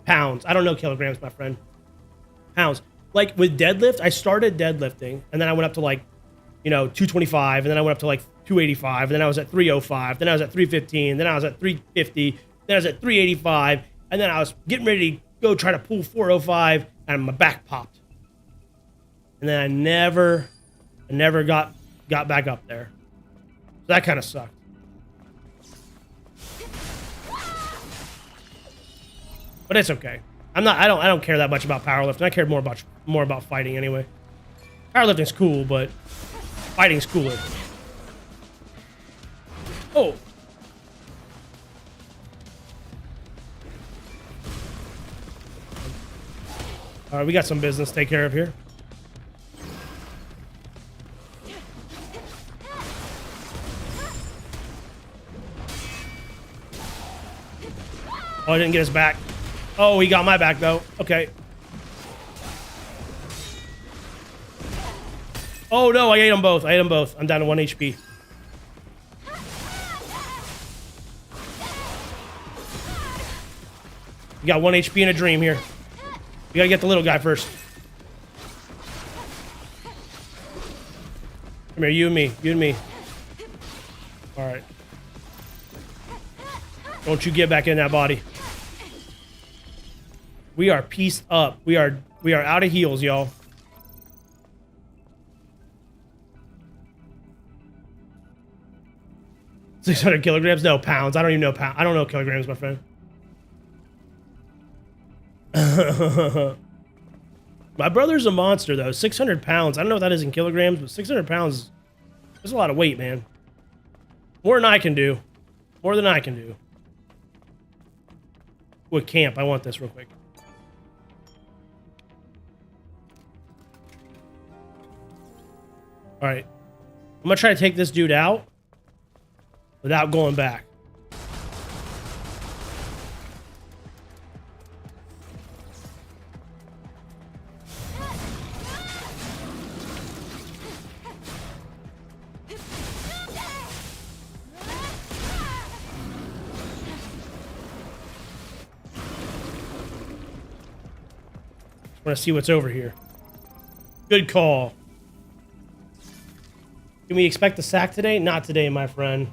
Pounds. I don't know kilograms, my friend. Pounds. Like with deadlift, I started deadlifting, and then I went up to like, 225, and then I went up to like 285, and then I was at 305, then I was at 315, then I was at 350. Then I was at 385, and then I was getting ready to go try to pull 405, and my back popped. And then I never got back up there. So that kind of sucked. But it's okay. I don't care that much about powerlifting. I cared more about fighting anyway. Powerlifting's cool, but fighting's cooler. Oh. All right, we got some business to take care of here. Oh, I didn't get his back. Oh, he got my back, though. Okay. Oh, no, I ate them both. I'm down to 1 HP. You got 1 HP in a dream here. You gotta get the little guy first. Come here, you and me. You and me. Alright. Don't you get back in that body. We are pieced up. We are out of heals, y'all. $600 kilograms? No, pounds. I don't even know pounds. I don't know kilograms, my friend. My brother's a monster, though. 600 pounds. I don't know what that is in kilograms, but 600 pounds is a lot of weight, man. More than I can do. More than I can do. With camp, I want this real quick. All right. I'm going to try to take this dude out without going back. I want to see what's over here. Good call. Can we expect the sack today? Not today, my friend.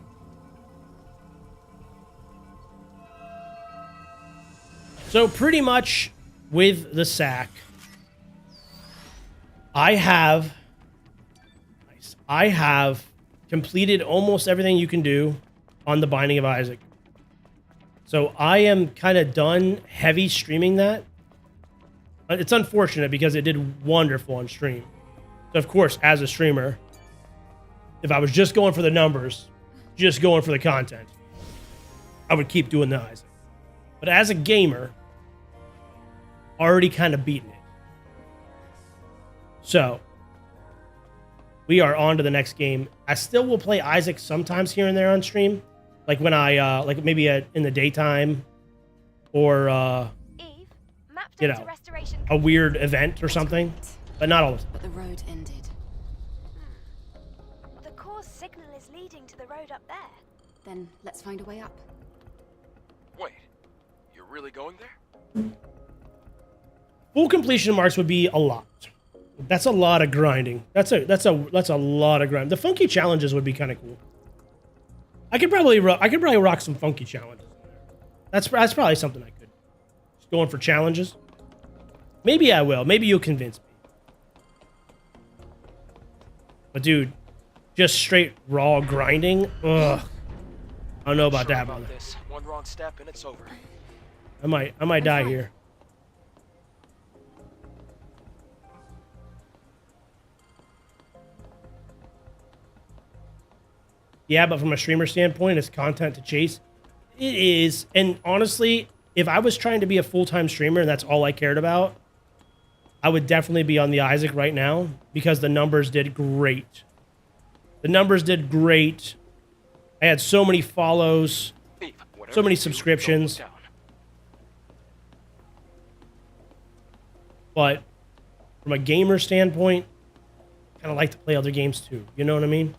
So pretty much with the sack, I have completed almost everything you can do on the Binding of Isaac. So I am kind of done heavy streaming that. It's unfortunate because it did wonderful on stream. So of course, as a streamer, if I was just going for the numbers, just going for the content, I would keep doing the Isaac. But as a gamer, already kind of beaten it. So we are on to the next game. I still will play Isaac sometimes here and there on stream, like when I like maybe in the daytime, or you know, a weird event or something, but not all the time. But the road ended. The core signal is leading to the road up there. Then let's find a way up. Wait, you're really going there? Full completion marks would be a lot. That's a lot of grinding. That's a lot of grind. The funky challenges would be kind of cool. I could probably rock some funky challenges. That's probably something I could. Just going for challenges. Maybe I will. Maybe you'll convince me. But dude, just straight raw grinding. Ugh. I don't know about that, brother. This. One wrong step and it's over. I might die here. Yeah, but from a streamer standpoint, it's content to chase. It is. And honestly, if I was trying to be a full-time streamer and that's all I cared about, I would definitely be on the Isaac right now because the numbers did great. The numbers did great. I had so many follows, so many subscriptions. But from a gamer standpoint, I kind of like to play other games too. You know what I mean?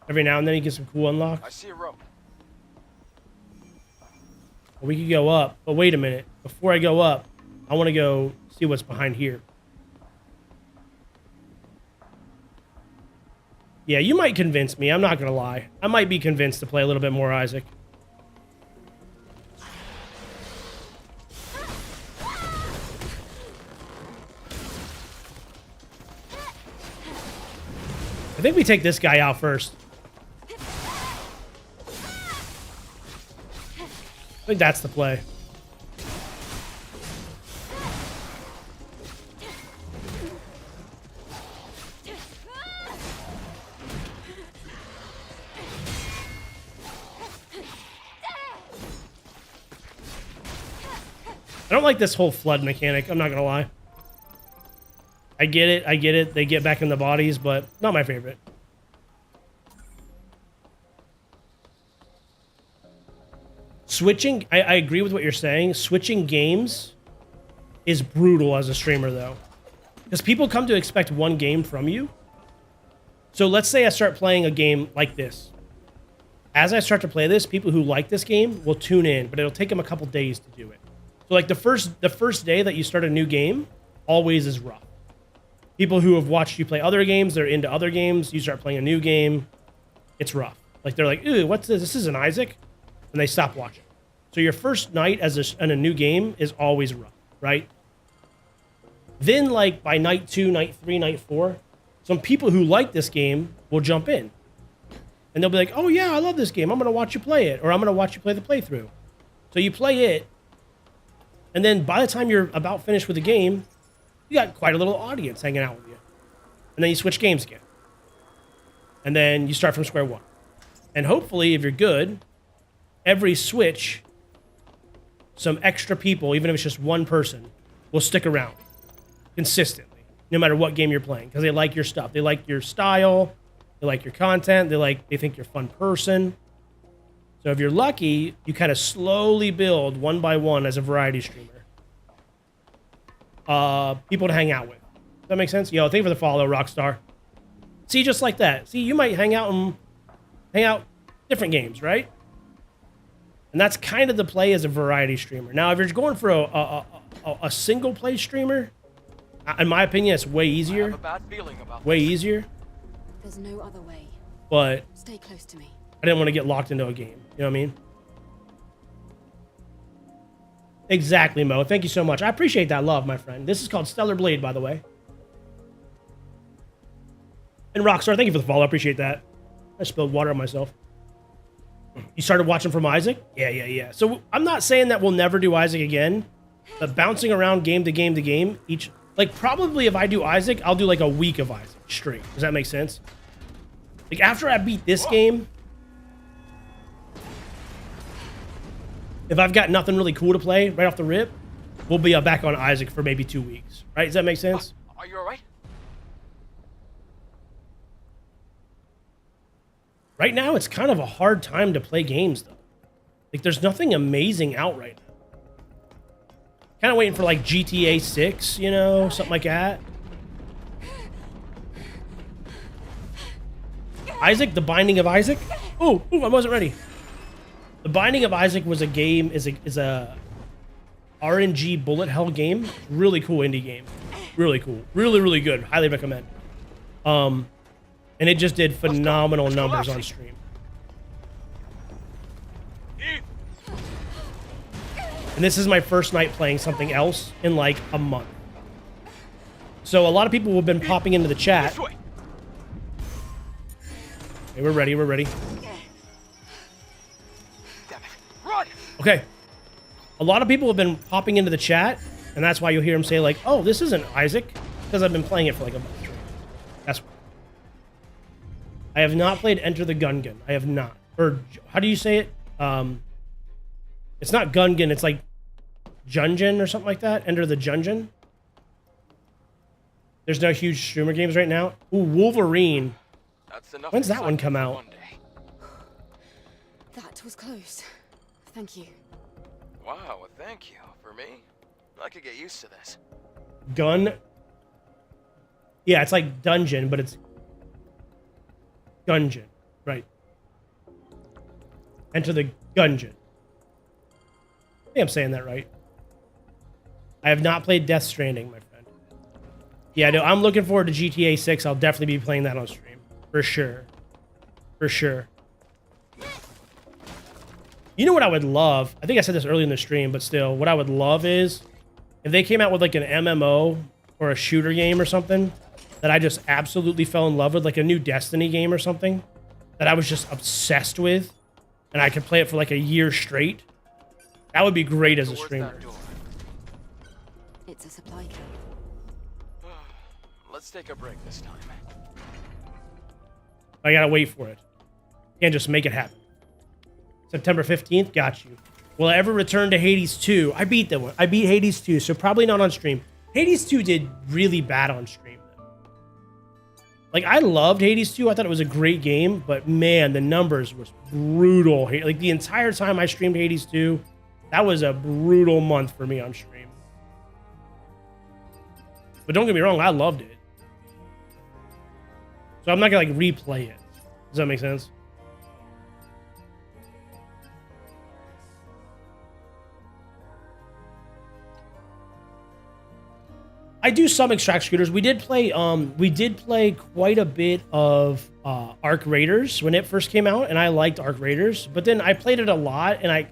Every now and then you get some cool unlocks. I see a rope. We could go up, but wait a minute. Before I go up, I want to go see what's behind here. Yeah, you might convince me. I'm not going to lie. I might be convinced to play a little bit more Isaac. I think we take this guy out first. I think that's the play. I don't like this whole flood mechanic, I'm not gonna lie. I get it, they get back in the bodies, but not my favorite. Switching, I agree with what you're saying. Switching games is brutal as a streamer, though. Because people come to expect one game from you. So let's say I start playing a game like this. as I start to play this, people who like this game will tune in, but it'll take them a couple days to do it. So like the first day that you start a new game always is rough. People who have watched you play other games, they're into other games, you start playing a new game, it's rough. Like they're like, "Ooh, what's this? This isn't Isaac," and they stop watching. So your first night in a new game is always rough, right? Then like by night 2, night 3, night 4, some people who like this game will jump in. And they'll be like, "Oh yeah, I love this game. I'm going to watch you play it," or "I'm going to watch you play the playthrough." So you play it, and then by the time you're about finished with the game, you got quite a little audience hanging out with you. And then you switch games again. And then you start from square one. And hopefully, if you're good, every switch, some extra people, even if it's just one person, will stick around consistently, no matter what game you're playing, because they like your stuff. They like your style. They like your content. They think you're a fun person. So if you're lucky, you kind of slowly build one by one as a variety streamer. People to hang out with. Does that make sense? Yo, thank you for the follow, Rockstar. See, just like that. See, you might hang out different games, right? And that's kind of the play as a variety streamer. Now, if you're going for a single play streamer, in my opinion, it's way easier. I have a bad feeling about way this. easier. There's no other way. But Stay close to me. I didn't want to get locked into a game. You know what I mean? Exactly, Mo. Thank you so much. I appreciate that love, my friend. This is called Stellar Blade, by the way. And Rockstar, thank you for the follow. I appreciate that. I spilled water on myself. You started watching from Isaac? Yeah. So I'm not saying that we'll never do Isaac again, but bouncing around game to game to game, probably if I do Isaac, I'll do like a week of Isaac straight. Does that make sense? Like after I beat this game, if I've got nothing really cool to play right off the rip, we'll be back on Isaac for maybe 2 weeks. Right? Does that make sense? Are you alright? Right now, it's kind of a hard time to play games, though. Like, there's nothing amazing out right now. Kind of waiting for, like, GTA 6, you know? Something like that. Isaac, The Binding of Isaac? Oh, I wasn't ready. The Binding of Isaac was a game, is a RNG bullet hell game. Really cool indie game. Really cool. Really good. Highly recommend. And it just did phenomenal numbers on stream. And this is my first night playing something else in like a month. So a lot of people have been popping into the chat. Okay, we're ready. Okay. A lot of people have been popping into the chat, and that's why you'll hear them say like, "Oh, this isn't Isaac," because I've been playing it for like a month. That's why. I have not played Enter the Gungeon. I have not. Or how do you say it? It's not Gungeon. It's like Jungeon or something like that. Enter the Jungeon. There's no huge streamer games right now. Ooh, Wolverine. When's that one come out? That was close. Thank you. Wow, well, thank you. For me, I could get used to this. Yeah, it's like Dungeon, but it's Gungeon, right? Enter the Gungeon. I think I'm saying that right. I have not played Death Stranding, my friend. Yeah, no, I'm looking forward to GTA 6. I'll definitely be playing that on stream. For sure. You know what I would love? I think I said this early in the stream, but still, what I would love is if they came out with like an MMO or a shooter game or something that I just absolutely fell in love with, like a new Destiny game or something that I was just obsessed with, and I could play it for like a year straight. That would be great as a streamer. It's a supply camp. Let's take a break this time. I gotta wait for it. Can't just make it happen. September 15th, got you. Will I ever return to Hades 2? I beat that one. I beat Hades 2, so probably not on stream. Hades 2 did really bad on stream. Like, I loved Hades 2. I thought it was a great game, but man, the numbers was brutal. Like, the entire time I streamed Hades 2, that was a brutal month for me on stream. But don't get me wrong, I loved it. So I'm not gonna, like, replay it. Does that make sense? I do some extract shooters. We did play quite a bit of Arc Raiders when it first came out, and I liked Arc Raiders. But then I played it a lot, and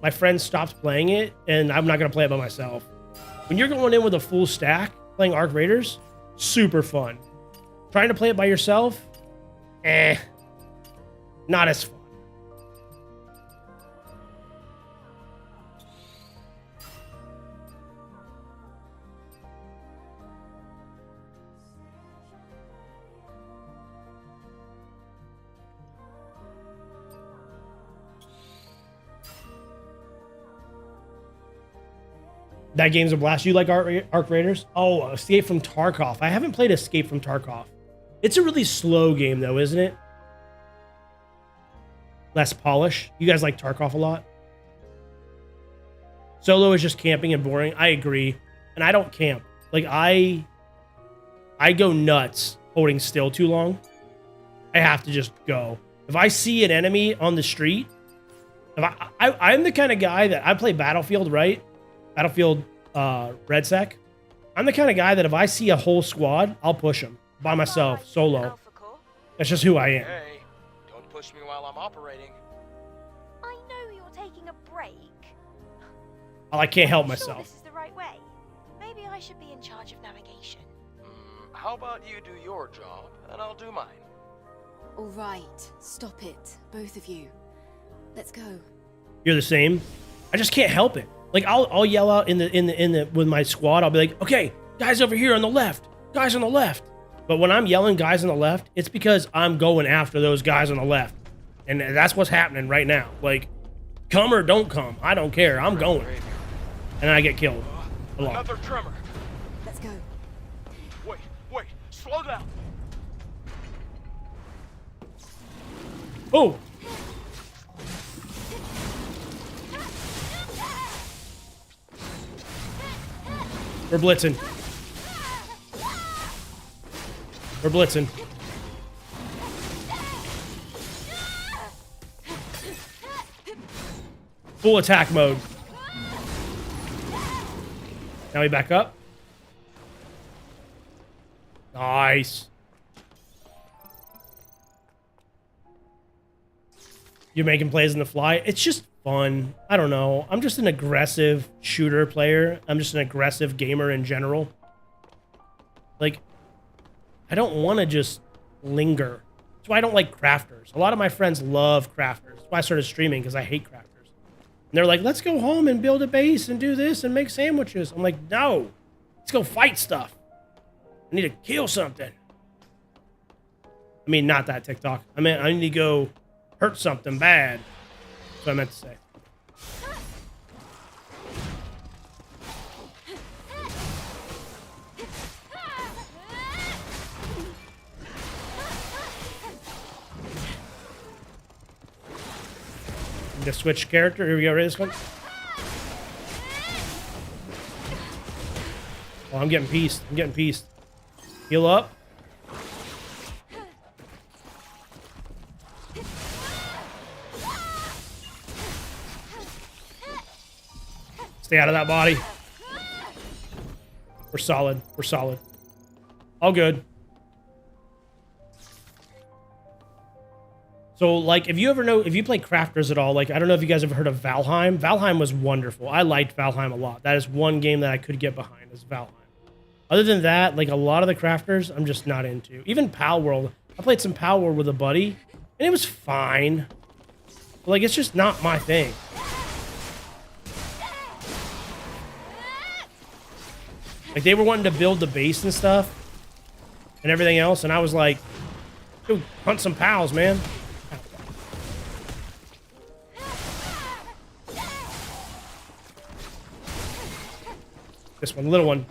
my friends stopped playing it, and I'm not gonna play it by myself. When you're going in with a full stack playing Arc Raiders, super fun. Trying to play it by yourself, not as fun. That game's a blast. You like Arc Raiders? Oh, Escape from Tarkov. I haven't played Escape from Tarkov. It's a really slow game, though, isn't it? Less polish. You guys like Tarkov a lot? Solo is just camping and boring. I agree. And I don't camp. Like, I go nuts holding still too long. I have to just go. If I see an enemy on the street, I'm the kind of guy that I play Battlefield, right? Battlefield RedSec. I'm the kind of guy that if I see a whole squad, I'll push them by myself, solo. That's just who I am. Hey, don't push me while I'm operating. I know you're taking a break. I can't help Sure myself. this is the right way. Maybe I should be in charge of navigation. How about you do your job, and I'll do mine? All right, stop it, both of you. Let's go. You're the same. I just can't help it. Like I'll yell out in the with my squad. I'll be like, okay, guys over here on the left, guys on the left. But when I'm yelling guys on the left, it's because I'm going after those guys on the left, and that's what's happening right now. Like, come or don't come, I don't care. I'm going, and I get killed a lot. Another tremor. Let's go. Wait, slow down. Oh. We're blitzing. We're blitzing. Full attack mode. Now we back up. Nice. You're making plays in the fly. It's just fun. I don't know. I'm just an aggressive shooter player. I'm just an aggressive gamer in general. Like, I don't want to just linger. That's why I don't like crafters. A lot of my friends love crafters. That's why I started streaming, because I hate crafters. And they're like, let's go home and build a base and do this and make sandwiches. I'm like, no. Let's go fight stuff. I need to kill something. I mean, not that TikTok. I mean, I need to go hurt something bad. That's what I meant to say. Need to switch character. Here we go. Ready this one? Oh, I'm getting pieced. I'm getting pieced. Heal up. Stay out of that body. We're solid. We're solid. All good. So, like, if you play crafters at all, like, I don't know if you guys have heard of Valheim. Valheim was wonderful. I liked Valheim a lot. That is one game that I could get behind, is Valheim. Other than that, like, a lot of the crafters, I'm just not into. Even Pal World. I played some Pal World with a buddy, and it was fine. But, like, it's just not my thing. Like, they were wanting to build the base and stuff and everything else, and I was like, go hunt some pals, man. This one, little one.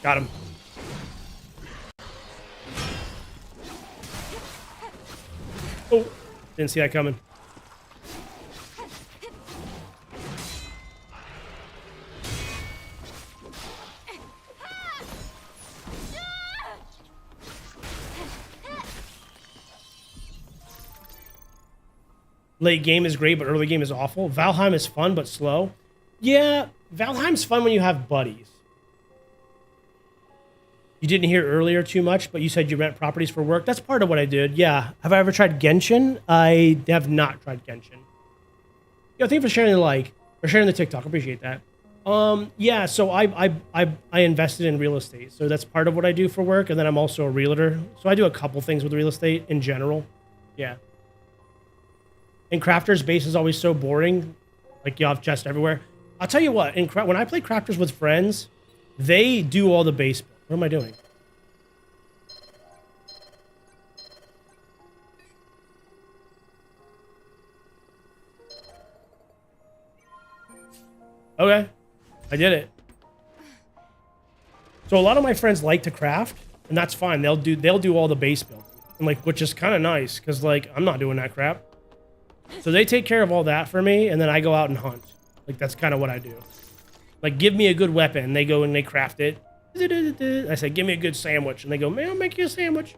Got him. Oh, didn't see that coming. Late game is great, but early game is awful. Valheim is fun, but slow. Yeah, Valheim's fun when you have buddies. You didn't hear earlier too much, but you said you rent properties for work. That's part of what I did. Yeah. Have I ever tried Genshin? I have not tried Genshin. Yo, thank you for sharing the like or sharing the TikTok. Appreciate that. Yeah. So I invested in real estate. So that's part of what I do for work, and then I'm also a realtor. So I do a couple things with real estate in general. Yeah. And Crafter's base is always so boring. Like you have chests everywhere. I'll tell you what. When I play Crafters with friends, they do all the base. What am I doing? Okay, I did it. So a lot of my friends like to craft, and that's fine. They'll do all the base building, and like, which is kind of nice because like I'm not doing that crap. So they take care of all that for me, and then I go out and hunt. Like that's kind of what I do. Like, give me a good weapon, and they go and they craft it. I say, give me a good sandwich. And they go, man, I'll make you a sandwich.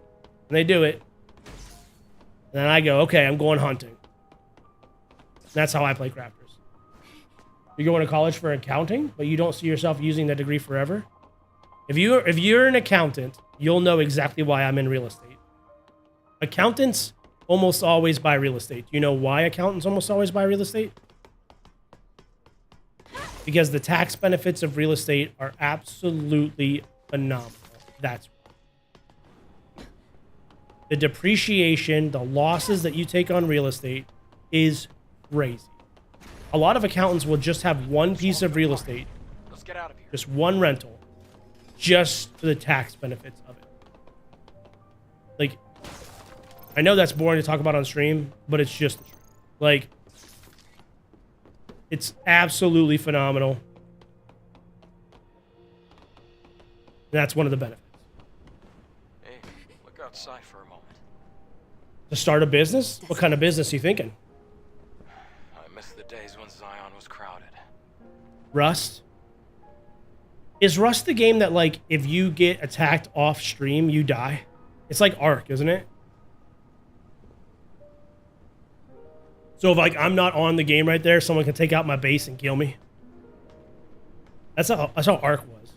And they do it. And then I go, okay, I'm going hunting. And that's how I play Crafters. You're going to college for accounting, but you don't see yourself using that degree forever? If you're an accountant, you'll know exactly why I'm in real estate. Accountants almost always buy real estate. You know why accountants almost always buy real estate? Because the tax benefits of real estate are absolutely phenomenal. That's right. The depreciation, the losses that you take on real estate is crazy. A lot of accountants will just have one piece of real estate, just one rental, just for the tax benefits of it. Like, I know that's boring to talk about on stream, but it's just the truth. Like, it's absolutely phenomenal. That's one of the benefits. Hey, look outside for a moment. To start a business? What kind of business are you thinking? I miss the days when Zion was crowded. Rust? Is Rust the game that, like, if you get attacked off stream, you die? It's like Ark, isn't it? So if, like, I'm not on the game right there, someone can take out my base and kill me. That's how Ark was.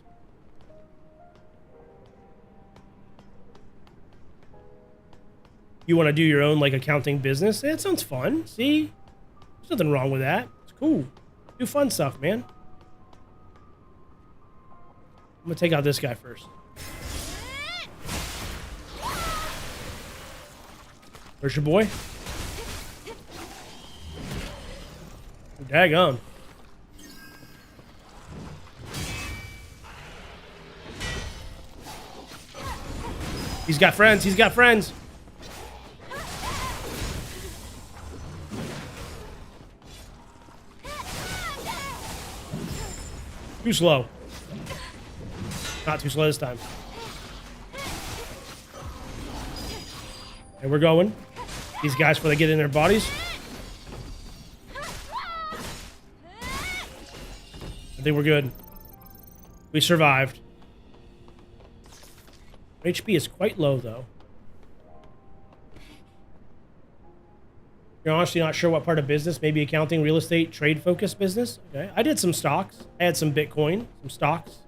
You want to do your own, like, accounting business? It sounds fun. See? There's nothing wrong with that. It's cool. Do fun stuff, man. I'm going to take out this guy first. Where's your boy? Daggone. He's got friends. He's got friends. Too slow. Not too slow this time. And we're going. These guys, before they get in their bodies. I think we're good. We survived. HP is quite low, though. You're honestly not sure what part of business, maybe accounting, real estate, trade-focused business? Okay. I did some stocks. I had some Bitcoin, some stocks.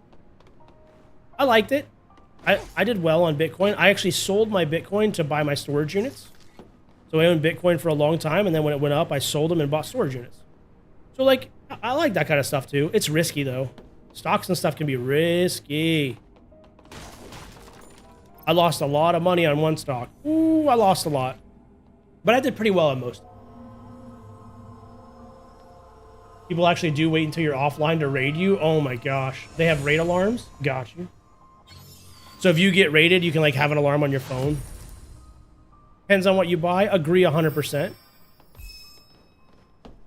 I liked it. I did well on Bitcoin. I actually sold my Bitcoin to buy my storage units. So I owned Bitcoin for a long time, and then when it went up, I sold them and bought storage units. So, like, I like that kind of stuff, too. It's risky, though. Stocks and stuff can be risky. I lost a lot of money on one stock. Ooh, I lost a lot. But I did pretty well on most. People actually do wait until you're offline to raid you. Oh, my gosh. They have raid alarms? Got you. So if you get raided, you can, like, have an alarm on your phone. Depends on what you buy. Agree 100%.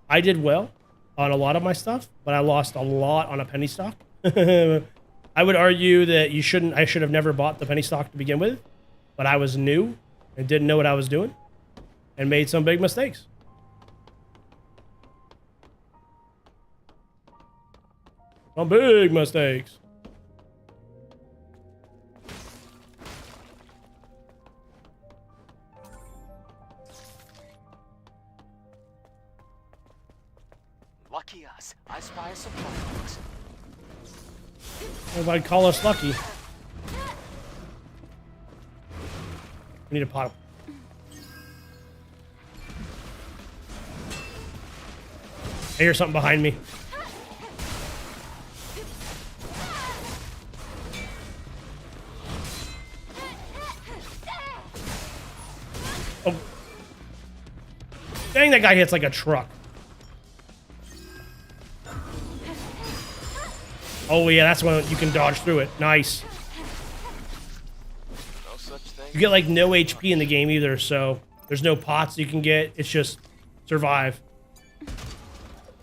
I did well on a lot of my stuff, but I lost a lot on a penny stock. I would argue that I should have never bought the penny stock to begin with, but I was new and didn't know what I was doing and made some big mistakes. Some big mistakes. Lucky us. I spy a supply box. Everybody call us lucky. We need a pot. I hear something behind me. Oh. Dang, that guy hits like a truck. Oh yeah, that's when you can dodge through it. Nice. No such thing. You get like no HP in the game either, so there's no pots you can get. It's just survive.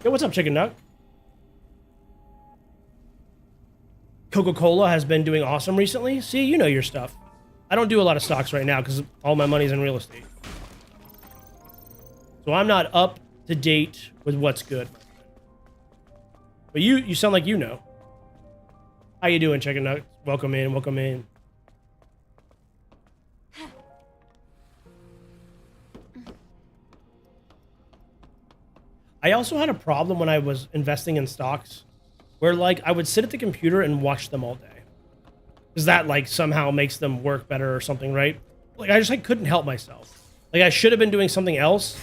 Yo, what's up, Chicken Nug? Coca-Cola has been doing awesome recently. See, you know your stuff. I don't do a lot of stocks right now because all my money's in real estate. So I'm not up to date with what's good. But you sound like you know. How you doing, Chicken Nug? Welcome in, welcome in. I also had a problem when I was investing in stocks where like I would sit at the computer and watch them all day. Because that like somehow makes them work better or something, right? Like I just like couldn't help myself. Like I should have been doing something else.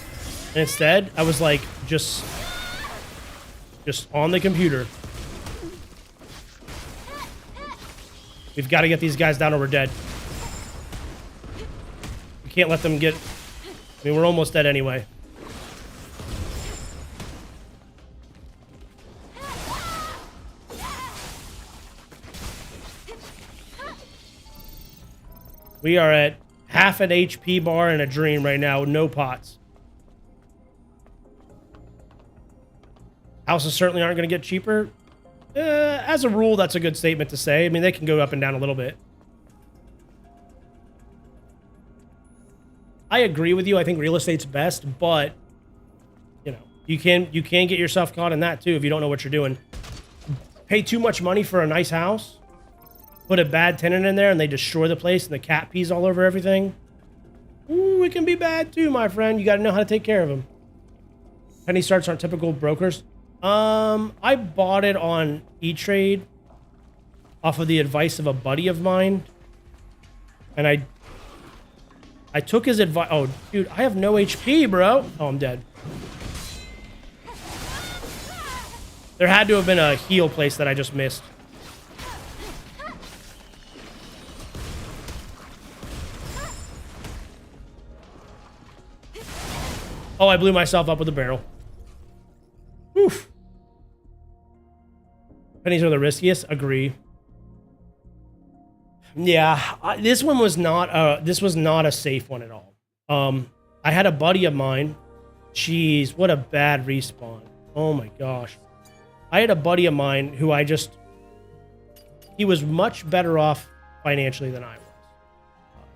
And instead I was like just on the computer. We've got to get these guys down or we're dead. We can't let them get... I mean, we're almost dead anyway. We are at half an HP bar and a dream right now with no pots. Houses certainly aren't going to get cheaper. As a rule, that's a good statement to say. I mean, they can go up and down a little bit. I agree with you. I think real estate's best, but you know, you can get yourself caught in that too if you don't know what you're doing. Pay too much money for a nice house, put a bad tenant in there, and they destroy the place, and the cat pees all over everything. Ooh, it can be bad too, my friend. You got to know how to take care of them. Penny starts aren't typical brokers. I bought it on E-Trade off of the advice of a buddy of mine. And I took his advice. Oh, dude, I have no HP, bro. Oh, I'm dead. There had to have been a heal place that I just missed. Oh, I blew myself up with a barrel. Oof. Pennies are the riskiest. Agree. Yeah, this one was not a safe one at all. I had a buddy of mine. Jeez, what a bad respawn. Oh my gosh. I had a buddy of mine who he was much better off financially than I was.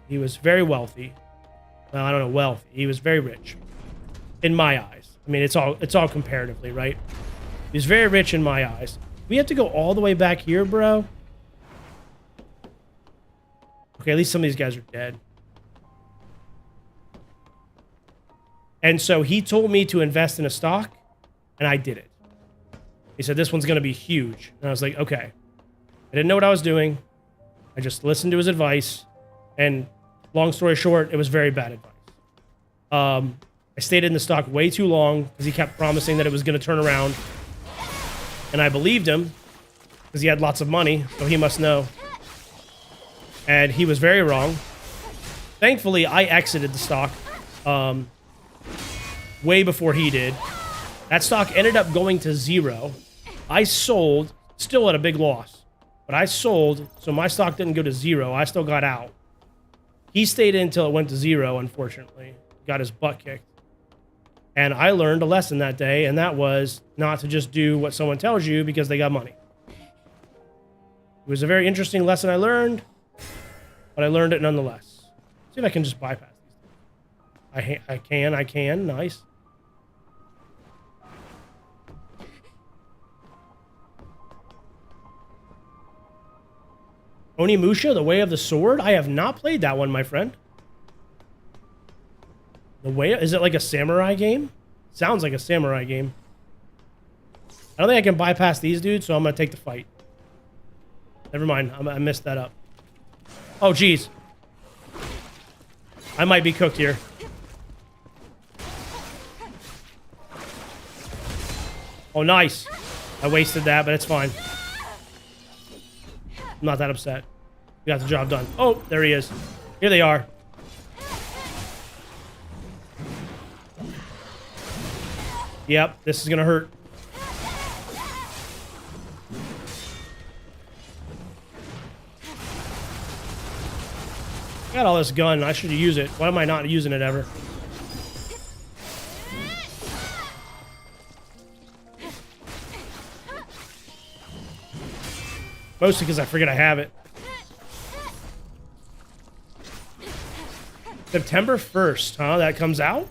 He was very wealthy. Well, I don't know, wealthy. He was very rich. In my eyes. I mean, it's all comparatively, right? He was very rich in my eyes. We have to go all the way back here, bro. Okay, at least some of these guys are dead. And so he told me to invest in a stock, and I did it. He said, this one's going to be huge. And I was like, okay. I didn't know what I was doing. I just listened to his advice. And long story short, it was very bad advice. I stayed in the stock way too long because he kept promising that it was going to turn around. And I believed him because he had lots of money, so he must know. And he was very wrong. Thankfully, I exited the stock way before he did. That stock ended up going to zero. I sold, still at a big loss. But I sold, so my stock didn't go to zero. I still got out. He stayed in until it went to zero, unfortunately. Got his butt kicked. And I learned a lesson that day, and that was not to just do what someone tells you because they got money. It was a very interesting lesson I learned, but I learned it nonetheless. See if I can just bypass these. I can. Nice. Onimusha, The Way of the Sword? I have not played that one, my friend. Is it like a samurai game? Sounds like a samurai game. I don't think I can bypass these dudes, so I'm going to take the fight. Never mind. I messed that up. Oh, jeez. I might be cooked here. Oh, nice. I wasted that, but it's fine. I'm not that upset. We got the job done. Oh, there he is. Here they are. Yep, this is gonna hurt. I got all this gun. I should use it. Why am I not using it ever? Mostly because I forget I have it. September 1st, huh? That comes out?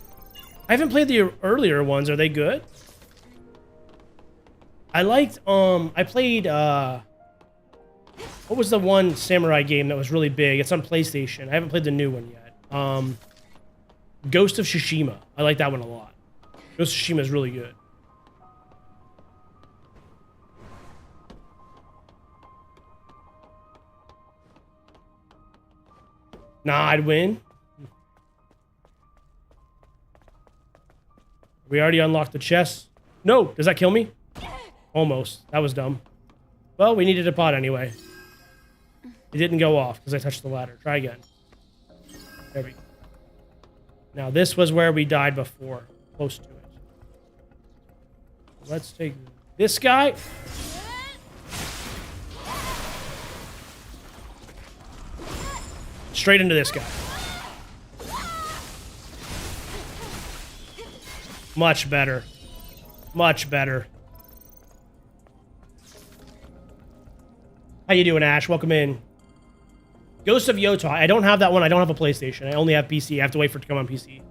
I haven't played the earlier ones. Are they good? I liked, I played, what was the one samurai game that was really big? It's on PlayStation. I haven't played the new one yet. Ghost of Tsushima. I like that one a lot. Ghost of Tsushima is really good. Nah, I'd win. We already unlocked the chest. No, does that kill me? Almost. That was dumb. Well, we needed a pot anyway. It didn't go off because I touched the ladder. Try again. There we go. Now, this was where we died before. Close to it. Let's take this guy. Straight into this guy. Much better. Much better. How you doing, Ash? Welcome in. Ghost of Yotai. I don't have that one. I don't have a PlayStation. I only have PC. I have to wait for it to come on PC.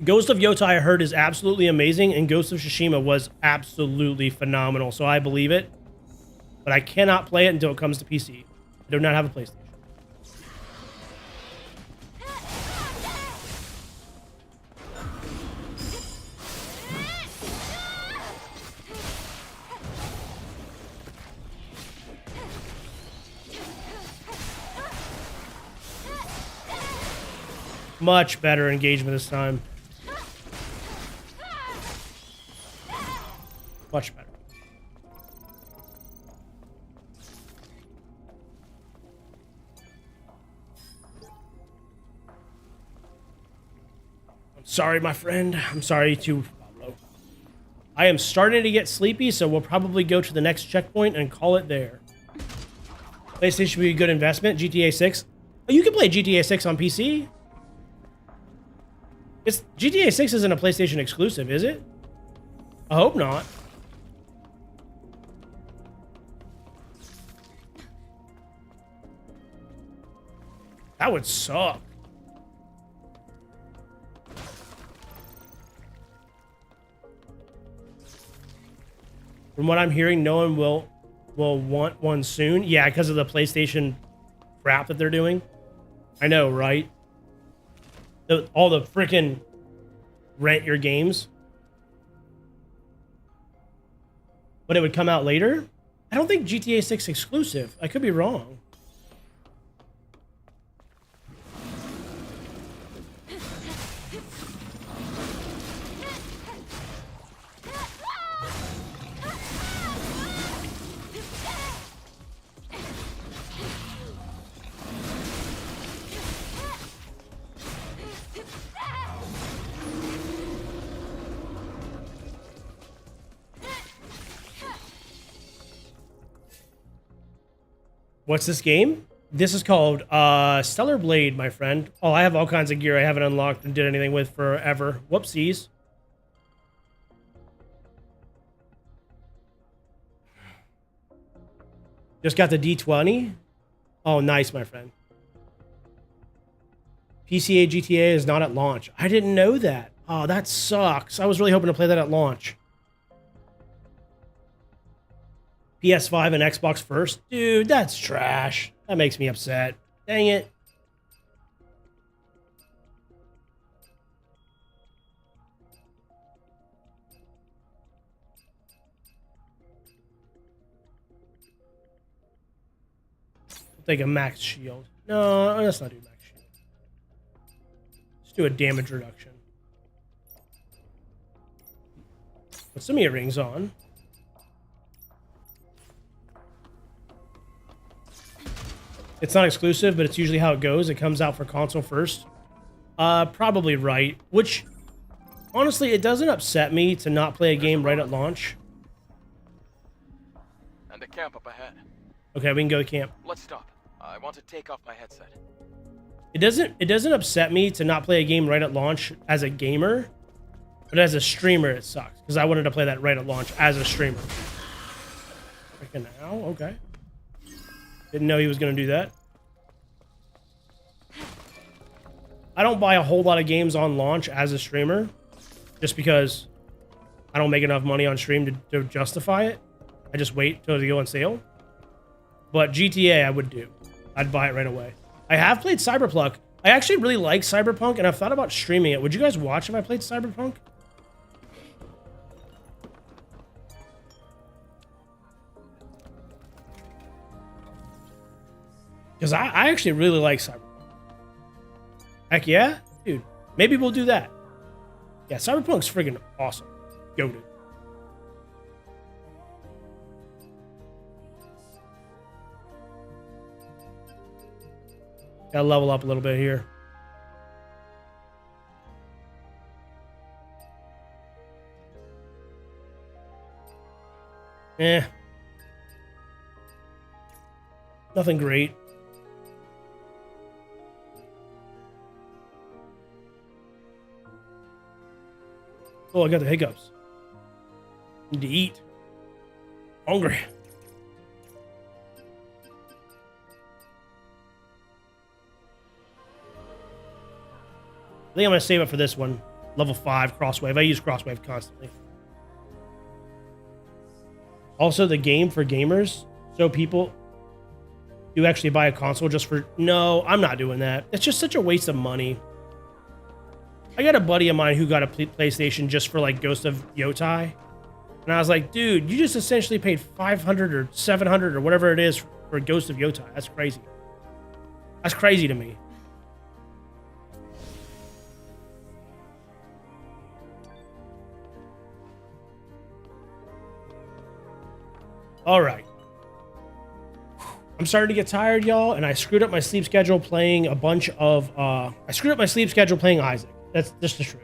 Ghost of Yotai, I heard, is absolutely amazing, and Ghost of Tsushima was absolutely phenomenal, so I believe it. But I cannot play it until it comes to PC. I do not have a PlayStation. Much better engagement this time. Much better. I'm sorry, my friend. I'm sorry to Pablo. I am starting to get sleepy, so we'll probably go to the next checkpoint and call it there. PlayStation would be a good investment. GTA 6. Oh, you can play GTA 6 on PC. GTA 6 isn't a PlayStation exclusive, is it? I hope not. That would suck. From what I'm hearing, no one will want one soon. Yeah, because of the PlayStation crap that they're doing. I know, right? All the freaking rent your games. But it would come out later? I don't think GTA 6 exclusive. I could be wrong. What's this game? This is called Stellar Blade, my friend. Oh, I have all kinds of gear I haven't unlocked and did anything with forever. Whoopsies. Just got the D20. Oh, nice, my friend. PCA GTA is not at launch. I didn't know that. Oh, that sucks. I was really hoping to play that at launch. PS5 and Xbox first? Dude, that's trash. That makes me upset. Dang it. take a max shield. No, let's not do max shield. Let's do a damage reduction. Put some earrings on. It's not exclusive, but it's usually how it goes. It comes out for console first. Probably right. Which, honestly, it doesn't upset me to not play a game right at launch. And a camp up ahead. Okay, we can go to camp. Let's stop. I want to take off my headset. It doesn't upset me to not play a game right at launch as a gamer, but as a streamer it sucks because I wanted to play that right at launch as a streamer. Freaking ow, okay. Didn't know he was gonna do that. I don't buy a whole lot of games on launch as a streamer, just because I don't make enough money on stream to justify it. I just wait till they go on sale. But GTA I would do. I'd buy it right away. I have played Cyberpunk. I actually really like Cyberpunk, and I've thought about streaming it. Would you guys watch if I played Cyberpunk? Because I actually really like Cyberpunk. Heck yeah? Dude, maybe we'll do that. Yeah, Cyberpunk's friggin' awesome. Goated. Gotta level up a little bit here. Nothing great. Oh, I got the hiccups. Need to eat. Hungry. I think I'm going to save it for this one. Level 5, Crosswave. I use Crosswave constantly. Also, the game for gamers. So people do actually buy a console just for... No, I'm not doing that. It's just such a waste of money. I got a buddy of mine who got a PlayStation just for like Ghost of Yotai. And I was like, dude, you just essentially paid $500 or $700 or whatever it is for Ghost of Yotai. That's crazy. That's crazy to me. All right. I'm starting to get tired, y'all, and I screwed up my sleep schedule playing a bunch of... I screwed up my sleep schedule playing Isaac. That's just the truth.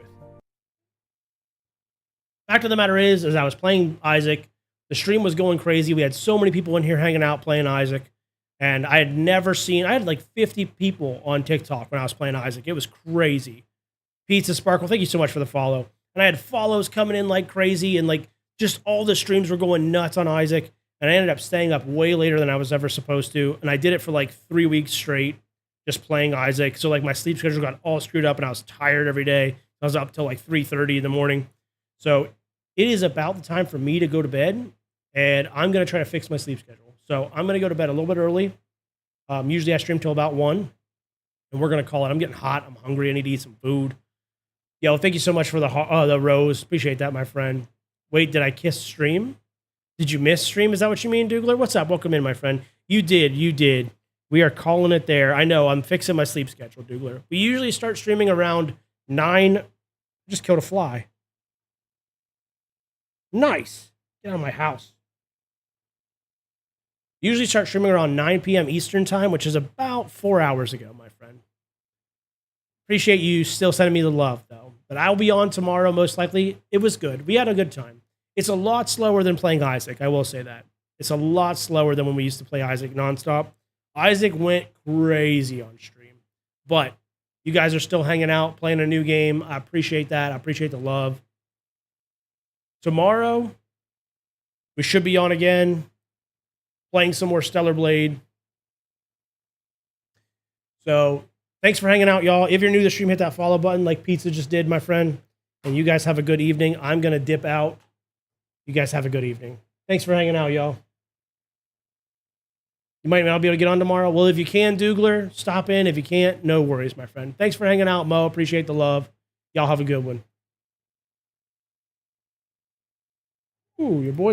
Fact of the matter is, as I was playing Isaac, the stream was going crazy. We had so many people in here hanging out playing Isaac, and I had never seen... I had like 50 people on TikTok when I was playing Isaac. It was crazy. Pizza Sparkle, thank you so much for the follow. And I had follows coming in like crazy, and like just all the streams were going nuts on Isaac. And I ended up staying up way later than I was ever supposed to. And I did it for like 3 weeks straight, just playing Isaac. So like my sleep schedule got all screwed up and I was tired every day. I was up till like 3:30 in the morning. So it is about the time for me to go to bed. And I'm going to try to fix my sleep schedule. So I'm going to go to bed a little bit early. Usually I stream till about 1. And we're going to call it. I'm getting hot. I'm hungry. I need to eat some food. Yo, thank you so much for the rose. Appreciate that, my friend. Wait, did I kiss stream? Did you miss stream? Is that what you mean, Dougler? What's up? Welcome in, my friend. You did. We are calling it there. I know, I'm fixing my sleep schedule, Dougler. We usually start streaming around 9. Just killed a fly. Nice. Get out of my house. Usually start streaming around 9 p.m. Eastern time, which is about 4 hours ago, my friend. Appreciate you still sending me the love, though. But I'll be on tomorrow, most likely. It was good. We had a good time. It's a lot slower than playing Isaac, I will say that. It's a lot slower than when we used to play Isaac nonstop. Isaac went crazy on stream. But you guys are still hanging out, playing a new game. I appreciate that. I appreciate the love. Tomorrow, we should be on again, playing some more Stellar Blade. So, thanks for hanging out, y'all. If you're new to the stream, hit that follow button like Pizza just did, my friend. And you guys have a good evening. I'm going to dip out. You guys have a good evening. Thanks for hanging out, y'all. You might not be able to get on tomorrow. Well, if you can, Dougler, stop in. If you can't, no worries, my friend. Thanks for hanging out, Mo. Appreciate the love. Y'all have a good one. Ooh, your boy.